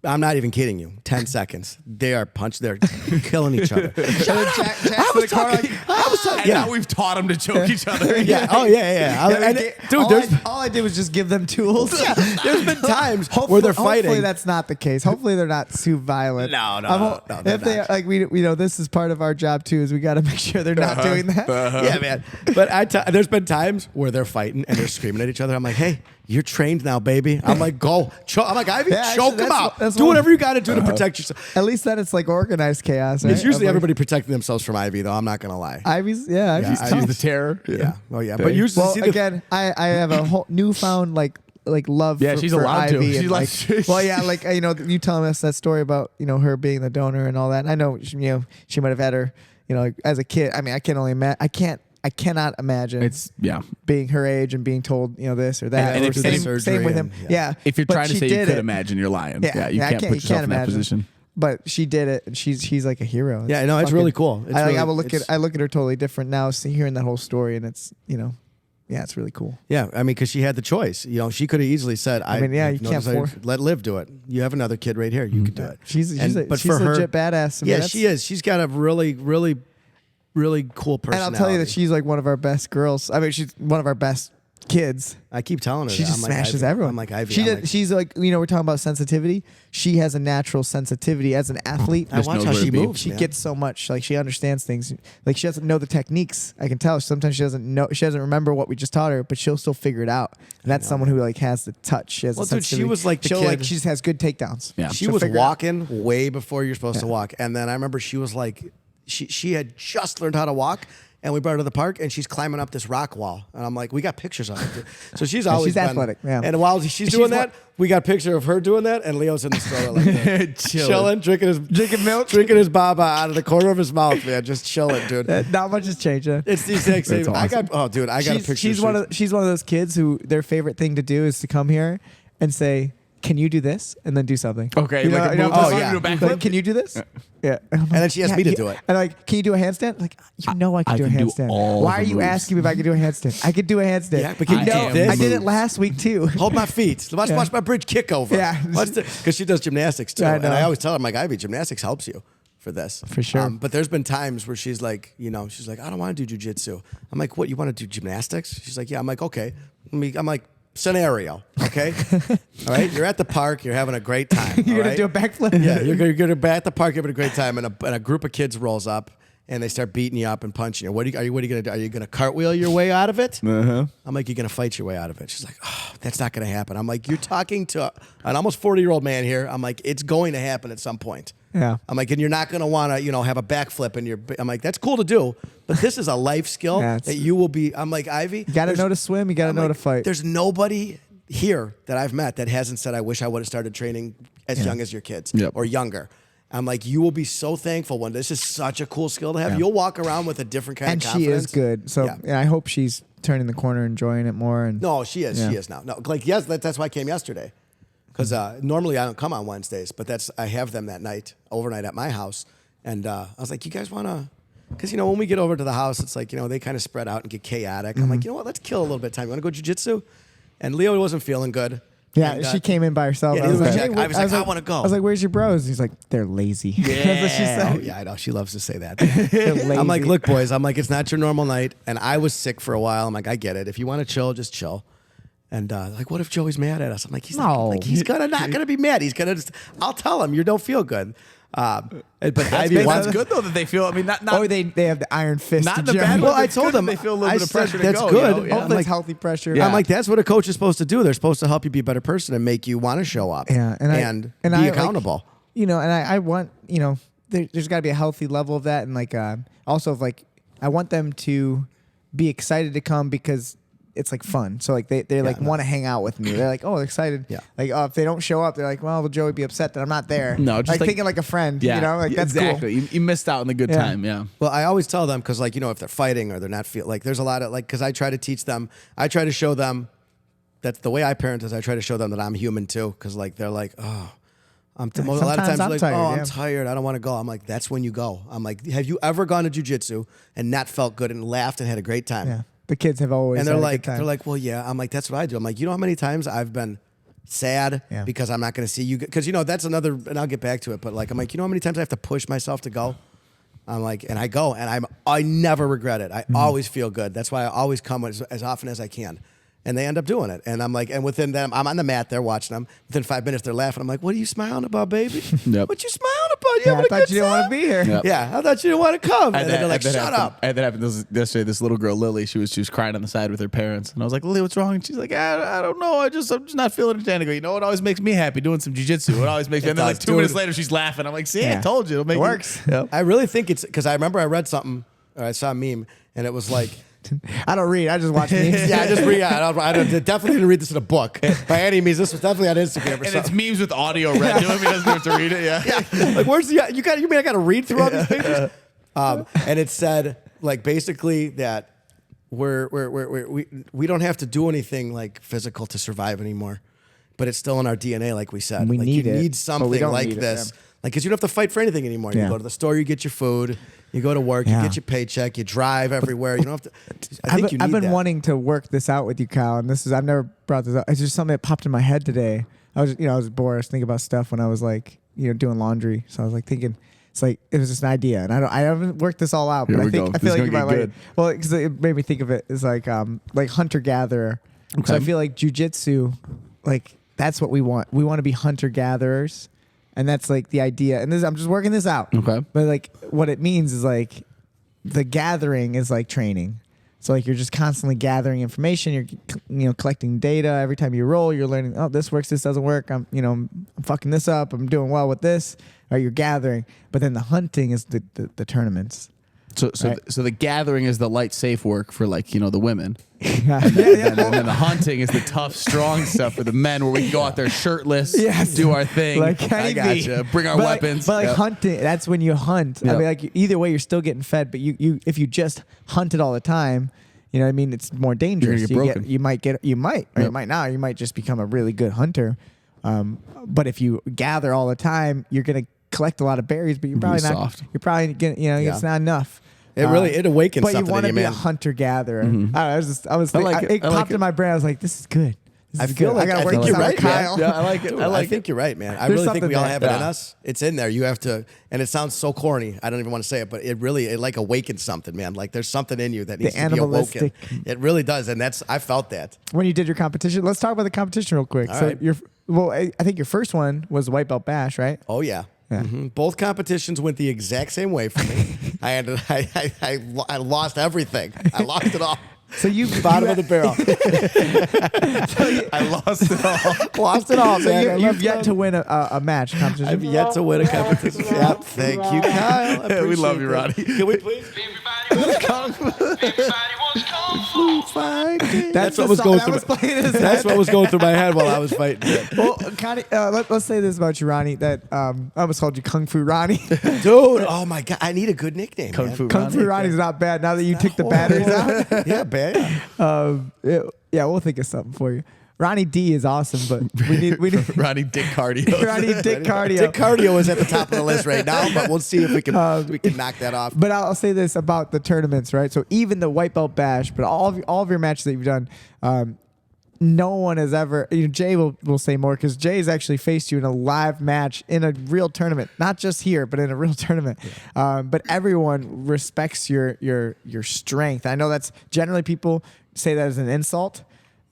I'm not even kidding you. 10 seconds, they're killing each other. Jack's in the car, like, And Yeah. now we've taught him to choke each other. Yeah. Oh yeah. all I did was just give them tools. There's been times where they're fighting. Hopefully that's not the case. Hopefully they're not too violent. No, they're if they not. like we this is part of our job too. Is we got to make sure they're not doing that. Yeah, man. But there's been times where they're fighting and they're screaming at each other. I'm like, hey, you're trained now, baby. I'm like, go. I'm like, Ivy, Yeah, choke actually, them out. that's Do one- whatever you got to do to protect yourself. At least then it's like organized chaos. Right? It's usually Of, like, everybody protecting themselves from Ivy, though. I'm not gonna lie. Ivy's Ivy's Ivy's tough. The terror. Yeah. Oh yeah. But usually, Well, see again, I have a whole newfound like love. Yeah, for, she's for allowed to. Ivy She's and, like- well, yeah, like you telling us that story about her being the donor and all that. And I know she might have had her like, as a kid. I mean, I can only imagine. I cannot imagine It's being her age and being told this or that. And or if- same, surgery same with him. and- Yeah. If you're But trying to she say you did could it. imagine, you're lying. Yeah, You I can't put yourself in that imagine. position. But she did it, and she's like a hero. Yeah, no, it's really cool. It's I really- will look it's- I look at her totally different now, hearing that whole story, and it's yeah, it's really cool. Yeah, I mean, because she had the choice. She could have easily said, "I mean, yeah, have you no can't desire- force- let Liv do it. You have another kid right here. You could do it." She's But she's for her- legit badass. I mean, Yeah, that's- she is. She's got a really, really, really cool And personality. I'll tell you that she's like one of our best girls. I mean, she's one of our best kids. I keep telling her She that. just I'm like, smashes Ivy. everyone. I'm like, Ivy. She's like, we're talking about sensitivity. She has a natural sensitivity as an athlete. I watch knows how where to she be. moves. She man. gets so much. Like, she understands things. Like, she doesn't know the techniques. I can tell. Sometimes she doesn't know. She doesn't remember what we just taught her, but she'll still figure it out. And that's someone who like has the touch. She has Well, the dude, she sensitivity. was like the she'll kid- like she has good takedowns. Yeah. She She'll was figure it out. walking way before you're supposed to walk, and then I remember she was like, she had just learned how to walk. And we brought her to the park, and she's climbing up this rock wall. And I'm like, we got pictures of it. So she's always she's been, athletic, yeah. And while she's doing that, we got a picture of her doing that, and Leo's in the stroller like that. chilling, drinking milk, drinking his baba out of the corner of his mouth, man, just chilling, dude. Not much has changed. It's the exact same. That's I awesome. got a picture. She's one of those kids who their favorite thing to do is to come here and say, "Can you do this?" and then do something. Okay, like a move- I'm yeah. do a backflip? like, can you do this? Yeah. And then she asked me to do it. And like, can you do a handstand? Like, I can do a can do handstand. all Why the are you moves. asking me if I can do a handstand? I could do a handstand. Yeah, but can you do this? I did it last week too. Hold my feet. Watch my bridge kick over. Yeah. Because she does gymnastics too. I And know. I always tell her, I'm like, Ivy, gymnastics helps you for this. For sure. But there's been times where she's like, she's like, I don't want to do jujitsu. I'm like, what? You want to do gymnastics? She's like, yeah. I'm like, okay. I'm like, scenario, okay? All right. You're at the park. You're having a great time. You're all gonna right? do a backflip. Yeah, you're gonna be at the park having a great time, and a group of kids rolls up and they start beating you up and punching you. What are you gonna do? Are you gonna cartwheel your way out of it? I'm like, you're gonna fight your way out of it. She's like, oh, that's not gonna happen. I'm like, you're talking to an almost 40-year-old man here. I'm like, it's going to happen at some point. Yeah. I'm like, and you're not gonna want to, have a backflip and I'm like, that's cool to do, but this is a life skill Yeah, it's- that you will be. I'm like, Ivy, You gotta there's- know to swim. You gotta I'm know like, to fight. There's nobody here that I've met that hasn't said, I wish I would have started training as young as your kids Yep. or younger. I'm like, you will be so thankful when this is such a cool skill to have. You'll walk around with a different kind And of she confidence. is good. So Yeah. I hope she's turning the corner, enjoying it more. And No, she is. Yeah. She is now. No, like, yes, that's why I came yesterday. because normally I don't come on Wednesdays, but I have them that night, overnight at my house. And I was like, you guys want to, because, when we get over to the house, it's like, they kind of spread out and get chaotic. I'm like, you know what, let's kill a little bit of time. You want to go jiu-jitsu? And Leo wasn't feeling good. Yeah, And, she came in by herself. yeah, I was like, I was like, I wanna go. I was like, where's your bros? He's like, they're lazy. That's what she said. Oh, yeah, I know. She loves to say that. They're lazy. I'm like, look, boys, it's not your normal night. And I was sick for a while. I'm like, I get it. If you want to chill, just chill. And like, what if Joey's mad at us? I'm like, he's not gonna be mad. He's gonna just, I'll tell him you don't feel good. But That's good though that they feel. I mean, not Or they have the iron fist. not to in the Jeremy. bad way. Well, I It's told good them, that they feel a little bit of pressure that's to go. good. Yeah. Hopefully it's healthy pressure. Yeah. I'm like, that's what a coach is supposed to do. They're supposed to help you be a better person and make you want to show up. Yeah, and be I, accountable. Like, and I want, there's got to be a healthy level of that, and like also of like I want them to be excited to come because it's like fun. So like they like want to hang out with me. They're like, oh, excited. Yeah. Like if they don't show up, they're like, well, will Joey be upset that I'm not there? No, just like thinking like a friend. Yeah, Like that's exactly. cool. You missed out on the good Yeah. time. Yeah. Well, I always tell them because, if they're fighting or they're not there's a lot of because I try to teach them. I try to show them that's the way I parent is. I try to show them that I'm human too because they're like, oh, a lot of times I'm like, tired, oh, yeah. I'm tired. I don't want to go. I'm like, that's when you go. I'm like, have you ever gone to jiu-jitsu and not felt good and laughed and had a great time? Yeah. The kids have always And they're had a like, good time. well, yeah. I'm like, that's what I do. I'm like, you know how many times I've been sad Yeah. because I'm not going to see you because that's another. And I'll get back to it. But I'm like, you know how many times I have to push myself to go. I'm like, and I go, and I never regret it. I always feel good. That's why I always come as often as I can. And they end up doing it. And I'm like, and within them, I'm on the mat there watching them. Within 5 minutes, they're laughing. I'm like, what are you smiling about, baby? Yep. What you smiling about? You Yeah, I having a thought good you didn't want to time? be here. Yep. Yeah, I thought you didn't want to come. And then they're like, shut up. And that happened yesterday. This little girl, Lily, she was crying on the side with her parents. And I was like, Lily, what's wrong? And she's like, I don't know. I'm just not feeling it. And I go, you know what always makes me happy? Doing some jiu-jitsu. It always makes me. And then like 2 minutes later, she's laughing. I'm like, see, I Yeah. told you. It'll make It works. Yep. I really think it's because I remember I read something or I saw a meme and it was like, I don't read. I just watch memes. yeah, I just read. I definitely didn't read this in a book by any means. This was definitely on Instagram or And something. it's memes with audio read to him. He doesn't have to read it. Yeah. Like, where's the you mean I got to read through all these papers? And it said like basically that we don't have to do anything like physical to survive anymore, but it's still in our DNA, like we said. We like, need you it, need but something we don't like need it, this, yeah. like because you don't have to fight for anything anymore. You Yeah. go to the store, you get your food, you go to work, Yeah. you get your paycheck, you drive everywhere. You don't have to. I think you need I've been that. wanting to work this out with you, Kyle, and I've never brought this up. It's just something that popped in my head today. I was bored. I was thinking about stuff when I was like, doing laundry. So I was like thinking, it's like it was just an idea, and I haven't worked this all out. Here But we I think go. I feel This is like you gonna might get like it. Well, because it made me think of it as like hunter gatherer. So I feel like jujitsu, like that's what we want. We want to be hunter gatherers. And that's like the idea. And I'm just working this out. Okay. But like what it means is like the gathering is like training. So like you're just constantly gathering information. You're collecting data every time you roll. You're learning. Oh, this works. This doesn't work. I'm fucking this up. I'm doing well with this. Or you're gathering. But then the hunting is the tournaments. So Right. so the gathering is the light, safe work for like the women. yeah. And then the hunting is the tough, strong stuff for the men, where we can go out there shirtless, Yes. do our thing. Like I Kenny B. gotcha. Bring our But weapons. But Yep. hunting, that's when you hunt. I Yep. mean, like either way, you're still getting fed. But you if you just hunt it all the time, you know what I mean? It's more dangerous. You're gonna get broken. You might, or Yep. you might not. You might just become a really good hunter. But if you gather all the time, you're gonna collect a lot of berries. But you're probably not. soft. You're probably gonna. It's not enough. It awakens But you something want in to you, be a man. hunter gatherer. I don't know, I was I thinking, like it. it I like popped it. in my brain. I was like, this is good. This I is feel good. like I gotta I work think this you're out right, with man. Kyle. Yeah, I like it. Dude, I like I it. think you're right, man. I There's really think we something all there. have it in Yeah. us. It's in there. You have to, and it sounds so corny. I don't even want to say it, but it like awakens something, man. Like there's something in you that needs to be awoken. animalistic. It really does, and I felt that. When you did your competition, let's talk about the competition real quick. All So right. I think your first one was the white belt bash, right? Oh yeah. Yeah. Mhm. Both competitions went the exact same way for me. I lost everything. I lost it all. So you Bottom of the barrel. I lost it all. Lost it all, So man. you've yet to win a match competition. I've yet to win a competition. Yep. Thank you, Kyle. I We love appreciate you, that. Ronnie. Can we please? Everybody wants kung fu. Everybody wants kung fu. That's the what was song going that through. was playing in his That's what was going through my head while I was fighting. Well, Connie, let's say this about you, Ronnie. That I almost called you Kung Fu Ronnie. Dude, oh my god, I need a good nickname. Kung man. Fu Kung Fu Ronnie's not bad. Now that you took the batteries out. Yeah, man. Yeah, we'll think of something for you. Ronnie D is awesome, but we need Ronnie Daccardo. Ronnie Daccardo. Dick Cardio is at the top of the list right now, but we'll see if we can knock that off. But I'll say this about the tournaments, right? So even the white belt bash, but all of your matches that you've done, no one has ever. Jay will say more because Jay has actually faced you in a live match in a real tournament, not just here, but in a real tournament. But everyone respects your strength. I know that's generally people say that as an insult.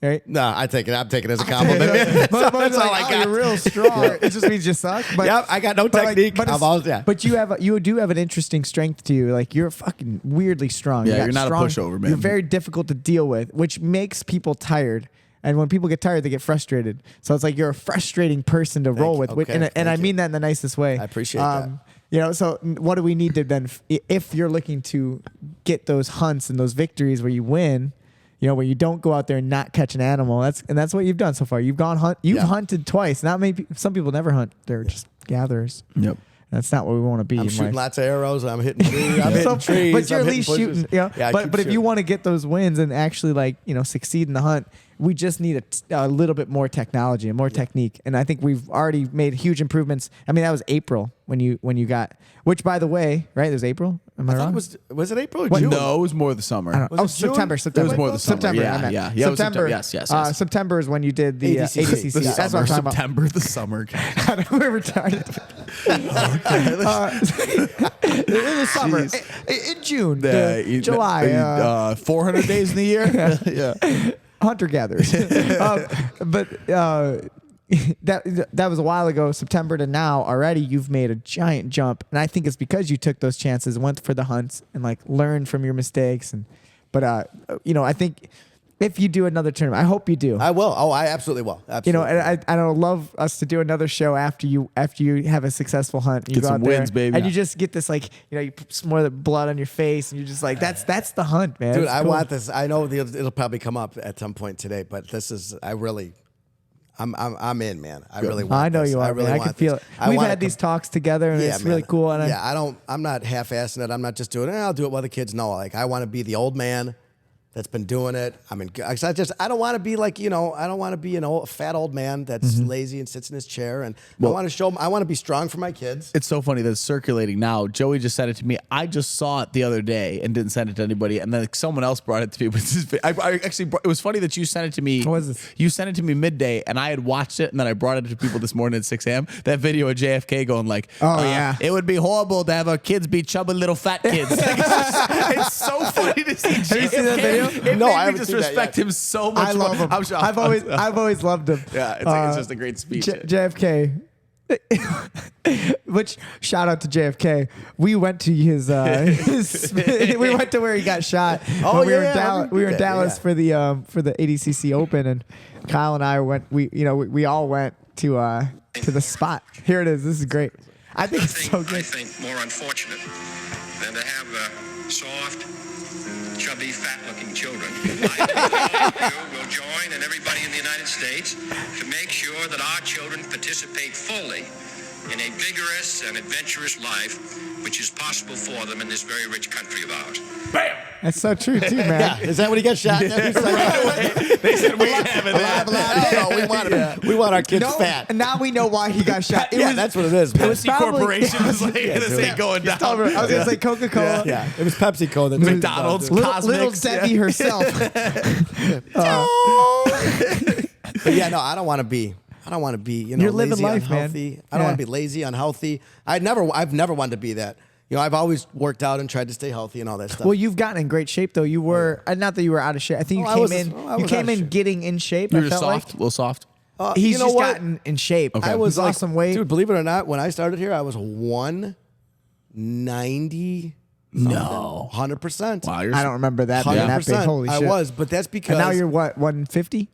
Right? No, I'm taking it as a compliment. But That's all I got. You're real strong. It just means you suck. But, Yep, I got no technique. But you do have an interesting strength to you. Like you're fucking weirdly strong. Yeah, You got you're not a pushover, man. You're very difficult to deal with, which makes people tired. And when people get tired, they get frustrated. So it's like you're a frustrating person to roll with. Okay, And I mean that in the nicest way. I appreciate that. So what do we need to then, if you're looking to get those hunts and those victories where you win, where you don't go out there and not catch an animal. That's what you've done so far. You've hunted twice. Not many. Some people never hunt. They're just gatherers. Yep. That's not what we want to be. I'm in shooting life. lots of arrows. I'm hitting trees. I'm hitting trees. But you're I'm at hitting least bushes. shooting. Yeah, But if you want to get those wins and actually succeed in the hunt, we just need a little bit more technology and more technique. And I think we've already made huge improvements. I mean, that was April when you got. Which, by the way, right? There's April. Am I wrong? Was it April or What? June? No, it was more the summer. I don't know. Was it June? September. It was more the summer. September. Yeah, I meant. yeah. It was September. Yes. September is when you did the ADCC. ADCC. That's what I'm talking about. September, the summer. We're retarded. In the summer, in June, July, 400 days in the year. Yeah. hunter gatherers. That was a while ago. September to now, already you've made a giant jump, and I think it's because you took those chances, went for the hunts, and learned from your mistakes. But I think if you do another tournament, I hope you do. I will. Oh, I absolutely will. Absolutely. And I don't love us to do another show after you have a successful hunt. You Get go some out there wins, baby. and you just get this you put some more of the blood on your face, and you're just like, that's the hunt, man. Dude, It's I cool. want this. I know it'll probably come up at some point today, but I'm in, man. I really want I know this. you are. I really man. I want can feel this. it. We've had these talks together, and it's really man. cool. And I'm not half-assing it. I'm not just doing it. I'll do it while the kids know. I want to be the old man that's been doing it. I mean, I don't want to be I don't want to be a fat old man that's lazy and sits in his chair. And I want to be strong for my kids. It's so funny that it's circulating now. Joey just sent it to me. I just saw it the other day and didn't send it to anybody. And then someone else brought it to me. It was funny that you sent it to me. What was this? You sent it to me midday, and I had watched it, and then I brought it to people this morning at 6 a.m. That video of JFK going yeah. it would be horrible to have our kids be chubby little fat kids. It's so funny to see JFK. Have you seen that video? It No, made I me haven't just seen that respect yet. him so much. I love him. I'm shocked. I've always loved him. Yeah, it's just a great speech. JFK. Which shout out to JFK. We went to his we went to where he got shot. Oh, when we were yeah, in I Dallas. We were in remember that, Dallas yeah. for the ADCC Open, and Kyle and I went. We all went to the spot. Here it is. This is great. I think it's so I good. think more unfortunate than to have soft, chubby, fat-looking children. I think all of you will join, and everybody in the United States, to make sure that our children participate fully in a vigorous and adventurous life, which is possible for them in this very rich country of ours. Bam! That's so true too, man. Yeah, is that when he got shot? He's like, They said we have it. alive. We want our kids fat. And now we know why he got shot. That's what it is. Man. was Pepsi probably- Corporation is like, this dude. ain't going down. I was gonna say Coca-Cola. Yeah, it was PepsiCo that McDonald's. Little Cosmics, Debbie herself. But yeah, no, I don't want to be. You're living lazy, life, man. unhealthy. I don't want to be lazy, unhealthy. I've never wanted to be that. I've always worked out and tried to stay healthy and all that stuff. Well, you've gotten in great shape though. You were not that you were out of shape. I think you I came was- in. I You was came out of in shape. getting in shape. You're I just felt soft, a little soft. He's you know just what? gotten in shape. Okay. I was He's like- lost some weight. Dude, believe it or not, when I started here, I was 190. No. 100%. Wow, you're I don't remember that being that big. 100%. Holy shit! I was, but that's because And now you're what? 150?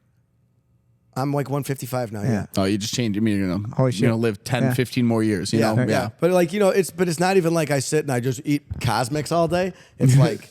I'm like 155 now. Yeah. Oh, you just changed. I mean, you're Holy going to shit. live 10, Yeah. 15 more years. You know? Yeah. But it's not even like I sit and I just eat Cosmics all day. It's like,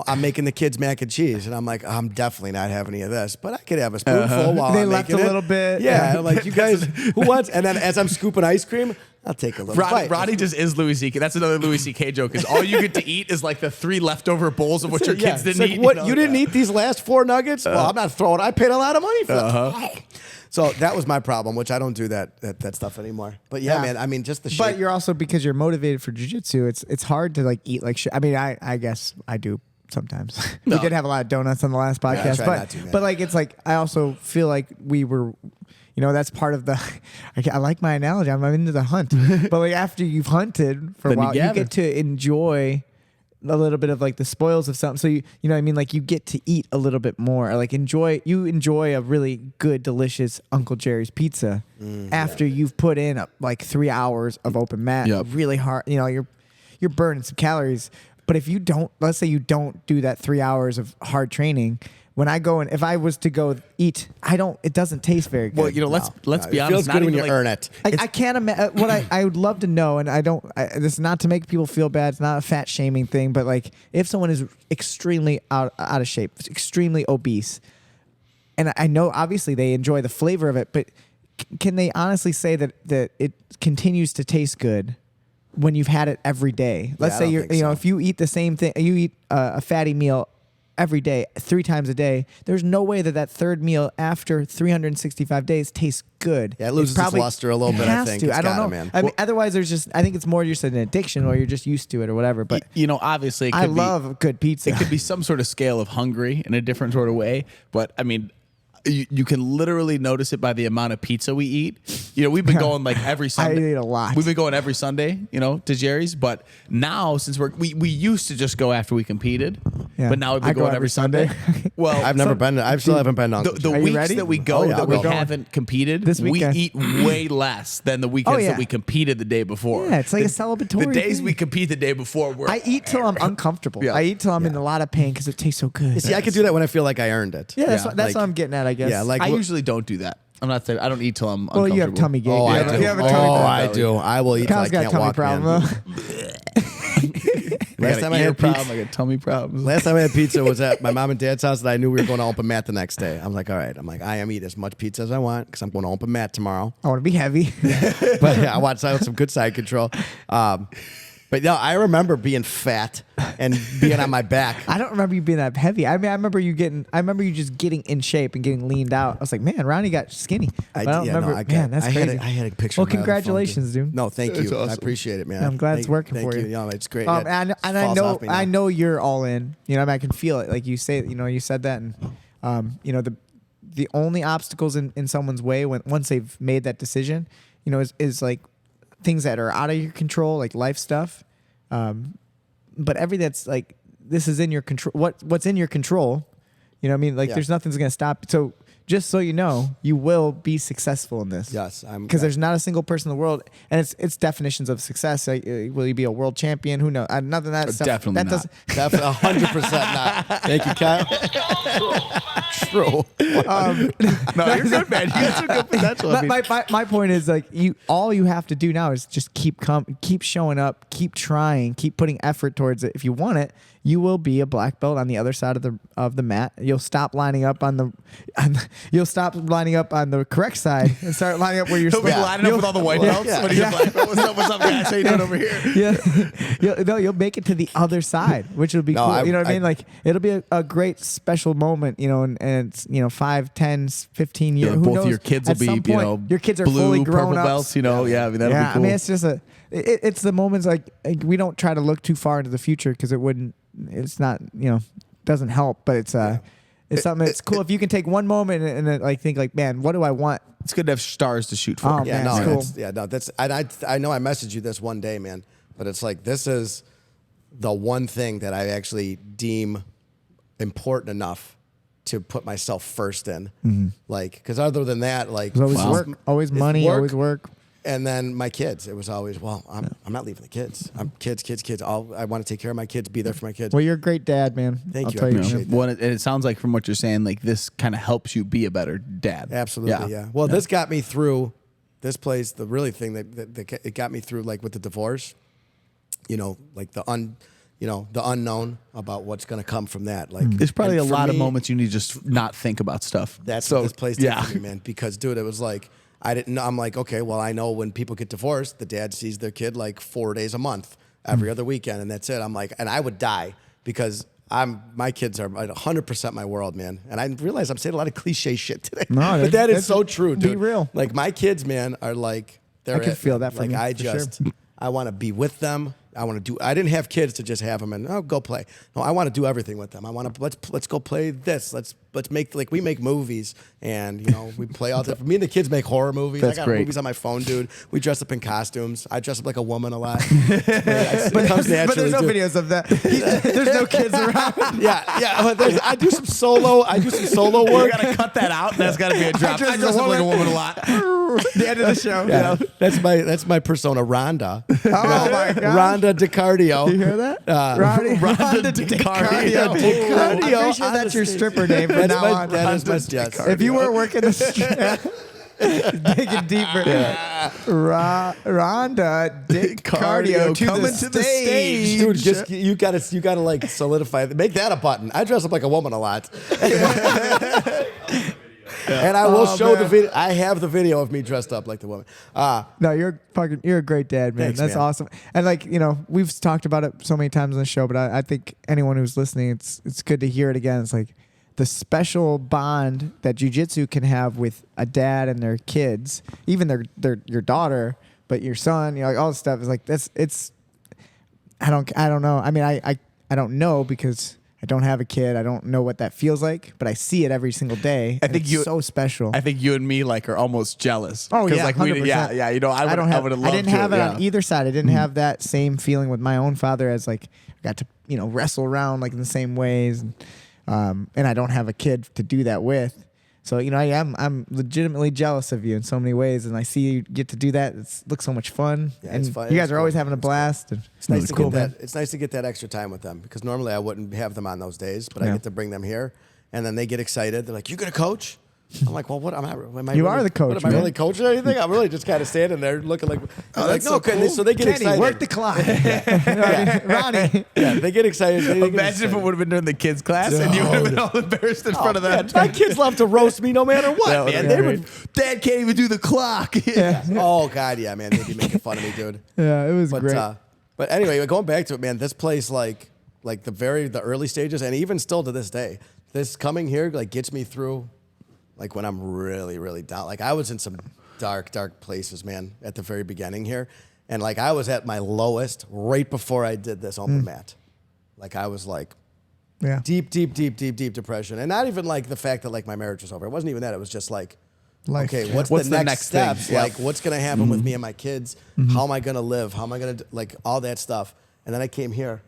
I'm making the kids mac and cheese, and I'm like, I'm definitely not having any of this, but I could have a spoonful while They I'm left making a it. little bit. Yeah, Yeah. I'm like, you guys, who wants? And then as I'm scooping ice cream, I'll take a little bite. Ronnie just is Louis C.K. That's another Louis C.K. joke. Is all you get to eat is like the 3 leftover bowls of what your kids it's didn't like, eat. What, you didn't eat these last 4 nuggets? Well, I'm not throwing. I paid a lot of money for it. So that was my problem, which I don't do that stuff anymore. But yeah, man, I mean, just the shape. But you're also, because you're motivated for jiu-jitsu, it's hard to like eat like shit. I mean, I guess I do sometimes. We did have a lot of donuts on the last podcast, try not to, man. but like it's like I also feel like we were, that's part of the. I like my analogy. I'm into the hunt, but like after you've hunted for a Then you while, you gather. get to enjoy a little bit of like the spoils of something. So you know what I mean? Like you get to eat a little bit more. Or like enjoy a really good, delicious Uncle Jerry's pizza after you've put in like 3 hours of open mat, Yep. really hard. You're burning some calories. But if you don't, let's say you don't do that 3 hours of hard training. When I go and if I was to go eat, it doesn't taste very good. Well, let's be it honest. feels not good when even you like- earn it. I can't imagine what I would love to know, and I don't. This is not to make people feel bad. It's not a fat shaming thing, but like if someone is extremely out of shape, extremely obese, and I know obviously they enjoy the flavor of it, but can they honestly say that it continues to taste good when you've had it every day? Let's I say don't you're, think so. if you eat the same thing, you eat a fatty meal every day, 3 times a day, there's no way that third meal after 365 days tastes good. Yeah, it loses its luster a little bit, I has think. to. It's I don't gotta, know. man. I mean, otherwise, I think it's more just an addiction, or you're just used to it, or whatever. But obviously, it could I be, love good pizza. It could be some sort of scale of hungry in a different sort of way. But I mean, you can literally notice it by the amount of pizza we eat. We've been going like every Sunday. I eat a lot. We've been going every Sunday, to Jerry's. But now, since we used to just go after we competed, Yeah. but now we've been I go going every every Sunday. Sunday. Well, I've never been. I still haven't been to Uncle the Jerry's. Are you weeks ready? that we go Oh, yeah, that I'll we go. haven't competed, This we weekend. eat way less than the weekends yeah. that we competed the day before. Yeah, it's like a The celebratory days thing. we compete the day before, I eat till I'm uncomfortable. Yeah. I eat till I'm in a lot of pain because it tastes so good. See, I can do that when I feel like I earned it. Yeah, that's, Yeah, that's like- what I'm getting at, I guess. Yeah, like I usually don't do that. I'm not saying I don't eat till I'm well, you have uncomfortable. tummy gate. Oh, I do. You have a tummy problem. I do. I will eat till I Kyle's got a can't tummy walk, problem. man. I Last got time an I ear had problem, pizza, I got tummy problems. last time I had pizza was at my mom and dad's house, and I knew we were going to open mat the next day. I'm like, all right. I'm like, I am eat as much pizza as I want because I'm going to open mat tomorrow. I want to be heavy. But yeah, I want some good side control. But no, I remember being fat and being on my back. I don't remember you being that heavy. I mean, I remember you just getting in shape and getting leaned out. I was like, man, Ronnie got skinny. But I don't remember. Man, that's crazy. I had a picture. Well, on my other phone, congratulations, dude. No, thank That's you. I awesome. appreciate it, man. I'm glad it's working thank for you. No, it's great. And It I falls know off me now. I know you're all in. I mean, I can feel it. Like you say, you said that, and the only obstacles in someone's way once they've made that decision, is like things that are out of your control, like life stuff. But everything that's like this is in your control. What's in your control? You know what I mean? Like Yeah. there's nothing's gonna stop. So just so you know, you will be successful in this. Yes, Because there's not a single person in the world, and it's definitions of success. Like, will you be a world champion? Who knows? Nothing that stuff. Definitely that not. Definitely 100% not. Thank you, Kyle. True. No, you're good, man. You got some good potential. I mean, My point is like all you have to do now is just keep showing up, keep trying, keep putting effort towards it. If you want it, you will be a black belt on the other side of the mat. You'll stop lining up on the correct side and start lining up where you're He'll be supposed. lining up with all the white belts. Yeah. What are you like? What's up, guys? How you doing over here? Yeah, you'll make it to the other side, which will be No, cool. You know what I I- mean? Like it'll be a great special moment, and it's 5, 10, 15 years. Yeah, Who both knows? of your kids will At be, some point, your kids are blue, fully grown purple ups. belts. Yeah, I mean that'll Yeah, be cool. I mean it's just it's the moments like we don't try to look too far into the future because it's not doesn't help, but it's something that's cool if you can take one moment and then like think like, man, what do I want? it's good to have stars to shoot for. Oh, Yeah, man, no, it's cool. that's I know I messaged you this one day, man, but it's like this is the one thing that I actually deem important enough to put myself first in. Like, because other than that, like It's always Wow. work, always it's money, work. always work. And then my kids, it was always, well, I'm not leaving the kids. I'm kids. I want to take care of my kids, be there for my kids. Well, you're a great dad, man. Thank I'll you, tell I you. appreciate man. that. And it sounds like from what you're saying, like this kind of helps you be a better dad. Absolutely, yeah. Well, this got me through this place. The really thing that it got me through, like with the divorce, like the unknown about what's going to come from that. Like, There's probably a and for lot of me, moments you need to just not think about stuff. That's so what this place did yeah. for me, man. Because, dude, it was like I didn't know. I'm like, okay, well, I know when people get divorced, the dad sees their kid like 4 days a month, every other weekend, and that's it. I'm like, and I would die because my kids are 100% my world, man. And I realize I'm saying a lot of cliche shit today. No, but that is that's- so true, dude. be real. Like my kids, man, are like, they're I can it, feel man. that from Like you, I for sure. just, I want to be with them. I want to do. I didn't have kids to just have them and go play. No, I want to do everything with them. I want to let's go play this. Let's make like we make movies and we play all different. Me and the kids make horror movies. That's I got great. movies on my phone, dude. We dress up in costumes. I dress up like a woman a lot. It comes naturally. But there's no to- videos of that. There's no kids around. Yeah. But I do some solo We're work. gonna cut that out. That's got to be a drop. dress I as dress a up like a woman. woman a lot. The end of the show. Yeah, that's my persona, Rhonda. Oh my god. Rhonda Daccardo. You hear that? Rhonda Rhonda Daccardo. I'm pretty sure that's your stripper name from now on. That is my yes. If you were working the digging deeper, Rhonda Daccardo coming to the stage. Dude, just you gotta like solidify. Make that a button. I dress up like a woman a lot. And I will show the video. I have the video of me dressed up like the woman. No, you're a great dad, man. Thanks, That's man. awesome. And like, we've talked about it so many times on the show, but I think anyone who's listening, it's good to hear it again. It's like the special bond that jiu-jitsu can have with a dad and their kids, even your daughter, but your son, like all this stuff is like I don't know. I mean, I don't know because I don't have a kid. I don't know what that feels like, but I see it every single day. I think it's so special. I think you and me are almost jealous. Oh 'Cause, yeah, like 100%. yeah. I would have loved I didn't have to, it yeah. on either side. I didn't have that same feeling with my own father as like I got to wrestle around like in the same ways, and I don't have a kid to do that with. So I'm legitimately jealous of you in so many ways, and I see you get to do that. It looks so much fun, Yeah, and it's fun. you guys It's are always cool. having a blast. And It's nice it's to cool, get man. that. It's nice to get that extra time with them because normally I wouldn't have them on those days, but I Yeah. get to bring them here, and then they get excited. They're like, "You gonna coach?" I'm like, "Well, what am I? You are the coach, What, am I man. really coaching or anything? I'm really just kind of standing there looking like, that's no, so okay. cool. So they get Kenny, excited. work the clock. Ronnie. Yeah, they get excited. They get Imagine if excited. it would have been during the kids' class and you would have been all embarrassed in front of them. Man, my kids love to roast me no matter what, Yeah, man. yeah, They right. would. Dad can't even do the clock. Oh God, yeah, man. They'd be making fun of me, dude. Yeah, it was But great. but anyway, going back to it, man. This place, like the early stages, and even still to this day, this coming here like gets me through, like when I'm really, really down. Like I was in some dark places, man, at the very beginning here, and like I was at my lowest right before I did this open mat. Like I was like Yeah. deep depression, and not even like the fact that like my marriage was over. It wasn't even that. It was just like. Life. Okay, what's What's the the next next thing? steps? Yep. Like, what's going to happen with me and my kids? How am I going to live? How am I going to, like, all that stuff. And then I came here,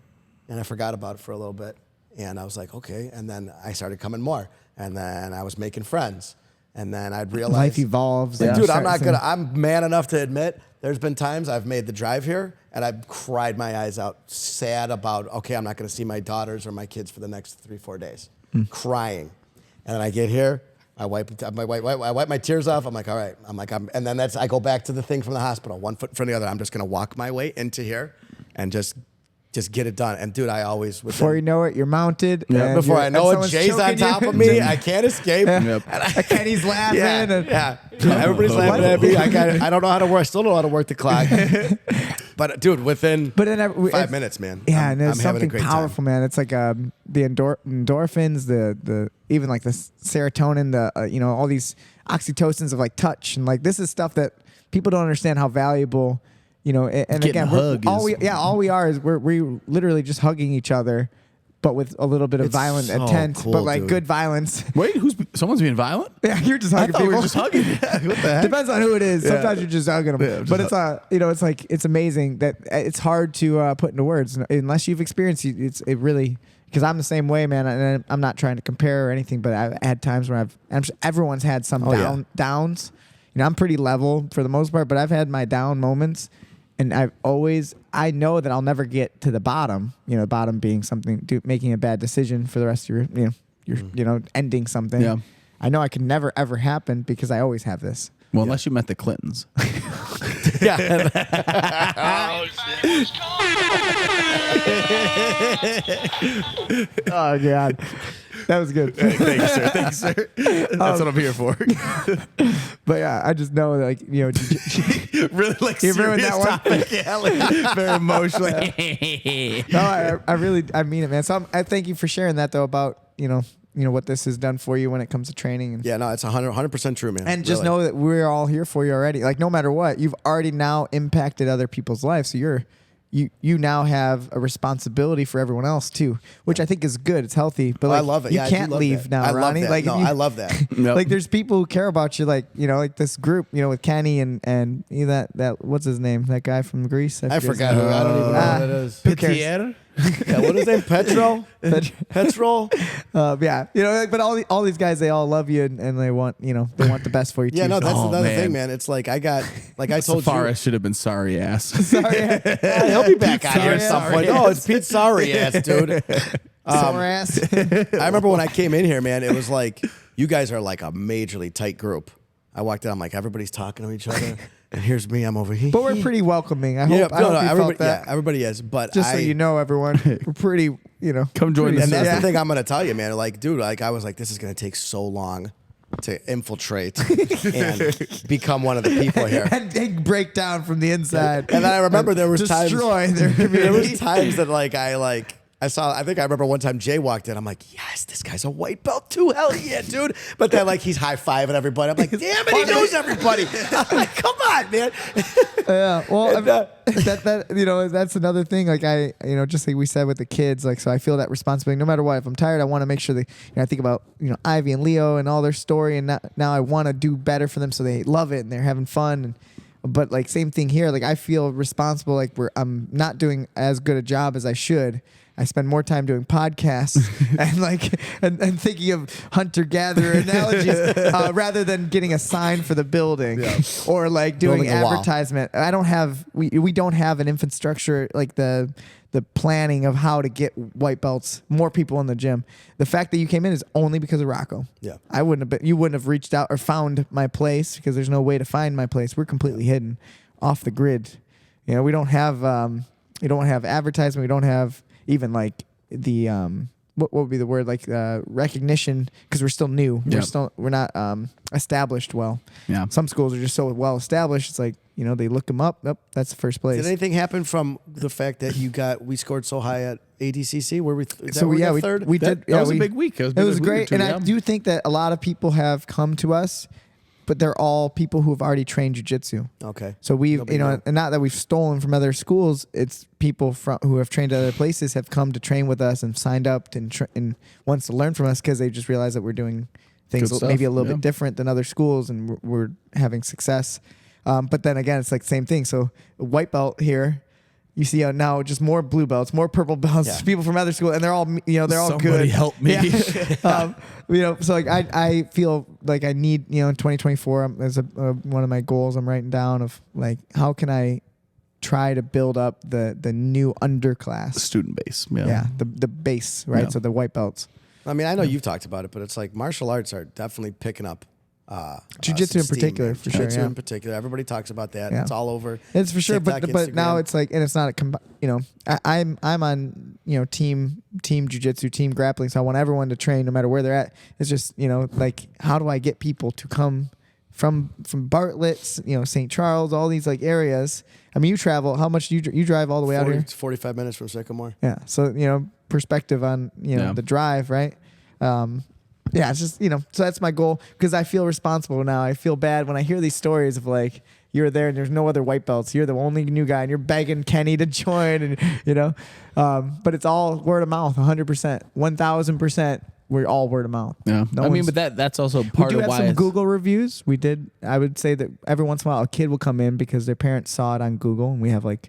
and I forgot about it for a little bit. And I was like, okay. And then I started coming more. And then I was making friends. And then I'd realize. Life evolves. Like, and dude, you I'm start not going seeing- to, I'm man enough to admit there's been times I've made the drive here, and I've cried my eyes out, sad about, okay, I'm not going to see my daughters or my kids for the next 3-4 days. Crying. And then I get here. I wipe my tears off. I'm like, all right. And then I go back to the thing from the hospital, one foot in front of the other. I'm just gonna walk my way into here, and just get it done. And dude, I always Before you know it, you're mounted. yeah, and before you're- I know and it, someone's Jay's on choking top you. of me. I can't escape. Yep. Kenny's laughing. Yeah, and yeah. Everybody's laughing at me. I don't know how to work. I still don't know how to work the clock. But dude, within But then 5 minutes, man. Yeah, and I'm there's having a something great powerful, man. It's like the endorphins, the even like the serotonin, the all these oxytocins of like touch, and like this is stuff that people don't understand how valuable, and Getting again, a hug is- all we are is we're literally just hugging each other, but with a little bit of It's violent so intent, cool, but like dude. good violence. Wait, someone's being violent? Yeah, you're just I hugging thought we people. were just hugging. Yeah, what the heck? Depends on who it is. Yeah. Sometimes you're just hugging them. Yeah, just but it's it's like it's amazing that it's hard to put into words unless you've experienced it. It really, because I'm the same way, man. And I'm not trying to compare or anything, but I've had times where everyone's had some yeah. downs. I'm pretty level for the most part, but I've had my down moments, and I know that I'll never get to the bottom. The bottom being making a bad decision for the rest of your ending something. Yeah. I know I can never ever happen because I always have this. Well, unless you met the Clintons. Yeah. Oh God. That was good. Thank you, sir. Thank you, sir. That's what I'm here for. But yeah, I just know that, like, you know, Really like You ruined serious that one? topic. Yeah, like, very emotional. no, I mean it, man. So I thank you for sharing that though about, you know, what this has done for you when it comes to training. And, Yeah, no, it's 100% true, man. and just Really. know that we're all here for you already. Like, no matter what, you've already now impacted other people's lives. So you now have a responsibility for everyone else too, which I think is good. It's healthy. But like, I love it. You Yeah, I do can't love leave that. now, I love Ronnie. that. Like, No, if you- I love that. Yep. Like, there's people who care about you, like, you know, like this group, you know, with Kenny and you know, that what's his name? That guy from Greece. I his forgot name. who. I don't even know Ah. who that is. Who cares? Pierre? Yeah, what is his name? Petrol? Yeah, you know, like, but all these guys, they all love you and they want, you know, they want the best for you too. Yeah, no, that's Oh, another man. thing, man. It's like I told Safari you. should have been sorry ass. Sorry, Yeah, he'll be back out here at some Sorry point. ass. No, it's Pete Sorry ass, dude. sore ass. I remember when I came in here, man, it was like, you guys are like a majorly tight group. I walked in, I'm like, everybody's talking to each other. And here's me, I'm over here. But we're pretty welcoming. I hope, yeah, I hope you everybody, felt that. yeah, everybody is. But Just so you know, everyone, we're pretty, you know. Come join the and that's Yeah. the thing I'm gonna tell you, man. Like, dude, like I was like, this is gonna take so long to infiltrate and become one of the people here. And they break down from the inside. And then I remember there was times destroy their there community. was times that I think I remember one time Jay walked in. I'm like, yes, this guy's a white belt too. Hell yeah, dude. But then like he's high fiving everybody. I'm like, damn it, he knows everybody. I'm like, come on, man. Yeah, well, And, that you know, that's another thing. Like you know, just like we said with the kids, like, so I feel that responsibility. No matter what, if I'm tired, I want to make sure that, you know, I think about, you know, Ivy and Leo and all their story, and now I want to do better for them so they love it and they're having fun. But like same thing here. Like I feel responsible. Like I'm not doing as good a job as I should. I spend more time doing podcasts and like and thinking of hunter-gatherer analogies rather than getting a sign for the building or like doing Building a wall. advertisement. We don't have an infrastructure like the planning of how to get white belts, more people in the gym. The fact that you came in is only because of Rocco. Yeah. You wouldn't have reached out or found my place because there's no way to find my place. We're completely hidden off the grid. You know, we don't have advertisement. We don't have even like the what would be the word, like recognition, because we're still new. Yep. We're not established well. Yeah. Some schools are just so well established. It's like, you know, they look them up. Nope, that's the first place. Did anything happen from the fact that we scored so high at ADCC? Where we we third? we did. That was a big week. It was great, and I do think that a lot of people have come to us, but they're all people who have already trained jiu-jitsu. Okay. So we've, Nobody you know, knew. and not that we've stolen from other schools. It's people who have trained at other places have come to train with us and signed up and wants to learn from us because they just realize that we're doing things Good stuff, maybe a little yeah. bit different than other schools, and we're having success. But then again, it's like the same thing. So a white belt here, you see now just more blue belts, more purple belts, Yeah. people from other schools, and they're all, you know, they're all Somebody good. help me. Yeah. You know, so like I feel like I need, you know, in 2024 as one of my goals I'm writing down of like, how can I try to build up the new underclass? Student base. Yeah, the base, right? Yeah. So the white belts. I mean, I know you've talked about it, but it's like martial arts are definitely picking up. Jiu-jitsu some in particular, man. for sure, Jiu-jitsu yeah. in particular. Everybody talks about that. Yeah. It's all over. It's for sure, TikTok, but now Instagram. it's like, and it's not you know, I'm on, you know, team jiu-jitsu, team grappling, so I want everyone to train no matter where they're at. It's just, you know, like, how do I get people to come from Bartlett, you know, St. Charles, all these like areas? I mean, you travel. How much do you drive all the way out here? 45 minutes from Sycamore. Yeah. So, you know, perspective on, you know, Yeah. the drive, right? Yeah, it's just, you know, so that's my goal because I feel responsible now. I feel bad when I hear these stories of like, you're there and there's no other white belts. You're the only new guy and you're begging Kenny to join, and, you know, but it's all word of mouth, 100%, 1000%. We're all word of mouth. Yeah. No I mean, one's- but that's also we part do of have why some it's- Google reviews. We did. I would say that every once in a while a kid will come in because their parents saw it on Google, and we have like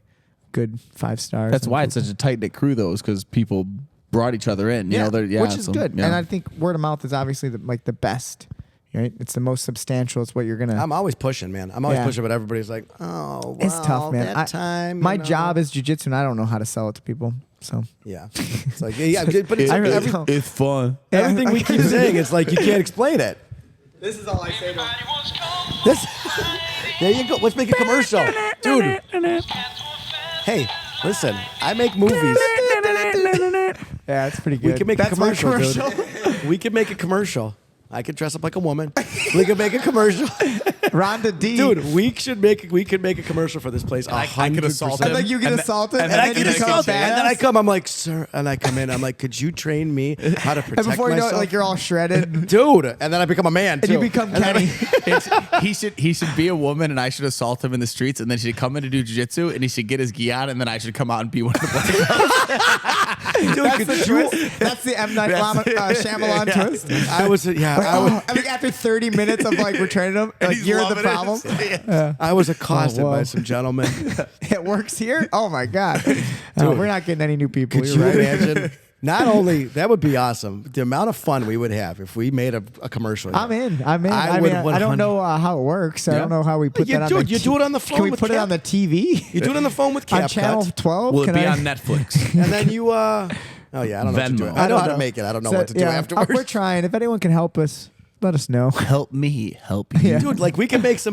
good 5 stars. That's on why Google. it's such a tight knit crew, though, is because people brought each other in. You know, which is so, good. yeah. And I think word of mouth is obviously the best. Right? It's the most substantial. It's what you're gonna. I'm always pushing, man. I'm always Yeah. pushing, but everybody's like, oh, well, It's tough, man. That time, my you know. job is jujitsu, and I don't know how to sell it to people. So Yeah. It's like, yeah, but it's I really every- don't. it's fun. everything we keep saying, it's like you can't explain it. This is all I say. This, there you go. Let's make a commercial, dude. Hey, listen, I make movies. Yeah, it's pretty good. We can make a That's my commercial, dude. We could make a commercial. I could dress up like a woman. We could make a commercial. Rhonda D. Dude, we could make a commercial for this place. I could assault 100%. him. And then you get assaulted. and And I then get you assaulted. badass. And then I come, I'm like, sir. And I come in, I'm like, could you train me how to protect And before you know myself? it, like you're all shredded. Dude. And then I become a man, And too. you become Kenny. He should be a woman, and I should assault him in the streets, and then he should come in to do jiu-jitsu, and he should get his gi on, and then I should come out and be one of the black belts. Dude, That's could the you- twist. That's the M. Night That's- Shyamalan yeah. twist. I was, yeah, Like, I was. I think after 30 minutes of like we're training them, like he's you're the loving it. problem. Yeah. I was accosted whoa. by some gentlemen. It works here. Oh my god, we're not getting any new people. Could You're you right. imagine? Not only that would be awesome. The amount of fun we would have if we made a commercial. I'm in. I I would mean, I 100 don't know how it works. I don't know how we put You that do on it. the You do it on the phone Can we with put it Cap. on the TV? You do it on the phone with on Cap channel Cut, 12? Will it Can be I- on Netflix? and then you. Oh yeah, I don't know what to do. Venmo. I know don't how to make it. I don't know So, what to do yeah, afterwards. We're trying. If anyone can help us, let us know. Help me, help you. Yeah. Dude, like we could make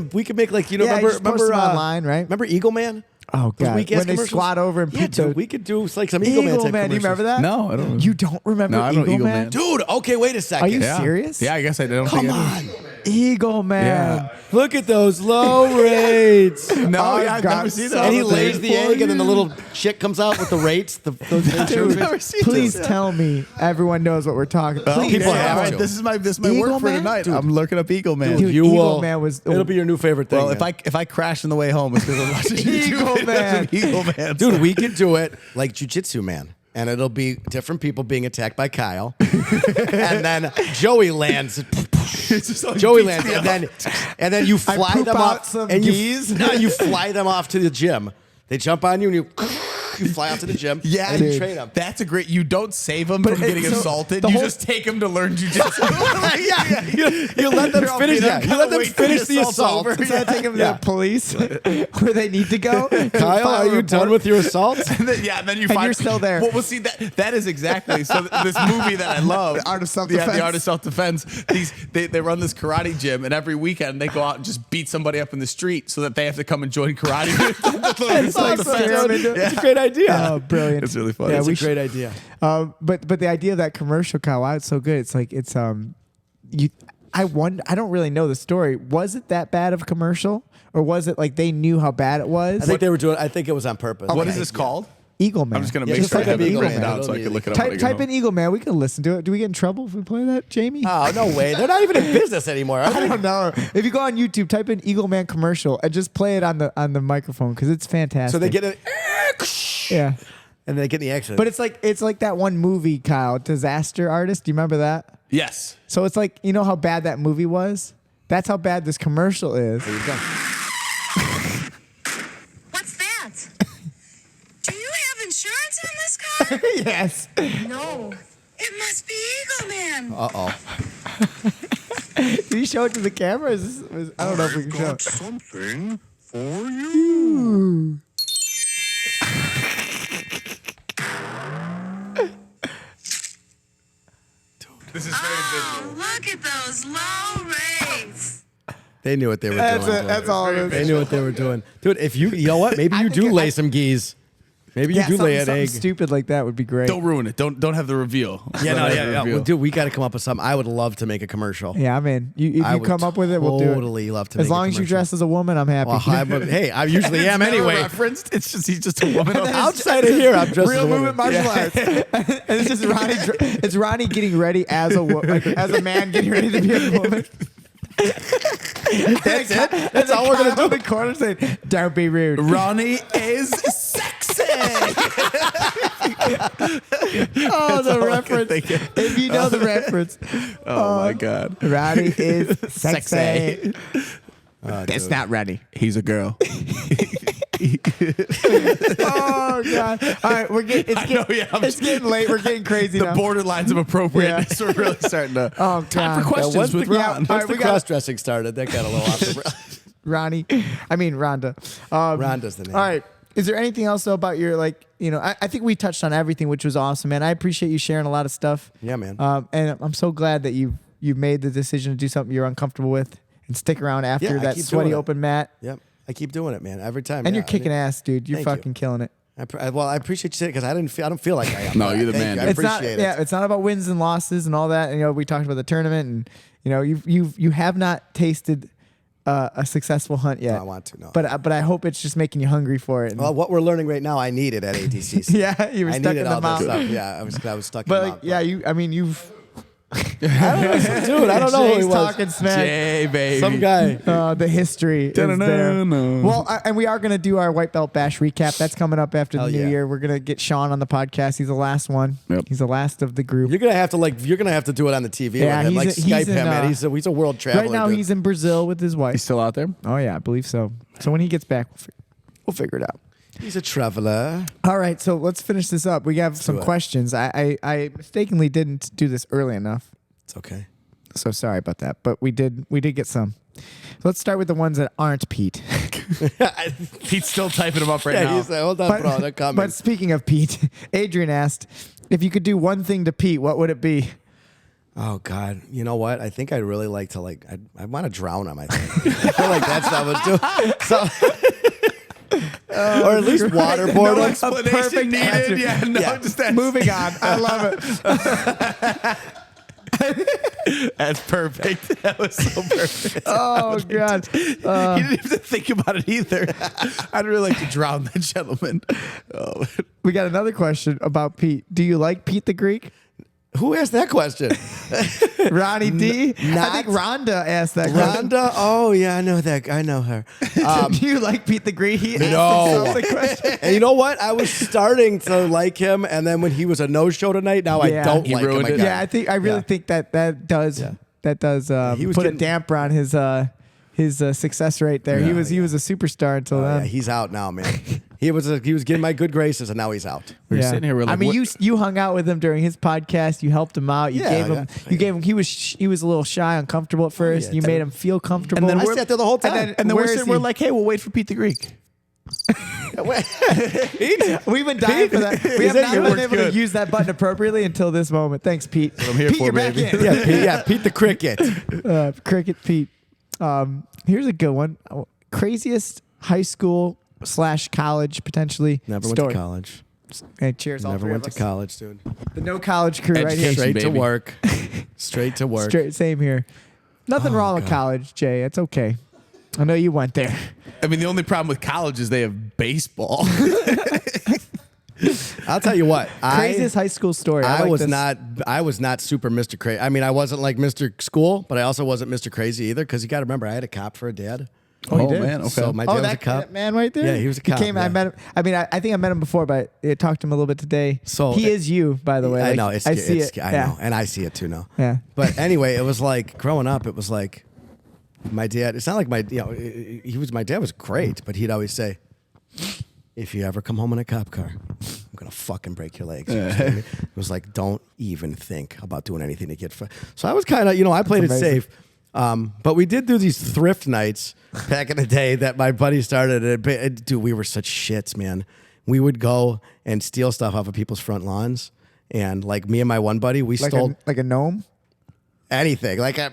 like you know Yeah, you just post remember them online, right? Remember Eagle Man? Oh Those god, weak-ass when they commercials? squat over and Yeah, poop the dude, we could do like some Eagle Man Eagle type Man. Do you remember commercials. that? No, I don't. You don't remember No, I don't know Eagle Eagle Man? Man. Dude, okay, wait a second. Are you Yeah. serious? Yeah, I guess I don't. Come think on. Eagle Man. Yeah. Look at those low rates. No, Oh, yeah, I've God, never seen so that. And he the lays thing the for egg, and then the you. little chick comes out with the rates. Those insurance Dude, rates. please tell me everyone knows what we're talking about. People Yeah, have all right, to. This is my Eagle work for Man? tonight. Dude. I'm looking up Eagle Man. Dude, You Eagle will. Man was- It'll be your new favorite thing. Well, man. if I crash on the way home, it's because I'm watching Eagle YouTube videos Man. of Eagle Man. Dude, we could do it like Jiu-Jitsu Man. And it'll be different people being attacked by Kyle. And then Joey lands. Joey lands. And then you fly poop them out off. some And geese. you fly them off to the gym. They jump on you and you fly out to the gym. Yeah, and you dude. train them. That's a great. You don't save them But from it- getting so assaulted. the You whole- just take them to learn jujitsu. You let them You're all finish. beat Yeah, up, you gotta let them wait till finish the the assault's assault. over. Instead of taking them to Yeah. the police where they need to go. Kyle, File are a you done report. with your assault? And then you find you're still there. Well, see that is exactly so. This movie that I love, The Art of Yeah, Self-Defense. the Art of Self-Defense. They run this karate gym, and every weekend they go out and just beat somebody up in the street, so that they have to come and join karate. It's awesome, dude. It's a great idea. Oh, brilliant! It's really funny. Yeah, It's we a great idea. But the idea of that commercial, Kyle, wow, it's so good. It's like you. I don't really know the story. Was it that bad of a commercial, or was it like they knew how bad it was? I think they were doing. I think it was on purpose. What is this called? Eagle Man. I'm just gonna Yeah, make just sure I like have an it Eagle written Man. down so I can look it up. Type in Eagle Man. We can listen to it. Do we get in trouble if we play that, Jamie? Oh no way! They're not even in business anymore. Are I they? don't know. If you go on YouTube, type in Eagle Man commercial and just play it on the microphone because it's fantastic. So they get it, yeah. and they get in the accident. But it's like that one movie, Kyle, Disaster Artist. Do you remember that? Yes. So it's like, you know how bad that movie was? That's how bad this commercial is. there you go. What's that? Do you have insurance on this car? Yes. No. It must be Eagle Man. Did you show it to the camera? I don't know if we can show it. something for you. This is very Oh, look at those low rates. They knew what they were That's doing. it. dude. That's all it is. They knew what they were doing, dude. If you know what, maybe I you think do it- lay some geese. Maybe you do lay an something egg. stupid like that would be great. Don't ruin it. Don't have the reveal. Yeah, Don't no, have yeah, the yeah. reveal. Well, dude, we got to come up with something. I would love to make a commercial. Yeah, I'm in. If I you would come up with it, we'll do it. totally love to As make a long as you commercial. dress as a woman, I'm happy. Well, hey, I usually am It's never anyway. referenced. It's just he's just a woman. Outside of here, I'm dressed as Real a woman. movement martial arts. And it's just Ronnie. It's Ronnie getting ready as as a man getting ready to be a woman. That's it. That's all we're Kyle gonna in do. the corner saying, "Don't be rude." Ronnie is sexy. Oh, the all I can reference. think of. If you know the reference, Oh my god. Ronnie is sexy. Sexy. It's not Ronnie. He's a girl. Oh god! All right, it's getting late. We're getting crazy The now. borderlines of appropriateness are really starting to. Oh Time god! for questions Once with the, Ron. once Alright, the we got- cross-dressing started, that got a little off the Ronnie. I mean Rhonda. Rhonda's the name. All right. Is there anything else though about your I think we touched on everything, which was awesome, man. I appreciate you sharing a lot of stuff. Yeah, man. And I'm so glad that you made the decision to do something you're uncomfortable with and stick around after Yeah, I that keep sweaty doing it. open mat. Yep. I keep doing it, man, every time. And yeah, you're kicking ass, dude. You're Thank you. fucking killing it. Well, I appreciate you saying it because I don't feel like I am. No, you're the Thank man, you. I dude. It's not. appreciate it. Yeah, it's not about wins and losses and all that. And, we talked about the tournament, and you have not tasted a successful hunt yet. I want to. No. But I hope it's just making you hungry for it. And, Well, what we're learning right now, I need it at ATCC. yeah, you were I stuck needed in the all that mountain. stuff. Yeah, I was stuck But in like, the mountain. you've. Dude, I don't know who he Jay's was. talking smack. Jay, baby. Some guy. The history is there. Da-da-da-da. Well, and we are going to do our White Belt Bash recap. That's coming up after the Hell new yeah. year. We're going to get Sean on the podcast. He's the last one. Yep. He's the last of the group. You're gonna have to do it on the TV Yeah, with him. Like he's Skype in, him, man. He's a world traveler. Right now, dude. he's in Brazil with his wife. He's still out there? Oh, yeah, I believe so. So when he gets back, we'll figure it out. He's a traveler. All right, so let's finish this up. We have some do it. questions. I mistakenly didn't do this early enough. It's okay. So sorry about that, but we did get some. So let's start with the ones that aren't Pete. Pete's still typing them up right Yeah, now. he's like, hold on, bro, they're coming. But speaking of Pete, Adrian asked, if you could do one thing to Pete, what would it be? Oh God, you know what? I think I'd really like to I want to drown him. I think. I feel like that's what I would do. So, or at least waterboard No him. explanation perfect needed. answer. Yeah, no, Yeah. just that. Moving on. I love it. That's perfect. That was so perfect. Oh, God. He didn't even think about it either. I'd really like to drown that gentleman. Oh. We got another question about Pete. Do you like Pete the Greek? Who asked that question? Ronnie D? I not- think Rhonda asked that question. Rhonda. Oh yeah, I know that. I know her. Do you like Pete the Greek? He asked No. himself the question. And you know what? I was starting to like him, and then when he was a no-show tonight, now I Yeah. don't He like him ruined it. again. I really Yeah. think that does He was put a getting- damper on his success rate there. He was a superstar until Yeah, then. he's out now, man. He was getting my good graces, and now he's out. We were sitting here, we're like, I mean, what- you hung out with him during his podcast. You helped him out. You Yeah, gave him. yeah. You gave him. He was a little shy, uncomfortable at first. yeah. You made him feel comfortable. And then I we're- sat there the whole time. and then where we're is sitting, we're he? like, hey, we'll wait for Pete the Greek. We've been dying for that. We have that not your been work able to good? use that button appropriately until this moment. Thanks, Pete. I'm here Pete, for, you're back baby. in. Pete the Cricket. Cricket Pete. Here's a good one. Craziest high school / college potentially. Never went story. to college. Hey, cheers. all Never three went of to us. college, dude. The no college crew right here. Education. Straight to baby. work. Straight to work. Straight, same here. Nothing wrong with college, Jay. It's okay. I know you went there. I mean, the only problem with college is they have baseball. I'll tell you what. Craziest high school story. I like was this. not super Mr. Crazy. I mean, I wasn't like Mr. School, but I also wasn't Mr. Crazy either because you got to remember I had a cop for a dad. Oh, you Oh, did? man, okay. So my dad Oh, was a that cop. man right there. Yeah, he was a cop, I yeah. met him. I mean, I think I met him before, but I talked to him a little bit today. So he is you, by the way. I Like, know. I see it. I know, and I see it too now. Yeah. But anyway, it was like growing up. It was like my dad. It's not like my my dad was great, but he'd always say, "If you ever come home in a cop car, I'm gonna fucking break your legs." It was like, don't even think about doing anything to get. So I was kind of, I played it amazing. safe. But we did do these thrift nights back in the day that my buddy started. Dude, we were such shits, man. We would go and steal stuff off of people's front lawns. And like me and my one buddy, we Like stole a gnome. anything. Like I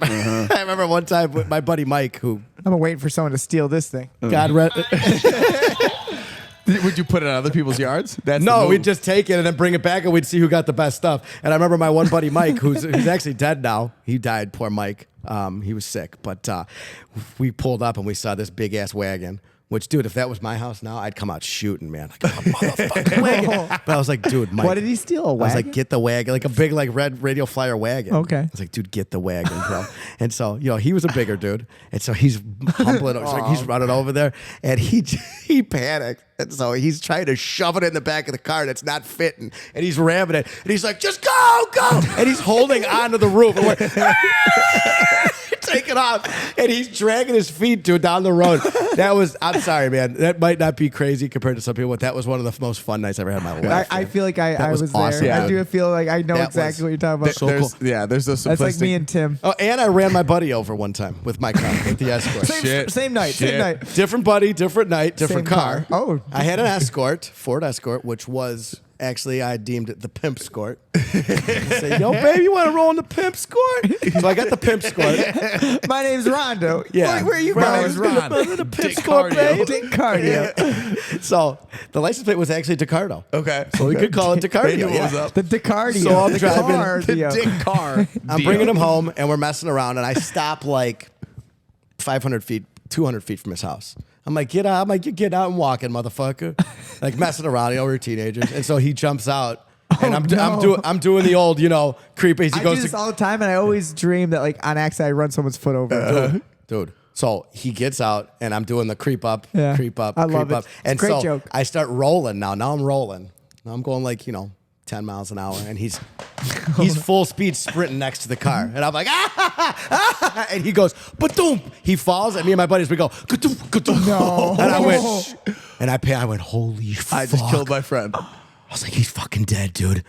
remember one time with my buddy Mike, who I'm waiting for someone to steal this thing. God rest. Would you put it on other people's yards? That's the No, move. we'd just take it and then bring it back, and we'd see who got the best stuff. And I remember my one buddy Mike, who's actually dead now. He died, poor Mike. He was sick, but we pulled up and we saw this big ass wagon. Which, dude, if that was my house now, I'd come out shooting, man. Like, oh, motherfucking wagon. But I was like, dude, Mike. What did he steal? A I was wagon? like, get the wagon, like a big, like red radio flyer wagon. Okay. I was like, dude, get the wagon, bro. And so, he was a bigger dude, and so he's humbling, he's running over there, and he panicked, and so he's trying to shove it in the back of the car, and it's not fitting, and he's ramming it, and he's like, just go, and he's holding onto the roof, and we're taking off, and he's dragging his feet down the road. I'm sorry, man. That might not be crazy compared to some people, but that was one of the most fun nights I've ever had in my life. I feel like I That was was there. awesome, I dude. do feel like I know That exactly was what you're talking about. so There's, cool. yeah, there's those That's like simplistic. me and Tim. Oh, and I ran my buddy over one time with my car, with the escort. Same night. Same Shit. night. Different buddy, different night, different Same car. car. Oh. I had an escort, Ford Escort, which was Actually, I deemed it the pimp escort. Say, yo, babe, you want to roll in the pimp escort? So I got the pimp escort. My name's Rondo. Yeah. Where are you My from? name's Ron. The pimp Dick escort, Cardio. babe. Dick Cardio. So the license plate was actually Daccardo. Okay. So we could call it They Daccardo. knew what was up. The Daccardio. So I'm the driving The Cardio. dick car. I'm bringing him home, and we're messing around, and I stop like 500 feet, 200 feet from his house. I'm like, get out. I'm like, get out and walking, motherfucker. Like messing around. You know, we're teenagers. And so he jumps out, and I'm doing the old, creepy. He I goes do this to, all the time, and I always dream that, like, on accident, I run someone's foot over. dude. So he gets out, and I'm doing the creep up, Yeah. creep up, I creep love it. up. It's And a great so joke. I start rolling now. Now I'm rolling. Now I'm going like, 10 miles an hour, and he's full speed sprinting next to the car, and I'm like, and he goes, ba-doom. He falls, and me and my buddies, we go, ka-doom, ka-doom. No. And I went, holy fuck. I just killed my friend. I was like, he's fucking dead, dude.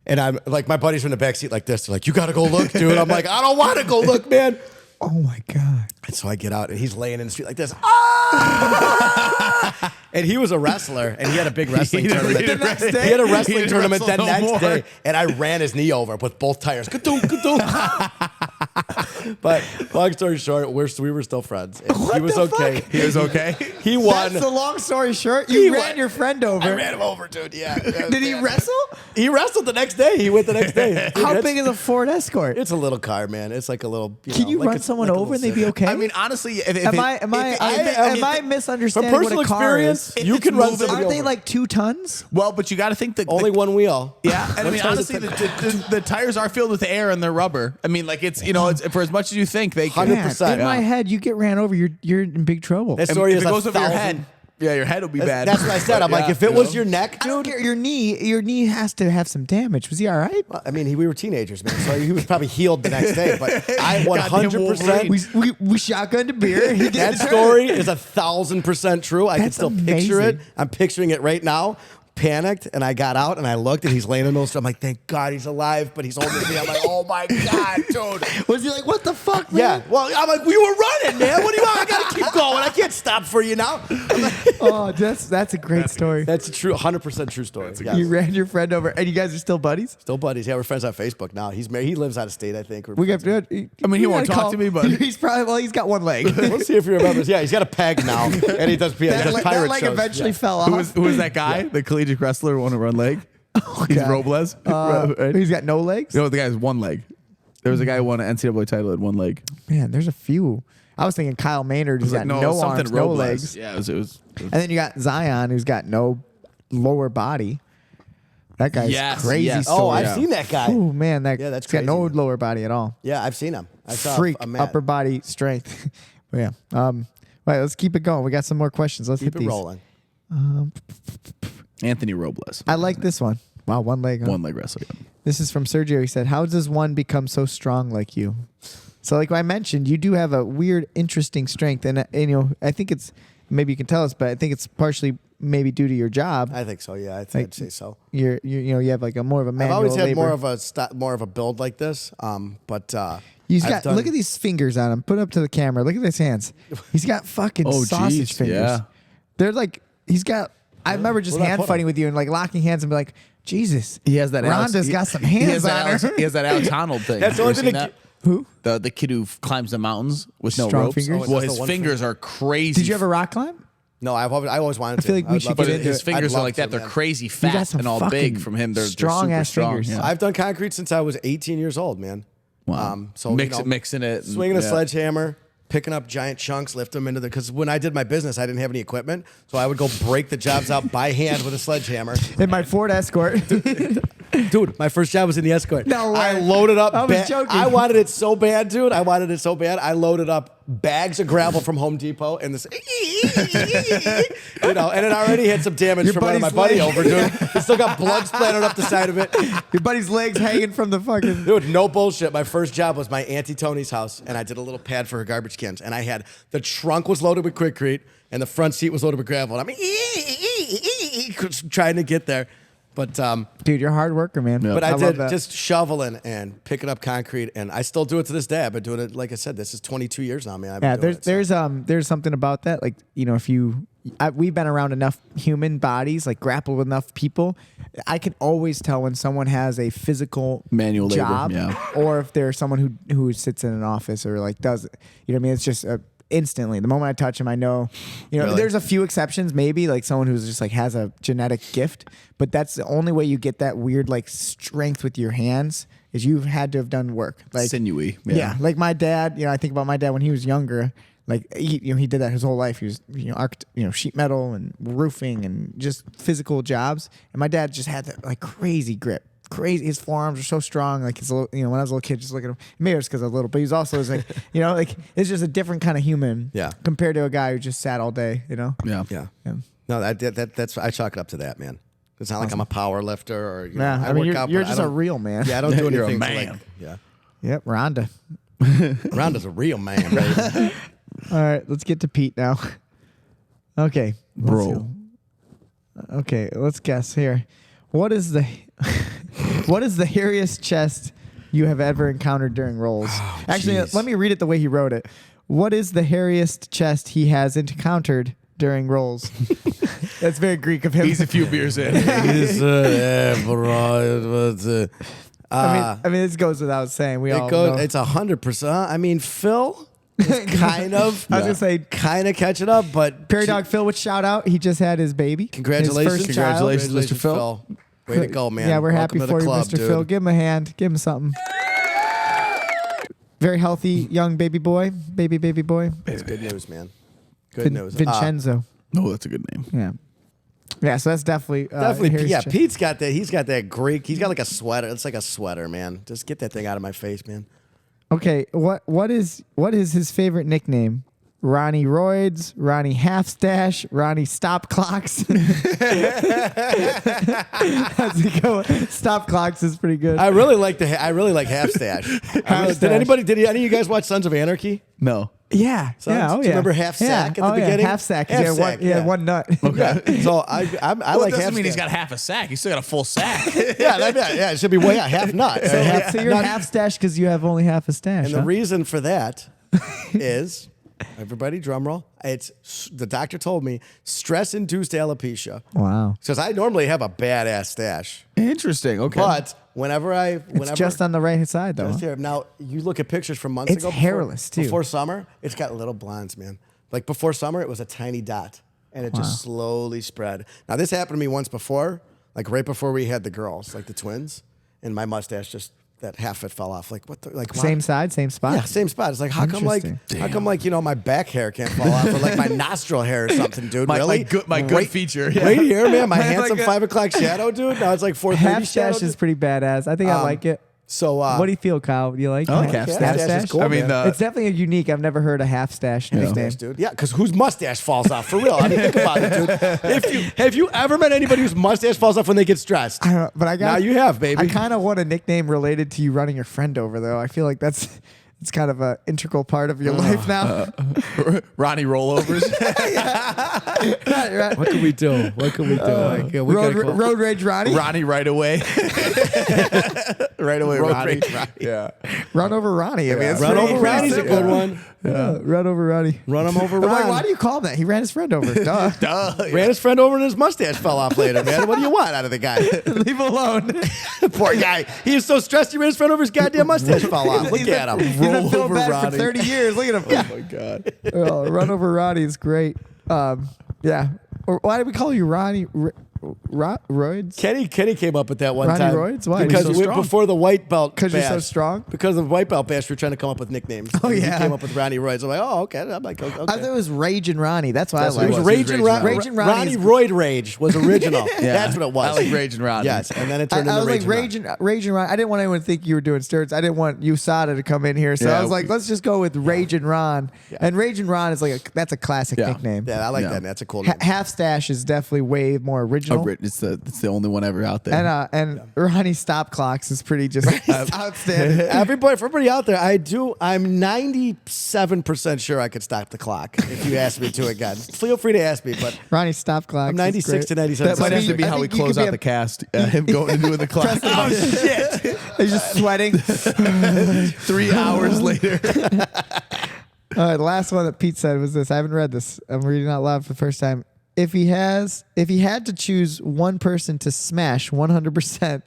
And I'm like, my buddies are in the backseat like this. They're like, you gotta go look, dude. I'm like, I don't want to go look, man. Oh, my God. And so I get out, and he's laying in the street like this. And he was a wrestler, and he had a big wrestling tournament. The next day? He had a He wrestling didn't tournament wrestle the no next more. day, and I ran his knee over with both tires. Ka-doom, ka-doom. But long story short, we were still friends. And he was the okay. He was okay. He won. That's the long story short. He You ran won. your friend over. I ran him over, dude. Yeah. Did he wrestle? He wrestled the next day. He went the next day. Dude, How it's- big is a Ford Escort? It's a little car, man. It's like a little. Can you like run a- someone like a over and little they'd be Civic. okay? I mean, honestly, if am I From misunderstanding personal what a car experience, is? If you it's can run moving- somebody Aren't they over. like 2 tons? Well, but you got to think that Only one wheel. Yeah, and I One mean, tire honestly, to- the tires are filled with air and they're rubber. I mean, like it's it's for as much as you think they can. 100%. In my head, you get ran over, you're in big trouble. That And story if is it goes over your 1,000. head, yeah, your head will be bad. That's what I said. I'm like, Yeah, if it was your neck, I don't dude. care. Your knee has to have some damage. Was he all right? I mean, we were teenagers, man. So he was probably healed the next day. But I Goddamn 100%. Wolverine. We shotgunned a beer. He did That the turn. story is 1,000% true. I can That's still picture it. amazing. I'm picturing it right now. Panicked, and I got out and I looked, and he's laying in those. I'm like, thank God he's alive, but he's holding me. I'm like, oh my God, dude. Was he like, what the fuck, man? Yeah. Well, I'm like, we were running, man. What do you want? I gotta keep going. I can't stop for you now. I'm like, Oh, that's a great story. that's a true, 100% true story. Yes. You ran your friend over, and you guys are still buddies. Still buddies. Yeah, we're friends on Facebook now. He's married. He lives out of state, I think. We got. I mean, he won't talk to me, but- he's probably he's got one leg. We'll see if he remembers. Yeah, he's got a peg now, and he does that pirate leg shows. eventually Yeah. fell off. Who was that guy? The collegiate wrestler who won a run leg. He's God. Robles. Right? He's got no legs. No, the guy has one leg. There was a guy who won an NCAA title at one leg. Man, there's a few. I was thinking Kyle Maynard who's got no arms, no legs. Yeah, it was And then you got Zion who's got no lower body. That guy's Yes, crazy yes. story. Oh, I've Yeah. seen that guy. Oh man, Yeah, that's he's got no crazy. lower body at all. Yeah, I've seen him. I saw Freak a man. upper body strength. But yeah. Right, let's keep it going. We got some more questions. Let's Keep hit it these. rolling. Anthony Robles. I like this one. Wow, one leg. Huh? One leg wrestler. This is from Sergio. He said, "How does one become so strong like you?" So, like I mentioned, you do have a weird, interesting strength, and I think it's maybe you can tell us, but I think it's partially maybe due to your job. I think so. Yeah, I'd Like, say so. You have like a more of a I've manual always had labor. more of a build like this. But He's I've got done- look at these fingers on him. Put it up to the camera. Look at his hands. He's got fucking Oh, sausage geez, fingers. yeah. They're like he's got. I remember just where'd I hand put 'em? fighting with you and like locking hands and be like, Jesus, He has that. Rhonda's got some hands on her. He has that Alex Honnold thing. That's the You only ever thing seen that- Who? The kid who climbs the mountains with no Strong ropes. fingers? Well, That's his the one fingers are crazy. Did you ever rock climb? No, I always wanted to. feel like we I'd should love get to. But into his it. fingers I'd are love like that. to, They're man. crazy You got fat some and all fucking big from him. They're strong super ass strong. fingers. Yeah. I've done concrete since I was 18 years old, man. Wow. So mixing it, and- swinging a yeah. sledgehammer, picking up giant chunks, lift them into the. Because when I did my business, I didn't have any equipment, so I would go break the jobs out by hand with a sledgehammer. In my Ford Escort. Dude, my first job was in the Escort. No way. I loaded up. I was joking. I wanted it so bad, dude. I wanted it so bad. I loaded up bags of gravel from Home Depot and this, and it already had some damage Your from running my buddy's buddy leg. over, dude. It still got blood splattered up the side of it. Your buddy's legs hanging from the fucking. Dude, no bullshit. My first job was my Auntie Tony's house, and I did a little pad for her garbage cans. And I had the trunk was loaded with quickcrete, and the front seat was loaded with gravel. And I'm trying to get there, but Dude, you're a hard worker, man. but I love did that. just shoveling and picking up concrete, and I still do it to this day. I've been doing it, like I said, this is 22 years now, man. I've been Yeah, doing it, so. there's something about that. Like, if you we've been around enough human bodies, like grappled with enough people. I can always tell when someone has a physical Manual labor, job, yeah. or if there's someone who sits in an office or like does it. You know what I mean? It's just instantly. The moment I touch him, I know. You know, Really? there's a few exceptions, maybe like someone who's just like has a genetic gift, but that's the only way you get that weird like strength with your hands is you've had to have done work. Like Sinewy. yeah, like my dad. You know, I think about my dad when he was younger. Like he did that his whole life. He was sheet metal and roofing and just physical jobs. And my dad just had that like crazy grip. Crazy, his forearms are so strong. Like his little, when I was a little kid, just look at him. Maybe it's because I was little, but he's also like, like it's just a different kind of human. Yeah. Compared to a guy who just sat all day. Yeah. Yeah. Yeah. No, that's I chalk it up to that, man. It's not like I'm a power lifter or Yeah. I mean, you're just a real man. Yeah, I don't do You're a anything. man. Yep. Rhonda. Rhonda's a real man, baby. All right, let's get to Pete now. Okay. Bro. Okay, let's guess here. What is the hairiest chest you have ever encountered during rolls? Actually, jeez. let me read it the way he wrote it. What is the hairiest chest he has encountered during rolls? That's very Greek of him. He's a few beers in. I mean, this goes without saying. We all know. It's 100%. I mean, Phil is kind of. I was gonna say kind of catching up, but Prairie Dog Phil would shout out. He just had his baby. congratulations, His first child. Congratulations, Mr. Phil. Way to go, man. Yeah, we're Welcome happy to the for club, you, Mr. dude. Phil. Give him a hand. Give him something. Very healthy young baby boy. Baby boy. It's good news, man. Good news. Vincenzo. Oh, that's a good name. Yeah. Yeah, so that's definitely Definitely, Harry's yeah. chest. Pete's got that. He's got that Greek. He's got like a sweater. It's like a sweater, man. Just get that thing out of my face, man. Okay, what is his favorite nickname? Ronnie Roids, Ronnie Half Stash, Ronnie Stop Clocks. How's it go? Stop Clocks is pretty good. I really like half stash. Did any of you guys watch Sons of Anarchy? No. Yeah, Sons? yeah. Oh, Do yeah. you remember Half Sack at the beginning? Half sack. Half Yeah, sack, yeah. one nut. Okay. So I Well, like it doesn't half mean he's stash. got half a sack. He's still got a full sack. Yeah, it should be half nut. So, Half- so you're not- half stash because you have only half a stash. And the reason for that is, everybody drum roll. It's the doctor told me stress-induced alopecia. Wow. Because I normally have a badass stash, Interesting. Okay. but whenever It's just on the right side though. Just Huh? here. Now you look at pictures from months It's ago. hairless, too. Before summer, it's got little blondes, man. Like before summer, it was a tiny dot, and it just slowly spread. Now this happened to me once before, like right before we had the girls, like the twins, and my mustache just that half it fell off. Like what? Same side, same spot. Yeah, same spot. It's like how come my back hair can't fall off or like my nostril hair or something, dude? My good Right- feature. Yeah. Right here, man. My handsome Like a- 5 o'clock shadow, dude. Now it's like 4:30 Half shadow. stash is pretty badass. I think I like it. So What do you feel, Kyle? Do you like? I like it? half Half stash. stash is cool, I mean, man. It's definitely a unique. I've never heard a half stash nickname. Mustache, dude. Yeah, because whose mustache falls off for real? I mean, think about it, dude. Have you ever met anybody whose mustache falls off when they get stressed? I don't know, but I got. Now you have, baby. I kind of want a nickname related to you running your friend over, though. I feel like it's kind of an integral part of your life now. Ronnie rollovers. Right. What can we do? What can we do? Road Rage Ronnie. Ronnie right away. Right away, Road Ronnie. Rage Ronnie. Yeah. Run over Ronnie. I mean, it's Run pretty- over pretty Ronnie's a simple. good one. Run over Ronnie. Run him over I'm like, Ron. why do you call him that? He ran his friend over. Duh. Ran his friend over and his mustache fell off later, man. What do you want out of the guy? Leave him alone. Poor guy. He was so stressed he ran his friend over his goddamn mustache fell off. Look at him. He's been Roll feeling over bad Ronnie. for 30 years. Look at him. Oh my god. Oh, Run over Ronnie is great. Yeah. Or why did we call you Ronnie Roids? Kenny came up with that one Ronnie time. Roids? Why? Because He's so strong. before the white belt 'Cause you're so bash- strong? Because of the white belt bash, we were trying to come up with nicknames. Oh, And yeah. He came up with Ronnie Roids. I'm like, oh, okay. I'm like, okay. I thought it was Rage and Ronnie. That's why That's I what it like was. Rage Rage and and Ronnie. Ronnie. Rage and Ronnie Ronnie is- Roid Rage was original. Yeah. That's what it was. I like Rage and Ronnie. Yes, and then it turned I into was like Rage and Rage and Ron. I didn't want anyone to think you were doing steroids. I didn't want USADA to come in here, so Yeah, I was like, let's just go with Rage and Ron. And Rage and Ron is like that's a classic Yeah. nickname. Yeah, I like Yeah. that. That's a cool name. Half Stash is definitely way more original. It's the only one ever out there. And Ronnie Stop Clocks is pretty just outstanding. For everybody out there, I'm 97% sure I could stop the clock if you ask me to again. Feel free to ask me, but Ronnie Stop Clocks. I'm is 96 to great. 97. that might have to be I how we think you close could be out the cast. Him going and doing the class. Oh shit! He's just sweating. 3 hours later. The last one that Pete said was this. I haven't read this. I'm reading out loud for the first time. if he had to choose one person to smash 100%,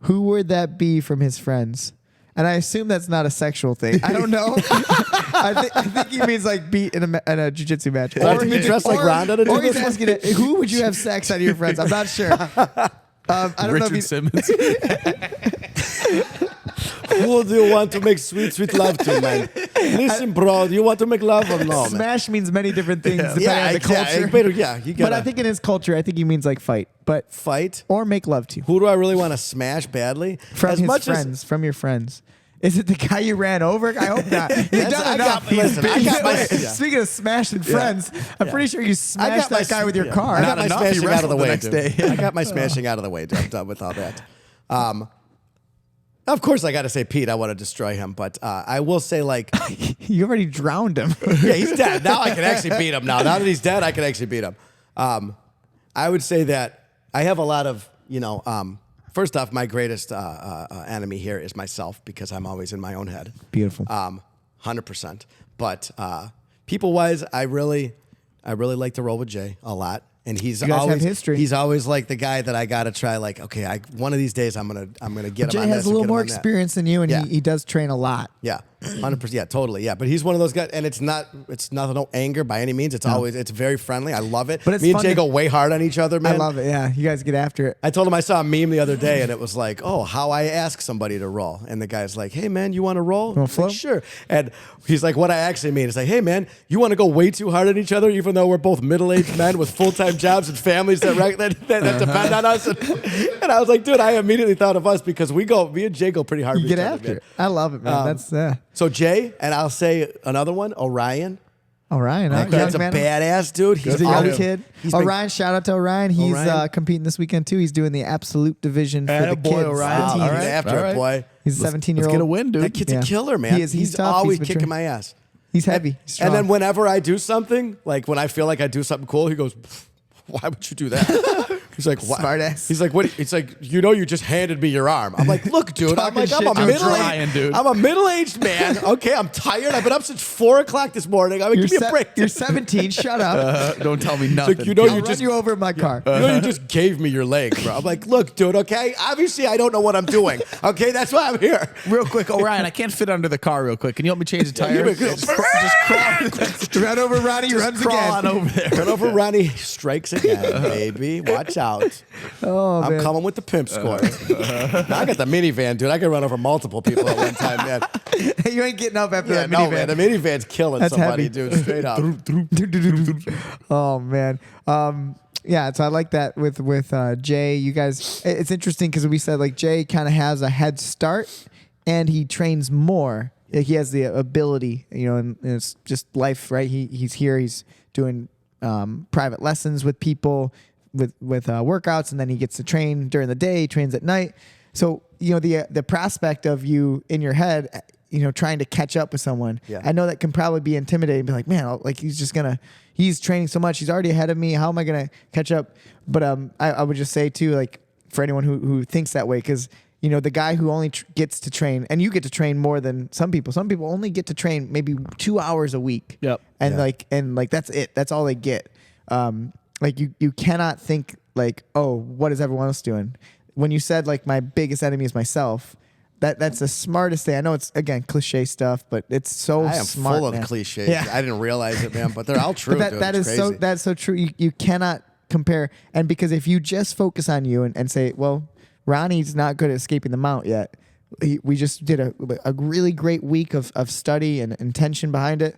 who would that be from his friends? And I assume that's not a sexual thing. I don't know. I think he means like beat in a jiu-jitsu match. Or to be dressed like Ronda to do Or he's this? asking it, who would you have sex out of your friends? I'm not sure. I don't know if Richard Simmons. Who do you want to make sweet, sweet love to, man? Listen, bro, do you want to make love or no, man? Smash means many different things depending on the culture. You gotta But I think in his culture, I think he means like fight, but fight. or make love to. Who do I really want to smash badly? From as his much friends, from your friends. Is it the guy you ran over? I hope not. You've done I enough. got- listen, I got my- Wait, yeah. Speaking of smashing friends, I'm pretty sure you smashed that guy with your car. I got Not my enough, he smashing out of the wrestled the way, next dude. day. I got my smashing out of the way. I'm done with all that. Of course, I got to say Pete. I want to destroy him, but I will say like, You already drowned him. yeah, he's dead. Now I can actually beat him. Now that he's dead, I can actually beat him. I would say that I have a lot of, first off, my greatest enemy here is myself because I'm always in my own head. Beautiful. 100%. But people-wise, I really like to roll with Jay a lot. And he's guys have always history. He's always like the guy that I gotta try. Like, okay, one of these days I'm gonna get Jay him on has this a and little get him more on that. experience than you, and Yeah. he does train a lot. Yeah, 100%. Yeah, totally. Yeah, but he's one of those guys, and it's no anger by any means. It's very friendly. I love it. But it's Me and fun Jay to- go way hard on each other, man. I love it. Yeah, you guys get after it. I told him I saw a meme the other day, and it was like, oh, how I ask somebody to roll. And the guy's like, hey, man, you want to roll? Wanna I was like, flow? sure. And he's like, what I actually mean is like, hey, man, you want to go way too hard on each other, even though we're both middle-aged men with full-time jobs and families that depend on us? And I was like, dude, I immediately thought of us because me and Jay go pretty hard You with get each other, after man. it. I love it, man. That's So Jay, and I'll say another one, Orion. Orion. Huh? That's a Young man. badass dude. He's a young always- kid. he's been- Orion, shout out to Orion. He's Orion. competing this weekend too. He's doing the absolute division for the Attaboy, kids. Orion. Wow, the all teens. right, after All it, right. boy. He's a 17-year-old. Let's get a win, dude. That kid's Yeah. a killer, man. He is. He's tough. always He's been kicking trained. my ass. He's heavy. He's strong. And then whenever I do something, like when I feel like I do something cool, he goes, why would you do that? He's like, what? Smart ass. He's like, what? It's like, you just handed me your arm. I'm like, look, dude. I'm Talking like, shit I'm to a him. Trying, dude. I'm a middle-aged man. Okay, I'm tired. I've been up since 4 o'clock this morning. I'm like, give me a break. You're 17. Shut up. Don't tell me nothing. like, I'll you run you over in my car. you just gave me your leg, bro. I'm like, look, dude, okay? Obviously, I don't know what I'm doing. Okay, that's why I'm here. Real quick, Orion, I can't fit under the car real quick. Can you help me change the tire? Just crawl Run over Ronnie. Runs crawl again. on over there. Run over Ronnie, strikes again, baby. Watch out. Oh, I'm man. coming with the pimp squad. Now I got the minivan, dude. I can run over multiple people at one time, man. You ain't getting up after Yeah, that no, minivan. man. The minivan's killing That's somebody, heavy. dude. Straight up. Oh man. Yeah, so I like that with Jay. You guys, it's interesting because we said like Jay kind of has a head start, and he trains more. He has the ability, and it's just life, right? He's here. He's doing private lessons with people with workouts, and then he gets to train during the day. He trains at night. So the prospect of you in your head, trying to catch up with someone. Yeah. I know that can probably be intimidating. Be like, man, like he's training so much. He's already ahead of me. How am I gonna catch up? But I would just say too, like for anyone who thinks that way, because the guy who only gets to train, and you get to train more than some people. Some people only get to train maybe 2 hours a week. Yep. And like that's it. That's all they get. Like you cannot think like, oh, what is everyone else doing? When you said like my biggest enemy is myself, that's the smartest thing. I know it's again cliche stuff, but it's so I am smart. full of man. cliches. Yeah. I didn't realize it, man, but they're all true. But dude. that It's is so crazy. that's so true. You cannot compare, and because if you just focus on you and say, well, Ronnie's not good at escaping the mount yet. We just did a really great week of study and intention behind it.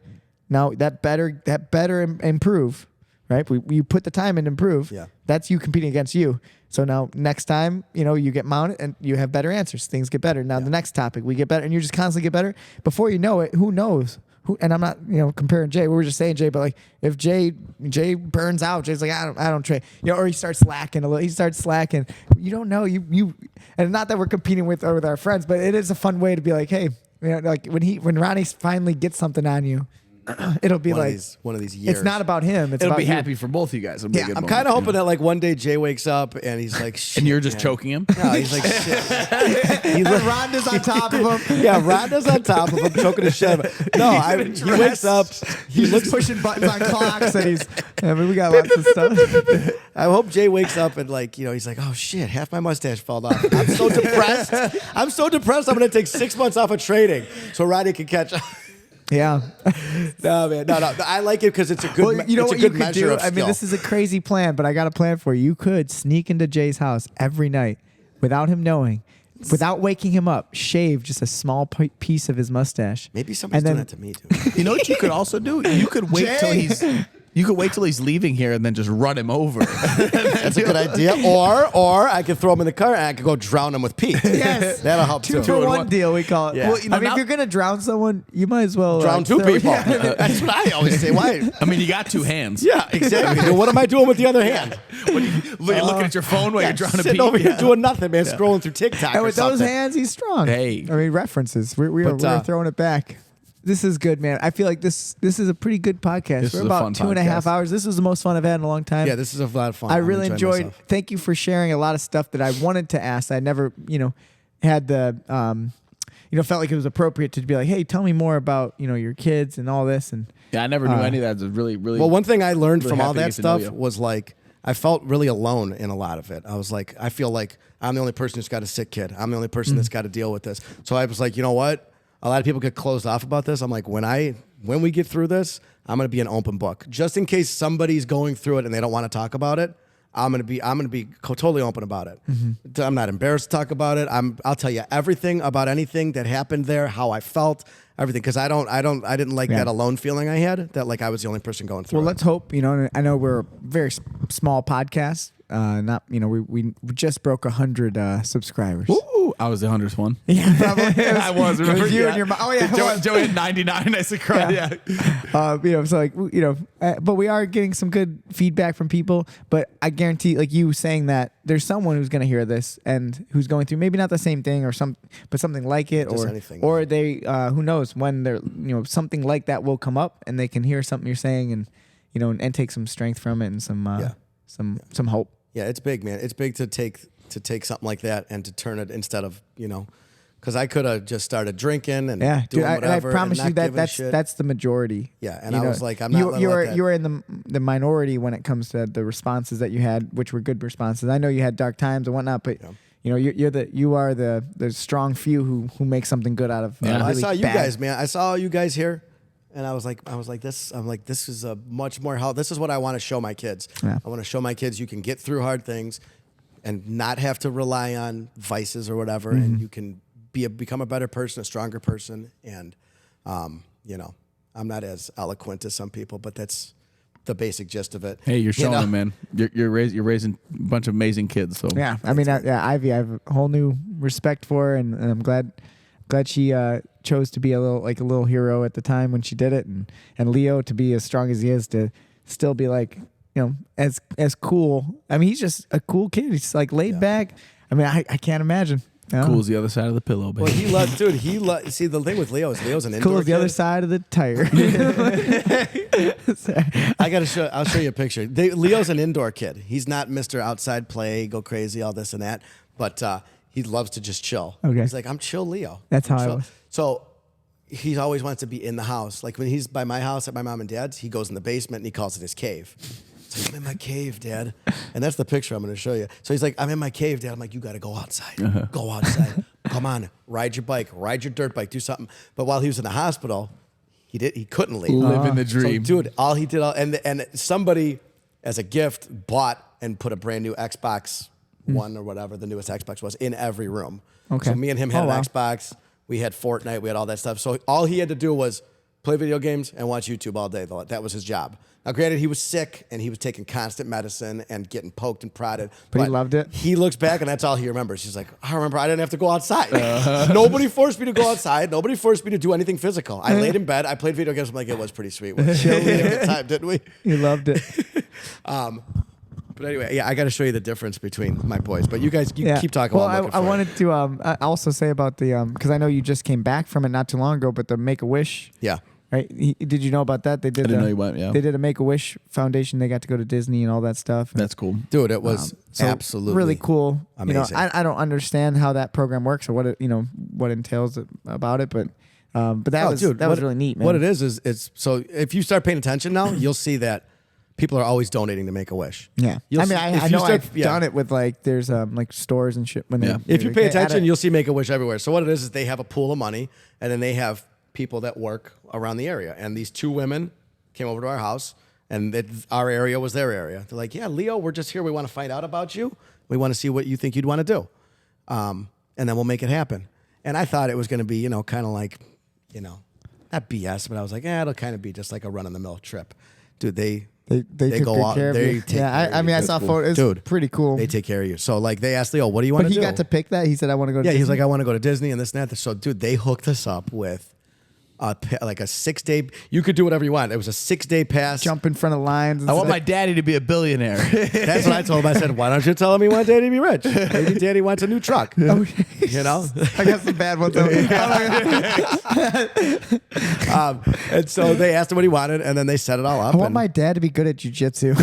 Now that better improve, right? You put the time in to improve. Yeah. That's you competing against you. So now next time, you get mounted and you have better answers. Things get better. Now the next topic, we get better, and you just constantly get better. Before you know it, who knows? And I'm not, comparing Jay. We were just saying Jay, but like if Jay burns out, Jay's like, I don't train, or he starts slacking a little. He starts slacking. You don't know. And not that we're competing with our friends, but it is a fun way to be like, hey, like when Ronnie finally gets something on you, It'll be like one of these years. it's not about him. It's It'll about be you. happy for both of you guys. It'll be a good I'm moment. kind of hoping that like one day Jay wakes up and he's like, shit, And you're just man. choking him. No, he's like, shit. And Rhonda's on top of him. Yeah, Rhonda's on top of him, choking the shit out of him. No, he wakes up. He He's looks. pushing buttons on clocks, and he's. I mean, we got lots of stuff. I hope Jay wakes up and like, he's like, oh shit, half my mustache fell off. I'm so depressed. I'm gonna take 6 months off of trading so Ronnie can catch up. Yeah. No, man, no. I like it because it's a good. Well, you know it's what a you good could measure do? of I mean, skill. this is a crazy plan, but I got a plan for you. You could sneak into Jay's house every night without him knowing, without waking him up, shave just a small piece of his mustache. Maybe somebody's and doing then- that to me too. You know what you could also do? You could wait till Jay. he's. You could wait till he's leaving here and then just run him over. That's a good idea. Or I could throw him in the car and I could go drown him with Pete. Yes. That'll help Two too. for in one one. deal, we call it. Yeah. Well, you know, I mean, now- if you're gonna drown someone, you might as well Drown two throw- people. Yeah. That's what I always say. Why? I mean, you got two hands. Yeah, exactly. What am I doing with the other hand? You're looking at your phone while you're drowning Sitting Pete. over here doing nothing, man. Scrolling through TikTok. And or with those something. hands, he's strong. Hey. I mean, references. We But, are throwing it back. This is good, man. I feel like this is a pretty good podcast. This We're is a about fun 2.5 podcast. hours. This was the most fun I've had in a long time. Yeah, this is a lot of fun. I I'm really enjoying enjoyed. myself. Thank you for sharing a lot of stuff that I wanted to ask. I never, had the, felt like it was appropriate to be like, hey, tell me more about, your kids and all this. And Yeah, I never knew any of that. It's really, really. Well, one thing I learned really from all happy to that get to know stuff you. was like I felt really alone in a lot of it. I was like, I feel like I'm the only person who's got a sick kid. I'm the only person that's got to deal with this. So I was like, you know what? A lot of people get closed off about this. I'm like, when we get through this, I'm gonna be an open book, just in case somebody's going through it and they don't want to talk about it. I'm gonna be totally open about it. I'm not embarrassed to talk about it. I'll tell you everything about anything that happened there, how I felt, everything, because I didn't like that alone feeling I had, that like I was the only person going through well, it. let's hope, I know we're a very small podcast. We just broke 100 subscribers. Ooh, I was the 100th one. Yeah, probably. I was. It Remember was you Yeah. and your mom. Oh yeah, it was. Joey had 99. I said, "Cry." Yeah. So like, but we are getting some good feedback from people. But I guarantee, like you saying that, there's someone who's going to hear this and who's going through maybe not the same thing or but something like it, Just or anything. or they, who knows when they're, something like that will come up and they can hear something you're saying and, and take some strength from it and some hope. Yeah, it's big, man. It's big to take something like that and to turn it instead of, because I could have just started drinking and Yeah, doing dude, and I whatever. promise and you not giving that's shit. that's the majority. Yeah, and I was like, I'm not letting you're that- you're in the minority when it comes to the responses that you had, which were good responses. I know you had dark times and whatnot, but you are the strong few who make something good out of. Yeah. I really saw you bad. guys, man. I saw you guys here, and I was like, this is a much more help. This is what I want to show my kids. Yeah. I want to show my kids you can get through hard things, and not have to rely on vices or whatever, and you can become a better person, a stronger person, and I'm not as eloquent as some people, but that's the basic gist of it. Hey, you're showing know? them, man. You're raising a bunch of amazing kids. So Yeah, I mean, Ivy, I have a whole new respect for her, and I'm glad she chose to be a little hero at the time when she did it, and Leo to be as strong as he is to still be like, as cool. I mean, he's just a cool kid. He's like laid back. I mean, I can't imagine. cool as the other side of the pillow, baby. Well, see, the thing with Leo is Leo's an Cool indoor as the other kid. side of the tire. I'll show you a picture. Leo's an indoor kid. He's not Mr. Outside play, go crazy, all this and that. But he loves to just chill. Okay. He's like, I'm chill Leo. That's I'm how I chill. was. So he always wants to be in the house. Like when he's by my house at my mom and dad's, he goes in the basement and he calls it his cave. He's like, I'm in my cave, Dad. And that's the picture I'm going to show you. So he's like, I'm in my cave, Dad. I'm like, you got to go outside. Go outside. Come on. Ride your bike. Ride your dirt bike. Do something. But while he was in the hospital, he couldn't leave. Living the So, dream. dude, all he did, and somebody as a gift bought and put a brand new Xbox One or whatever the newest Xbox was in every room. Okay. So me and him had Oh, wow. an Xbox. We had Fortnite. We had all that stuff. So all he had to do was play video games and watch YouTube all day. That was his job. Now, granted, he was sick and he was taking constant medicine and getting poked and prodded. But he loved it? He looks back and that's all he remembers. He's like, I remember I didn't have to go outside. Nobody forced me to go outside. Nobody forced me to do anything physical. I laid in bed. I played video games. I'm like, it was pretty sweet. We chilled at the time, didn't we? He loved it. But anyway, yeah, I got to show you the difference between my boys. But you guys, keep talking Well, while I'm looking I for it. wanted to I also say about the because I know you just came back from it not too long ago, but the Make a Wish. Yeah. right? Did you know about that? They did. I didn't know you went, yeah. They did a Make-A-Wish Foundation. They got to go to Disney and all that stuff. That's cool. Dude, it was So absolutely really cool. amazing. I don't understand how that program works or what it what entails about it, but that was really neat, man. What it is it's so if you start paying attention now, you'll see that people are always donating to Make-A-Wish. Yeah, You'll I mean, see- I if you know start- I've done it with like there's like stores and shit. When If you pay attention, you you'll see Make-A-Wish everywhere. So what it is they have a pool of money, and then they have people that work around the area. And these two women came over to our house, and our area was their area. They're like, "Yeah, Leo, we're just here. We want to find out about you. We want to see what you think you'd want to do, and then we'll make it happen." And I thought it was going to be, kind of like, not BS, but I was like, it'll kind of be just like a run-of-the-mill trip. Dude, they They took go good out. care of They you. take Yeah, care I of mean, you. I saw That's photos. Dude, Pretty cool. They take care of you. So like they asked Leo, "What do you want But to he do?" got to pick that. He said, "I want to go." To Yeah, he's Disney. like, "I want to go to Disney and this and that." So, dude, they hooked us up with like a 6-day. You could do whatever you want. It was a 6-day pass. jump in front of lines. And I want stuff. my daddy to be a billionaire. That's what I told him. I said, "Why don't you tell him you want Daddy to be rich? Maybe Daddy wants a new truck." You know. I got some bad ones. And so they asked him what he wanted, and then they set it all up. I want and my dad to be good at jujitsu.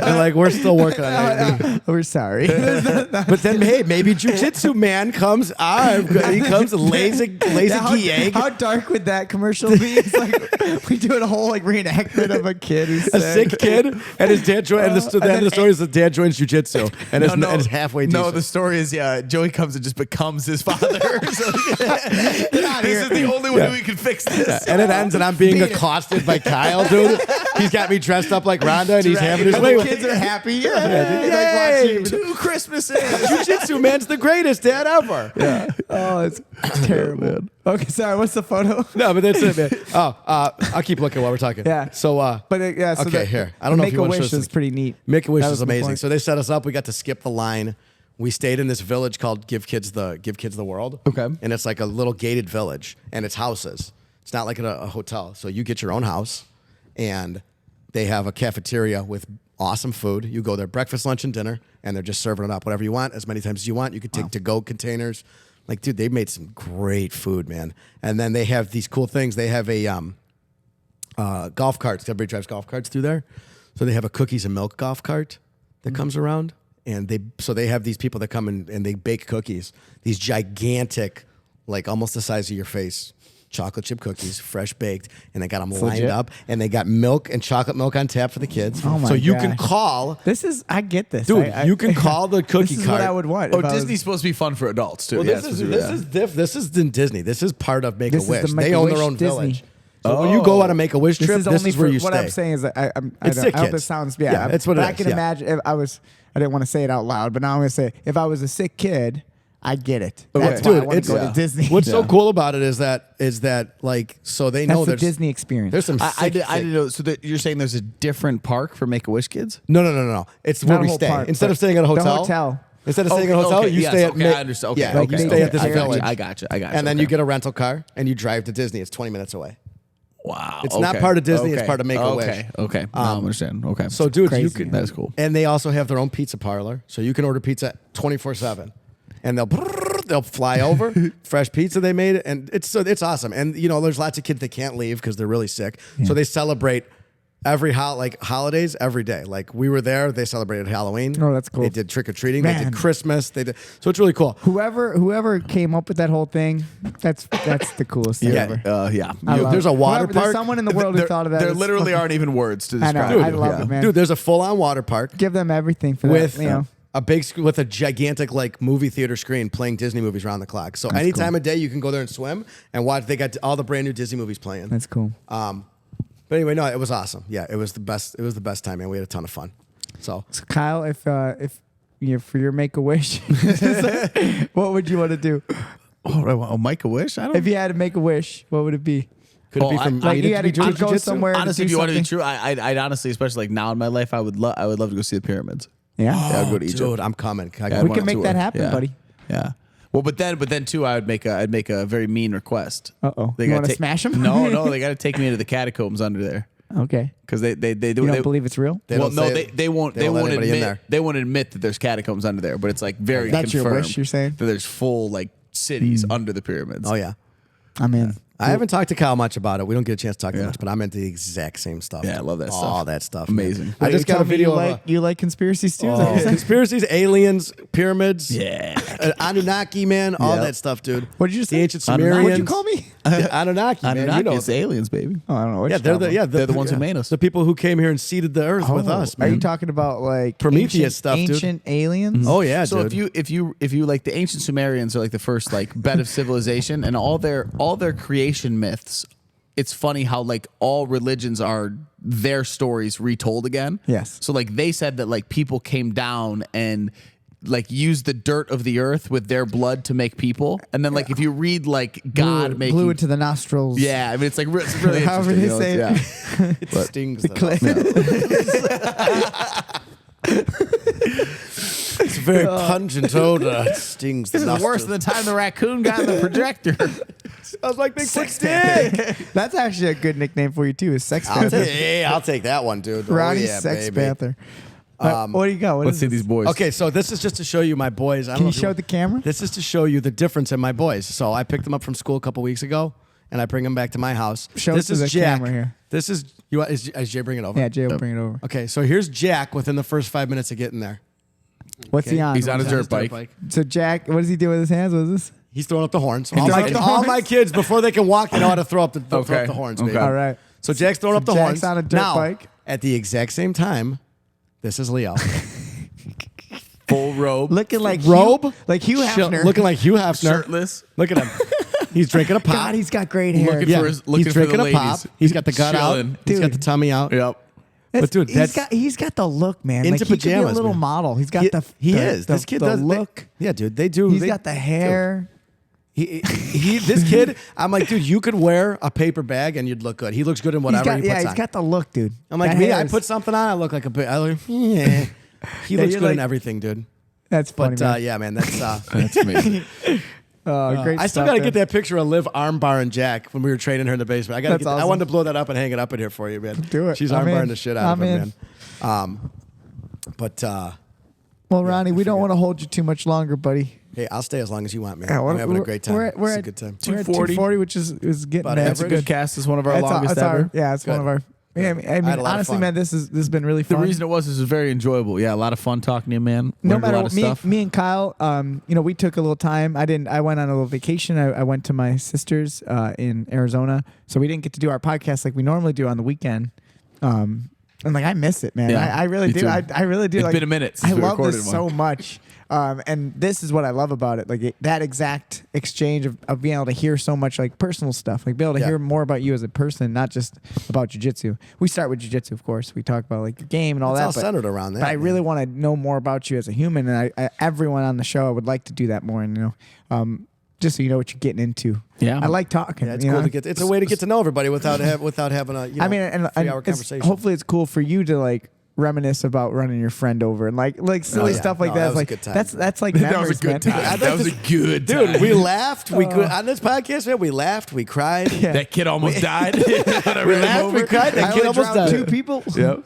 they're like, "We're still working on that." We're sorry. But then, hey, maybe Jiu-Jitsu man comes. He comes lays a key egg. How dark would that commercial be? It's like we do a whole like reenactment of a kid who's A sick kid, and his dad joined. And the end of the story is the dad joins jiu-jitsu, and it's halfway decent. No, the story is Joey comes and just becomes his father. So, this is the only way we can fix this. And it ends, and I'm being accosted by Kyle, dude. He's got me dressed up like Rhonda, and he's having his And way. the kids are happy. Yay! 2 Christmases. Jiu-Jitsu man's the greatest dad ever. Oh, it's terrible. Okay, sorry. What's the photo? No, but that's it, man. I'll keep looking while we're talking. Yeah. So, But so okay, here. I don't know if you want to Make-A-Wish show is this. pretty neat. Make-A-Wish That is was the amazing. point. So they set us up. We got to skip the line. We stayed in this village called Give Kids the World. Okay. And it's like a little gated village, and it's houses. It's not like a hotel. So you get your own house, and they have a cafeteria with awesome food. You go there breakfast, lunch, and dinner, and they're just serving it up whatever you want, as many times as you want. You could take to-go containers. Like, dude, they made some great food, man. And then they have these cool things. They have a golf carts. Everybody drives golf carts through there. So they have a cookies and milk golf cart that comes around. And they have these people that come and they bake cookies. These gigantic, like almost the size of your face, chocolate chip cookies, fresh baked. And they got them lined legit. up. And they got milk and chocolate milk on tap for the kids. Oh my so you can gosh. call, I get this. dude, you can call the cookie This is cart. what I would want. Oh, if I was- Disney's supposed to be fun for adults too. Well, Yeah, this it's is in Disney. This is part of This is Make-A-Wish. the They own their Make-A-Wish own Disney. village. So when you go on a Make-A-Wish trip, this is where you what stay. I'm saying is that I It's sick hope it kids. sounds Yeah, it's what it but I is, can yeah. imagine if I didn't want to say it out loud, but now I'm going to say if I was a sick kid, I get it. That's why I want to go to Disney. What's so cool about it is that like so they know That's the there's Disney experience. There's some. I didn't know. So you're saying there's a different park for Make-A-Wish kids? No. It's Not where a we whole stay. park, Instead but of staying at a the hotel. hotel. Instead of staying at a hotel, you yes, stay at. okay, I understand. Okay, yeah, okay, like you okay. stay at this I got you. village. I got you. And then you get a rental car and you drive to Disney. It's 20 minutes away. Wow. It's not part of Disney, it's Okay. part of Make-A-Wish. Okay. Now I understand. Okay. So, dude, you Crazy, can. man. That is cool. And they also have their own pizza parlor, so you can order pizza 24/7, and they'll fly over fresh pizza they made, and it's awesome. And there's lots of kids that can't leave because they're really sick, so they celebrate every holidays every day. Like we were there, they celebrated Halloween. Oh, that's cool. They did trick or treating. They Man. did Christmas. So it's really cool. Whoever came up with that whole thing, that's the coolest thing Yeah. ever. Yeah. I love There's a it. water Whoever- there's park. someone in the world who thought of that. There It's literally fucking- aren't even words to I know. describe. I love it, man. Dude, there's a full-on water park Give them everything for with that. a big with a gigantic like movie theater screen playing Disney movies around the clock. So any time of day you can go there and swim and watch. They got all the brand new Disney movies playing. That's cool. But anyway, no, it was awesome. Yeah, it was the best. It was the best time, man. We had a ton of fun. So So Kyle, if for your Make-A-Wish, what would you want to do? Oh, Make-A-Wish? I don't. If you had to make a wish, what would it be? could it be Oh, from Like eating you had to to go jiu-jitsu? somewhere. Honestly, to if do you want to be something? true, I'd honestly, especially like now in my life, I would love to go see the pyramids. Yeah. Yeah, I'd go to Egypt. Dude, I'm coming. Yeah, we I'd can want a make tour. that happen, Yeah. buddy. Yeah. Well, but then too, I'd make a very mean request. Uh-oh. They You gotta wanna smash 'em? No, they got to take me into the catacombs under there Okay. because they You do. don't They, believe it's real? They well, don't no, say- they won't. they They don't let won't anybody in admit. there. They won't admit that there's catacombs under there, but it's like very That's your confirmed wish, you're saying? that there's full like cities under the pyramids. Oh yeah. I'm in. I haven't talked to Kyle much about it. We don't get a chance to talk much, but I'm into the exact same stuff. Yeah, I love that stuff. All that stuff. Amazing. Man. I just got a video of you like conspiracies too? conspiracies, aliens, pyramids, Yeah. Anunnaki, man, all that stuff, dude. What did you just The say? ancient Anunnaki? Sumerians. What'd you call me? Anunnaki, man. Anunnaki, You know, it's aliens, baby. Oh, I don't know. What yeah, you're talking about. They're the ones who made us. The people who came here and seeded the earth with us, Are you man. talking about like Prometheus ancient, stuff, dude. ancient aliens? Oh yeah, So dude. if you like the ancient Sumerians are like the first like bed of civilization, and all their creation myths, it's funny how like all religions are their stories retold again. Yes. So like they said that like people came down and like used the dirt of the earth with their blood to make people, and then like if you read like God making blew into the nostrils. yeah, I mean it's like it's really However interesting. they you know, say it. yeah. it stings. The clay. It's a very pungent odor. It stings. This is worse than the time the raccoon got in the projector. I was like Bigfoot stick. That's actually a good nickname for you too. Is Sex I'll Panther? take that one, dude. Ronnie oh, yeah, Sex baby. Panther. What do you got? What Let's is see this? these boys. Okay, so this is just to show you my boys. I don't Can know you if show the camera? This is to show you the difference in my boys. So I picked them up from school a couple weeks ago, and I bring them back to my house. Show this it to is the Jack. camera here. This is you. Is Jay bring it over? Yeah, Jay will bring it over. Okay, so here's Jack within the first 5 minutes of getting there. What's he on? He's on He's a dirt bike. So Jack, what does he do with his hands? What is this? He's throwing up the horns. throwing up the All horns? my kids, before they can walk, they know how to throw up the horns, baby. Okay. All right. So Jack's throwing up the Jack's horns. on a dirt now, bike. At the exact same time, this is Leo. Full robe, Looking like Robe? Hugh, like Hugh Hefner. Looking like Hugh Hefner. shirtless. Look at him. He's drinking a pop. God, he's got great hair. Looking for his- looking he's for the drinking a pop. ladies. He's got the gut Chilling. out. He's got Dude. the tummy out. Yep. But dude, he's got the look, man. Into Like, he could be a pajamas, little man. model. He's got He the is. This kid the does look. yeah, dude. They do. He's they- got the hair. This kid, I'm like, dude, you could wear a paper bag and you'd look good. He looks good in whatever he puts he's on. got the look, dude. I'm like, That me, hair I is- put something on, I look like I look, yeah. He looks you're good in like- everything, dude. That's funny, But man. yeah, man, that's. That's amazing. Great I still stuff, got to man. get that picture of Liv armbar and Jack when we were training her in the basement. I got to That's get. I awesome. wanted to blow that up and hang it up in here for you, man. Do it. She's I'm armbarring in. the shit out of I'm him, in. man. But Well, Ronnie, we don't want to hold you too much longer, buddy. hey, I'll stay as long as you want, man. Yeah, I'm having a great time. We're It's a at good time. We're at 240. 240, which is getting About there. That's a good cast. It's one of our longest it's ever. yeah, it's one Good. of our. Yeah, I mean, had a lot of honestly, fun. man, this has been really The fun. reason it was very enjoyable. Yeah, a lot of fun talking to you, man. no Learned a matter lot what, of stuff. me and Kyle, we took a little time. I went on a little vacation. I went to my sister's in Arizona, so we didn't get to do our podcast like we normally do on the weekend. And like I miss it, man. Yeah, I really me do. too. I really do. It's like, been a minute since I we love recorded this one. so much. And this is what I love about it. Like that exact exchange of being able to hear so much like personal stuff, like be able to Yeah. hear more about you as a person, not just about jiu-jitsu. We start with jiu-jitsu, of course. We talk about like your game and all It's that. all but- centered around that. but I man. really want to know more about you as a human, and everyone on the show, I would like to do that more. And just so you know what you're getting into. Yeah. I like talking. Yeah, it's you cool know? to get. It's a way to get to know everybody without having a. I mean, and 3-hour it's- conversation. hopefully it's cool for you to like reminisce about running your friend over and like silly yeah. stuff like No, that. that It's was a like good time. that's like that memories, was a good man. time. That was a good time. Dude, we laughed. We could on this podcast, man. We laughed. We cried. Yeah. That kid almost died. When I We ran him laughed. over. We cried. That I kid only almost drowned died. 2 people. Yep.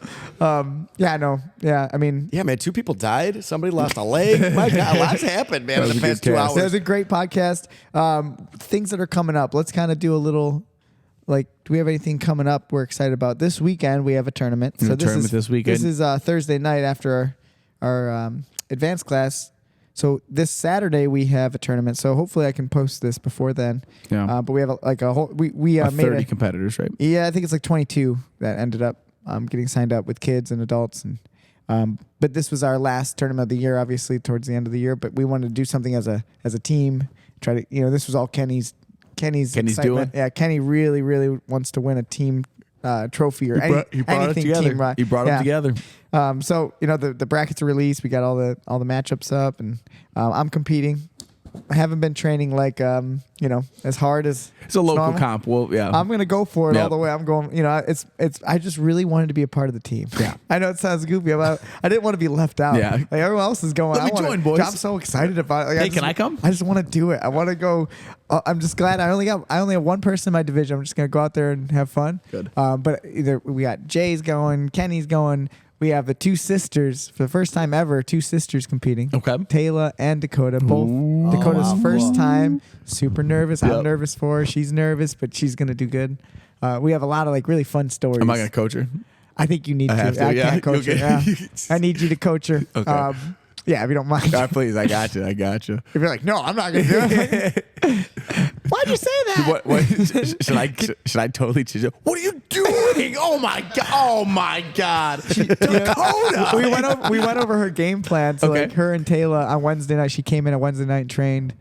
Yeah, no. Yeah, I mean, Yeah, man. 2 people died. Somebody lost a leg. My God, lots happened, man. That In was the a past good 2 cast. that hours. was a great podcast. Things that are coming up. Let's kind of do a little. Like, do we have anything coming up we're excited about? This weekend we have a tournament. We have a tournament this weekend. This is Thursday night after our advanced class. So this Saturday we have a tournament. So hopefully I can post this before then. Yeah. But we have a whole we made 30 competitors, right? yeah, I think it's like 22 that ended up getting signed up with kids and adults and. But this was our last tournament of the year, obviously towards the end of the year. But we wanted to do something as a team. Try to this was all Kenny's excitement. doing? Yeah, Kenny really wants to win a team trophy or He brought it anything together. team. Right? He brought them together. So the brackets are released. We got all the matchups up, and I'm competing. I haven't been training like as hard as It's a local normal. comp. Well, yeah. I'm gonna go for it all Yep. the way. I'm going. It's. I just really wanted to be a part of the team. Yeah. I know it sounds goopy. I didn't want to be left out. Yeah. Like everyone else is going. Let me I wanna, join, boys. I'm so excited about it. Like, Hey, can I come? I just want to do it. I want to go. I'm just glad I only have one person in my division. I'm just gonna go out there and have fun. Good. But either we got Jay's going, Kenny's going. we have the two sisters for the first time ever. Two sisters competing. Okay. Taylor and Dakota. Both Dakota's first time. Super nervous. Yep. I'm nervous for her. She's nervous, but she's gonna do good. We have a lot of like really fun stories. Am I gonna coach her? I think you need to. have to, I yeah. can't coach her. Okay. Yeah. I need you to coach her. Okay. Yeah, if you don't mind. Please, I got you. I got you. If you're like, no, I'm not gonna do it. Why'd you say that? What should I totally teach you? What are you doing? Oh my god! Oh my god! Dakota. we went over her game plan. So Okay. like her and Taylor on Wednesday night, she came in on Wednesday night and trained.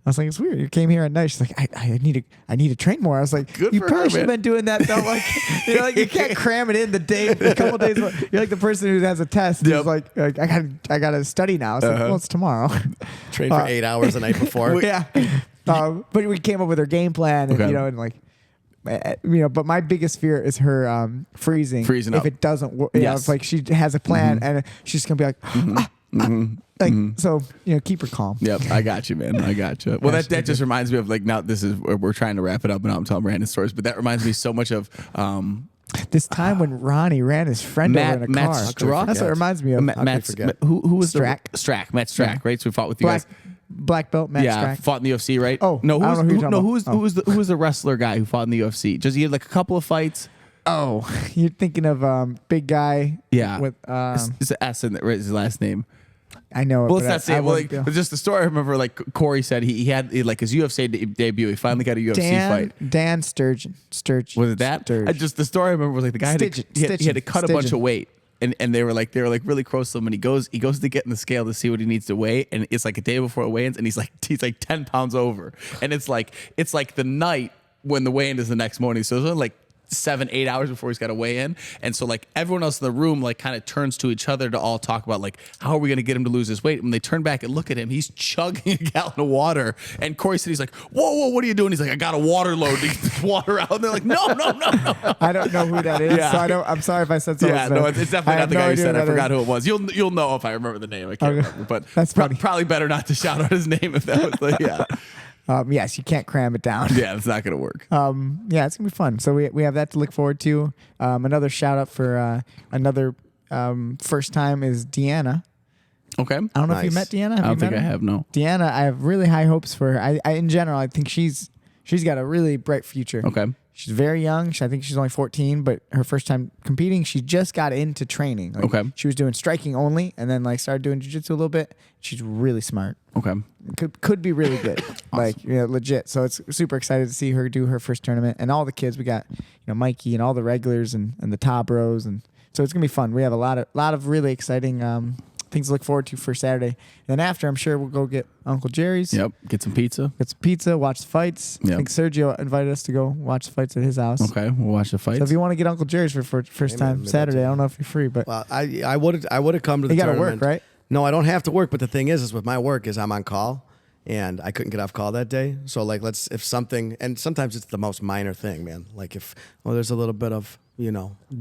I was like, it's weird. You came here at night. She's like, I need to train more. I was like, Good you for probably her, should have man. been doing that though. Like, like you can't cram it in the day, a couple days. You're like the person who has a test. Yep. Who's like I gotta study now. It's like, well, it's tomorrow. Train for 8 hours the night before. Yeah. But we came up with her game plan, and Okay. and like, but my biggest fear is her freezing. Freezing if up. it doesn't work. Yes. It's like she has a plan, and she's gonna be like, so keep her calm. Yep, I got you, man. I got you. Well, that just reminds me of like now. This is we're trying to wrap it up, and I'm telling random stories, but that reminds me so much of This time when Ronnie ran his friend over in a Matt car. Struck? That's what it reminds me of. Matt. forget? Who was Strack. Strack? Matt Strack, right? So we fought with you Black, guys. black belt Matt Yeah, Strack. fought in the UFC, right? Oh, no, I don't know who you're talking about. who was the wrestler guy who fought in the UFC? Just he had like a couple of fights. Oh, you're thinking of big guy. Yeah, With it's an S in the, right, his last name. I know it. Well, but let's not say I it. Well, wouldn't like, go. just the story I remember, like Corey said, he had like his UFC debut. He finally got a UFC fight. Dan Sturgeon. Was it that? The story I remember was like the guy had to, he had to cut a bunch of weight. And they were like really close to him, and he goes to get in the scale to see what he needs to weigh, and it's like a day before the weigh-ins, and he's like 10 pounds over, and it's like the night when the weigh-in is the next morning, so it's only like 7-8 hours before he's got to weigh in, and so like everyone else in the room like kind of turns to each other to all talk about like how are we going to get him to lose his weight. When they turn back and look at him, he's chugging a gallon of water, and Corey said he's like, whoa, what are you doing? He's like, I got a water load to get this water out, and they're like, no. I don't know who that is, Yeah. so I'm sorry if I said something. Yeah, no, it's definitely not the guy you said. I forgot who. who it was. You'll know if I remember the name. I can't Okay. remember, but That's funny. probably better not to shout out his name if that was like, yeah. Yes, you can't cram it down. Yeah, it's not gonna work. Yeah, it's gonna be fun. So we have that to look forward to. Another shout out for another first time is Deanna. Okay. I don't know if you Nice. met Deanna. I Have don't you think met I her? have, no. Deanna, I have really high hopes for her. I in general, I think she's got a really bright future. Okay. She's very young. I think she's only 14, but her first time competing, she just got into training. Like, Okay. She was doing striking only, and then like started doing jiu-jitsu a little bit. She's really smart. Okay. Could be really good, like legit. So it's super excited to see her do her first tournament, and all the kids. We got Mikey and all the regulars and the top bros, and so it's gonna be fun. We have a lot of really exciting things to look forward to for Saturday. And then after, I'm sure we'll go get Uncle Jerry's. Yep. Get some pizza. Get some pizza, watch the fights. Yep. I think Sergio invited us to go watch the fights at his house. Okay. We'll watch the fight. So if you want to get Uncle Jerry's for first time maybe Saturday, that's I don't know if you're free, but Well, I would have come to the you got to tournament. work, right? No, I don't have to work. But the thing is with my work is I'm on call, and I couldn't get off call that day. So like, if something, and sometimes it's the most minor thing, man. Like if there's a little bit of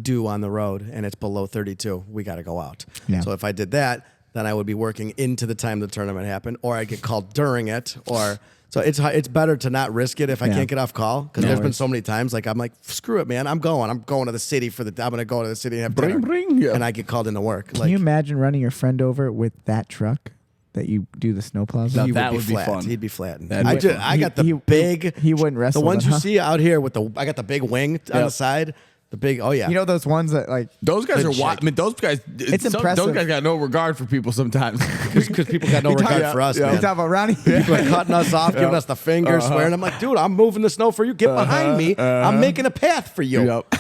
dew on the road and it's below 32, we got to go out. Yeah. So if I did that, then I would be working into the time the tournament happened, or I get called during it, or. So it's better to not risk it if I can't get off call, because there's been so many times like I'm like, screw it, man, I'm going to the city I'm gonna go to the city and have dinner. Bring, yeah. And I get called into work. Can you imagine running your friend over with that truck that you do the snowplows No, with? that would be flat. fun. He'd be flattened. That'd be fun. I got the big. He wouldn't wrestle The ones them, you huh? see out here with I got the big wing on the side. The big. Oh yeah. You know those ones that like Those guys Good are shit. wild. I mean, those guys. It's impressive. Those guys got no regard for people sometimes. because people got no regard for us, You man. talk about Ronnie? People are cutting us off, giving us the finger, swearing. I'm like, dude, I'm moving the snow for you. Get behind me. I'm making a path for you. Yep.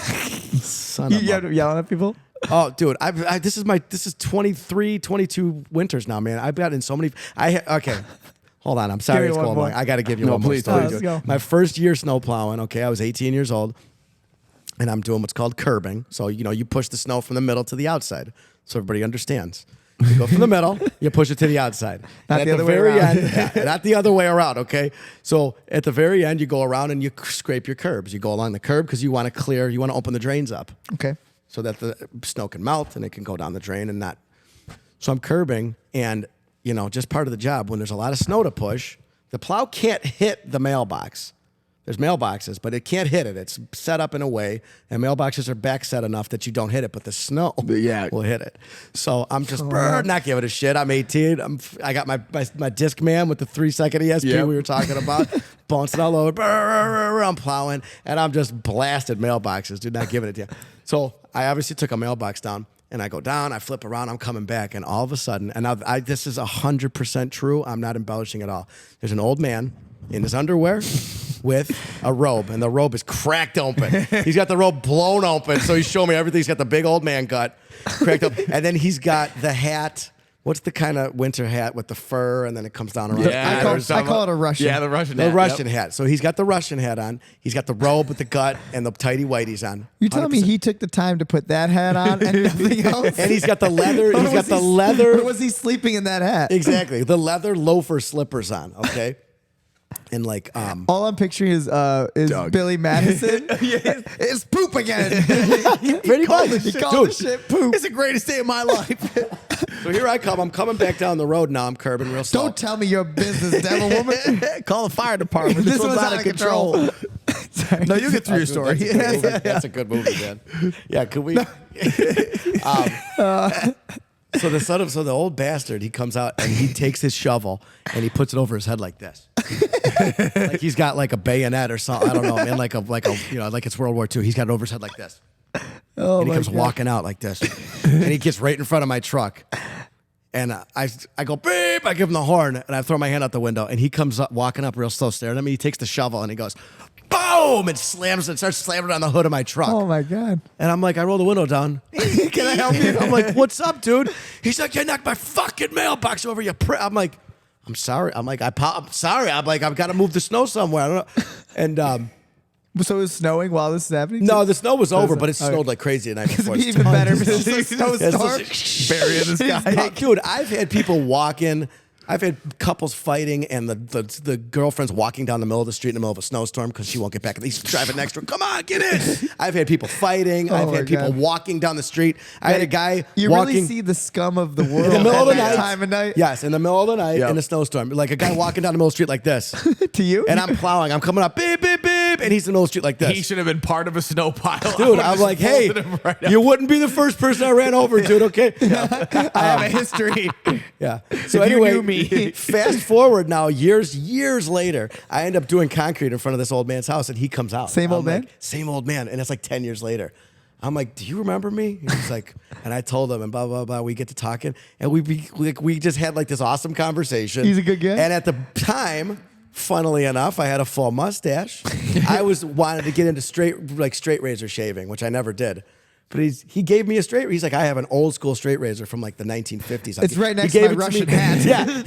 Son You of a. yelling at people? Oh, dude, this is 23, 22 winters now, man. I've got in so many. Okay. Hold on, I'm sorry Give me it's one going more. long. I got to give you No, one more please, story. please. Let's go. My first year snow plowing, okay, I was 18 years old, and I'm doing what's called curbing. So, you push the snow from the middle to the outside, so everybody understands. You go from the middle, you push it to the outside. Not And the at other way very around. end, not the other way around, okay? So at the very end, you go around and you scrape your curbs. You go along the curb because you want to open the drains up. Okay. So that the snow can melt and it can go down the drain and not. So I'm curbing, and just part of the job when there's a lot of snow to push, the plow can't hit the mailbox. There's mailboxes, but it can't hit it. It's set up in a way, and mailboxes are back set enough that you don't hit it, but the snow will hit it. So I'm just not giving a shit. I'm 18. I got my disc man with the 3-second ESP we were talking about, bouncing all over. I'm plowing, and I'm just blasted mailboxes, dude, not giving it to you. So I obviously took a mailbox down, and I go down, I flip around, I'm coming back, and all of a sudden, and this is 100% true. I'm not embellishing at all. There's an old man in his underwear with a robe, and the robe is cracked open. He's got the robe blown open, so he's showing me everything. He's got the big old man gut cracked up, and then he's got the hat. What's the kind of winter hat with the fur, and then it comes down around? I call it a Russian. Yeah, the Russian The hat. Russian hat. So he's got the Russian hat on. He's got the robe with the gut and the tighty whities on. You telling me 100%. he took the time to put that hat on and nothing else? And he's got the leather. Or He's got was the he- leather. Or was he sleeping in that hat? Exactly. The leather loafer slippers on. Okay. And like, All I'm picturing is Billy Madison. It's poop again. pretty much. He called the shit poop. It's the greatest day of my life. So here I come. I'm coming back down the road now. I'm curbing real slow. Don't tell me you're a business devil woman. Call the fire department. This one's out of control. Sorry. No, you get through your story. That's a good movie, man. Yeah, could we? So the old bastard, he comes out and he takes his shovel and he puts it over his head like this, like he's got like a bayonet or something. I don't know, man. Like it's World War II. He's got it over his head like this, Oh and he my comes God. walking out like this, and he gets right in front of my truck, and I go beep. I give him the horn and I throw my hand out the window, and he comes up walking up real slow, staring at me. He takes the shovel and he goes, boom, and slams it, starts slamming it on the hood of my truck. Oh my God. And I'm like, I roll the window down. Can I help you? I'm like, what's up, dude? He's like, you knocked my fucking mailbox over, you prick. I'm like, I'm sorry. I'm like, I'm sorry. I'm like, I've got to move the snow somewhere. I don't know. And So it was snowing while this is happening? no, the snow was over, it? but it Okay. snowed like crazy the night before. Even better because it's a snowstorm. Bury in the sky. Dude, I've had people walk in. I've had couples fighting, and the girlfriend's walking down the middle of the street in the middle of a snowstorm because she won't get back. He's driving next to her. Come on, get in. I've had people fighting. I've my had people God. walking down the street. I had a guy You walking really see the scum of the world in the middle of the at that night. time of night? Yes, in the middle of the night Yep. in a snowstorm. Like a guy walking down the middle of the street like this. To you? And I'm plowing. I'm coming up, beep, beep, beep. And he's in the middle of the street like this. He should have been part of a snow pile. Dude, I'm like, hey, you wouldn't be the first person I ran over, dude, okay? I have a history. Yeah. So If you anyway, knew me. fast forward now, years later, I end up doing concrete in front of this old man's house, and he comes out. Same old I'm man? like, same old man, and it's like 10 years later. I'm like, do you remember me? And he's like, and I told him, and blah blah blah. We get to talking, and we just had like this awesome conversation. He's a good guy? And at the time, funnily enough, I had a full mustache. I wanted to get into straight razor shaving, which I never did. But he gave me a straight. He's like, I have an old school straight razor from like the 1950s. It's right next He to gave my it me. Russian hat. Yeah,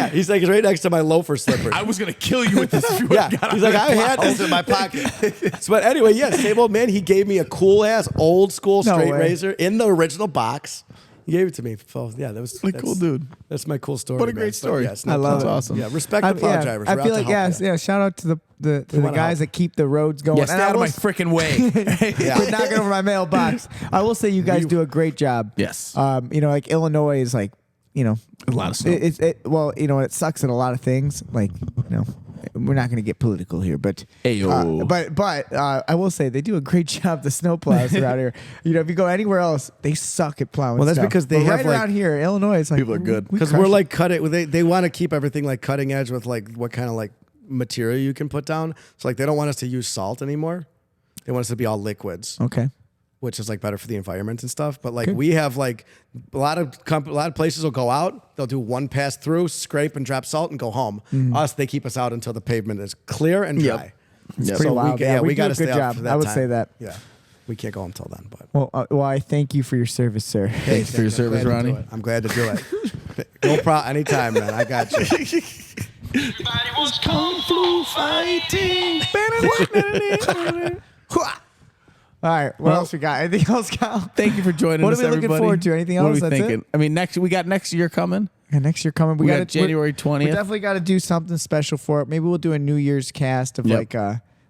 he's like, it's right next to my loafer slippers. I was going to kill you with this. If you Yeah, would've got he's on like, I that had plow. this in my pocket. So, but anyway, yeah, same old man. He gave me a cool ass old school No straight way. razor in the original box. He gave it to me. So yeah, that's cool dude. That's my cool story. What a man. great But, story. yeah, it's I love it. Awesome. Yeah, respect the plow drivers. I We're feel out to like help you. shout out to the wanna guys help. that keep the roads going. Yeah, stay And I out of will my s- freaking way. Quit knocking over my mailbox. I will say you guys do a great job. Yes. Like Illinois is like, A lot of snow. It sucks at a lot of things. Like, we're not going to get political here, but Ayo. but I will say they do a great job. The snowplows around here. If you go anywhere else, they suck at plowing. Well, that's snow. because they But have, right like- around here, Illinois. It's like People are good. we Because crush we're it. like cutting. They want to keep everything like cutting edge with like what kind of like material you can put down. So like they don't want us to use salt anymore. They want us to be all liquids, okay. which is like better for the environment and stuff. But like we have like a lot of places will go out. They'll do one pass through, scrape and drop salt and go home. Us, they keep us out until the pavement is clear and dry. It's pretty wild. We do got a to good stay up job. for that I would time. say that. Yeah, we can't go until then. But Well, I thank you for your service, sir. hey, for your service, Ronnie. I'm glad to do it. No problem. Anytime, man. I got you. Everybody was kung fu fighting. All right, what else we got? Anything else, Kyle? Thank you for joining What us, are we looking everybody. forward to? Anything What else? are we That's it? thinking? I mean, we got next year coming. Yeah, next year coming. We got gotta- January We 20th. definitely got to do something special for it. Maybe we'll do a New Year's cast of Yep.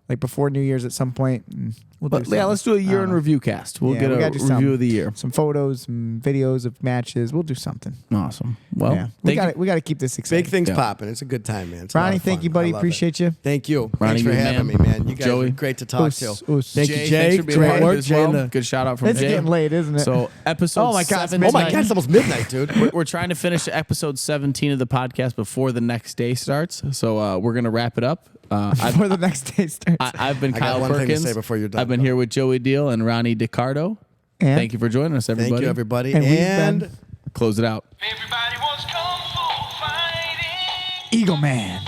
like before New Year's at some point. And we'll do But yeah, something. let's do a year in review cast. We'll Yeah, get we a gotta do review something. of the year. Some photos, some videos of matches. We'll do something. Awesome. Well, Yeah, we thank you. got to keep this exciting. Big things Yeah. popping. It's a good time, man. It's a lot Ronnie, of thank fun. you, buddy. I love Appreciate it. you. Thank you. Ronnie, Thanks for good having man. me, man. You guys Joey. are great to talk Oos, to. oos. Thank Jay, you, thanks Jay. for being Great part of work, this Jay. well. and the- Good shout out from It's Jay. getting late, isn't it? So episode Oh my God, it's 17. Oh my God, it's almost midnight, dude. We're trying to finish episode 17 of the podcast before the next day starts. So we're going to wrap it up. Before the next day starts. I've been I got Kyle one thing to Perkins. say before you're done. I've been here with Joey Deal and Ronnie Daccardo. And- Thank you for joining us, everybody. Thank you, everybody. And we've And been- Close it out. Everybody wants kung fu fighting. Eagle Man.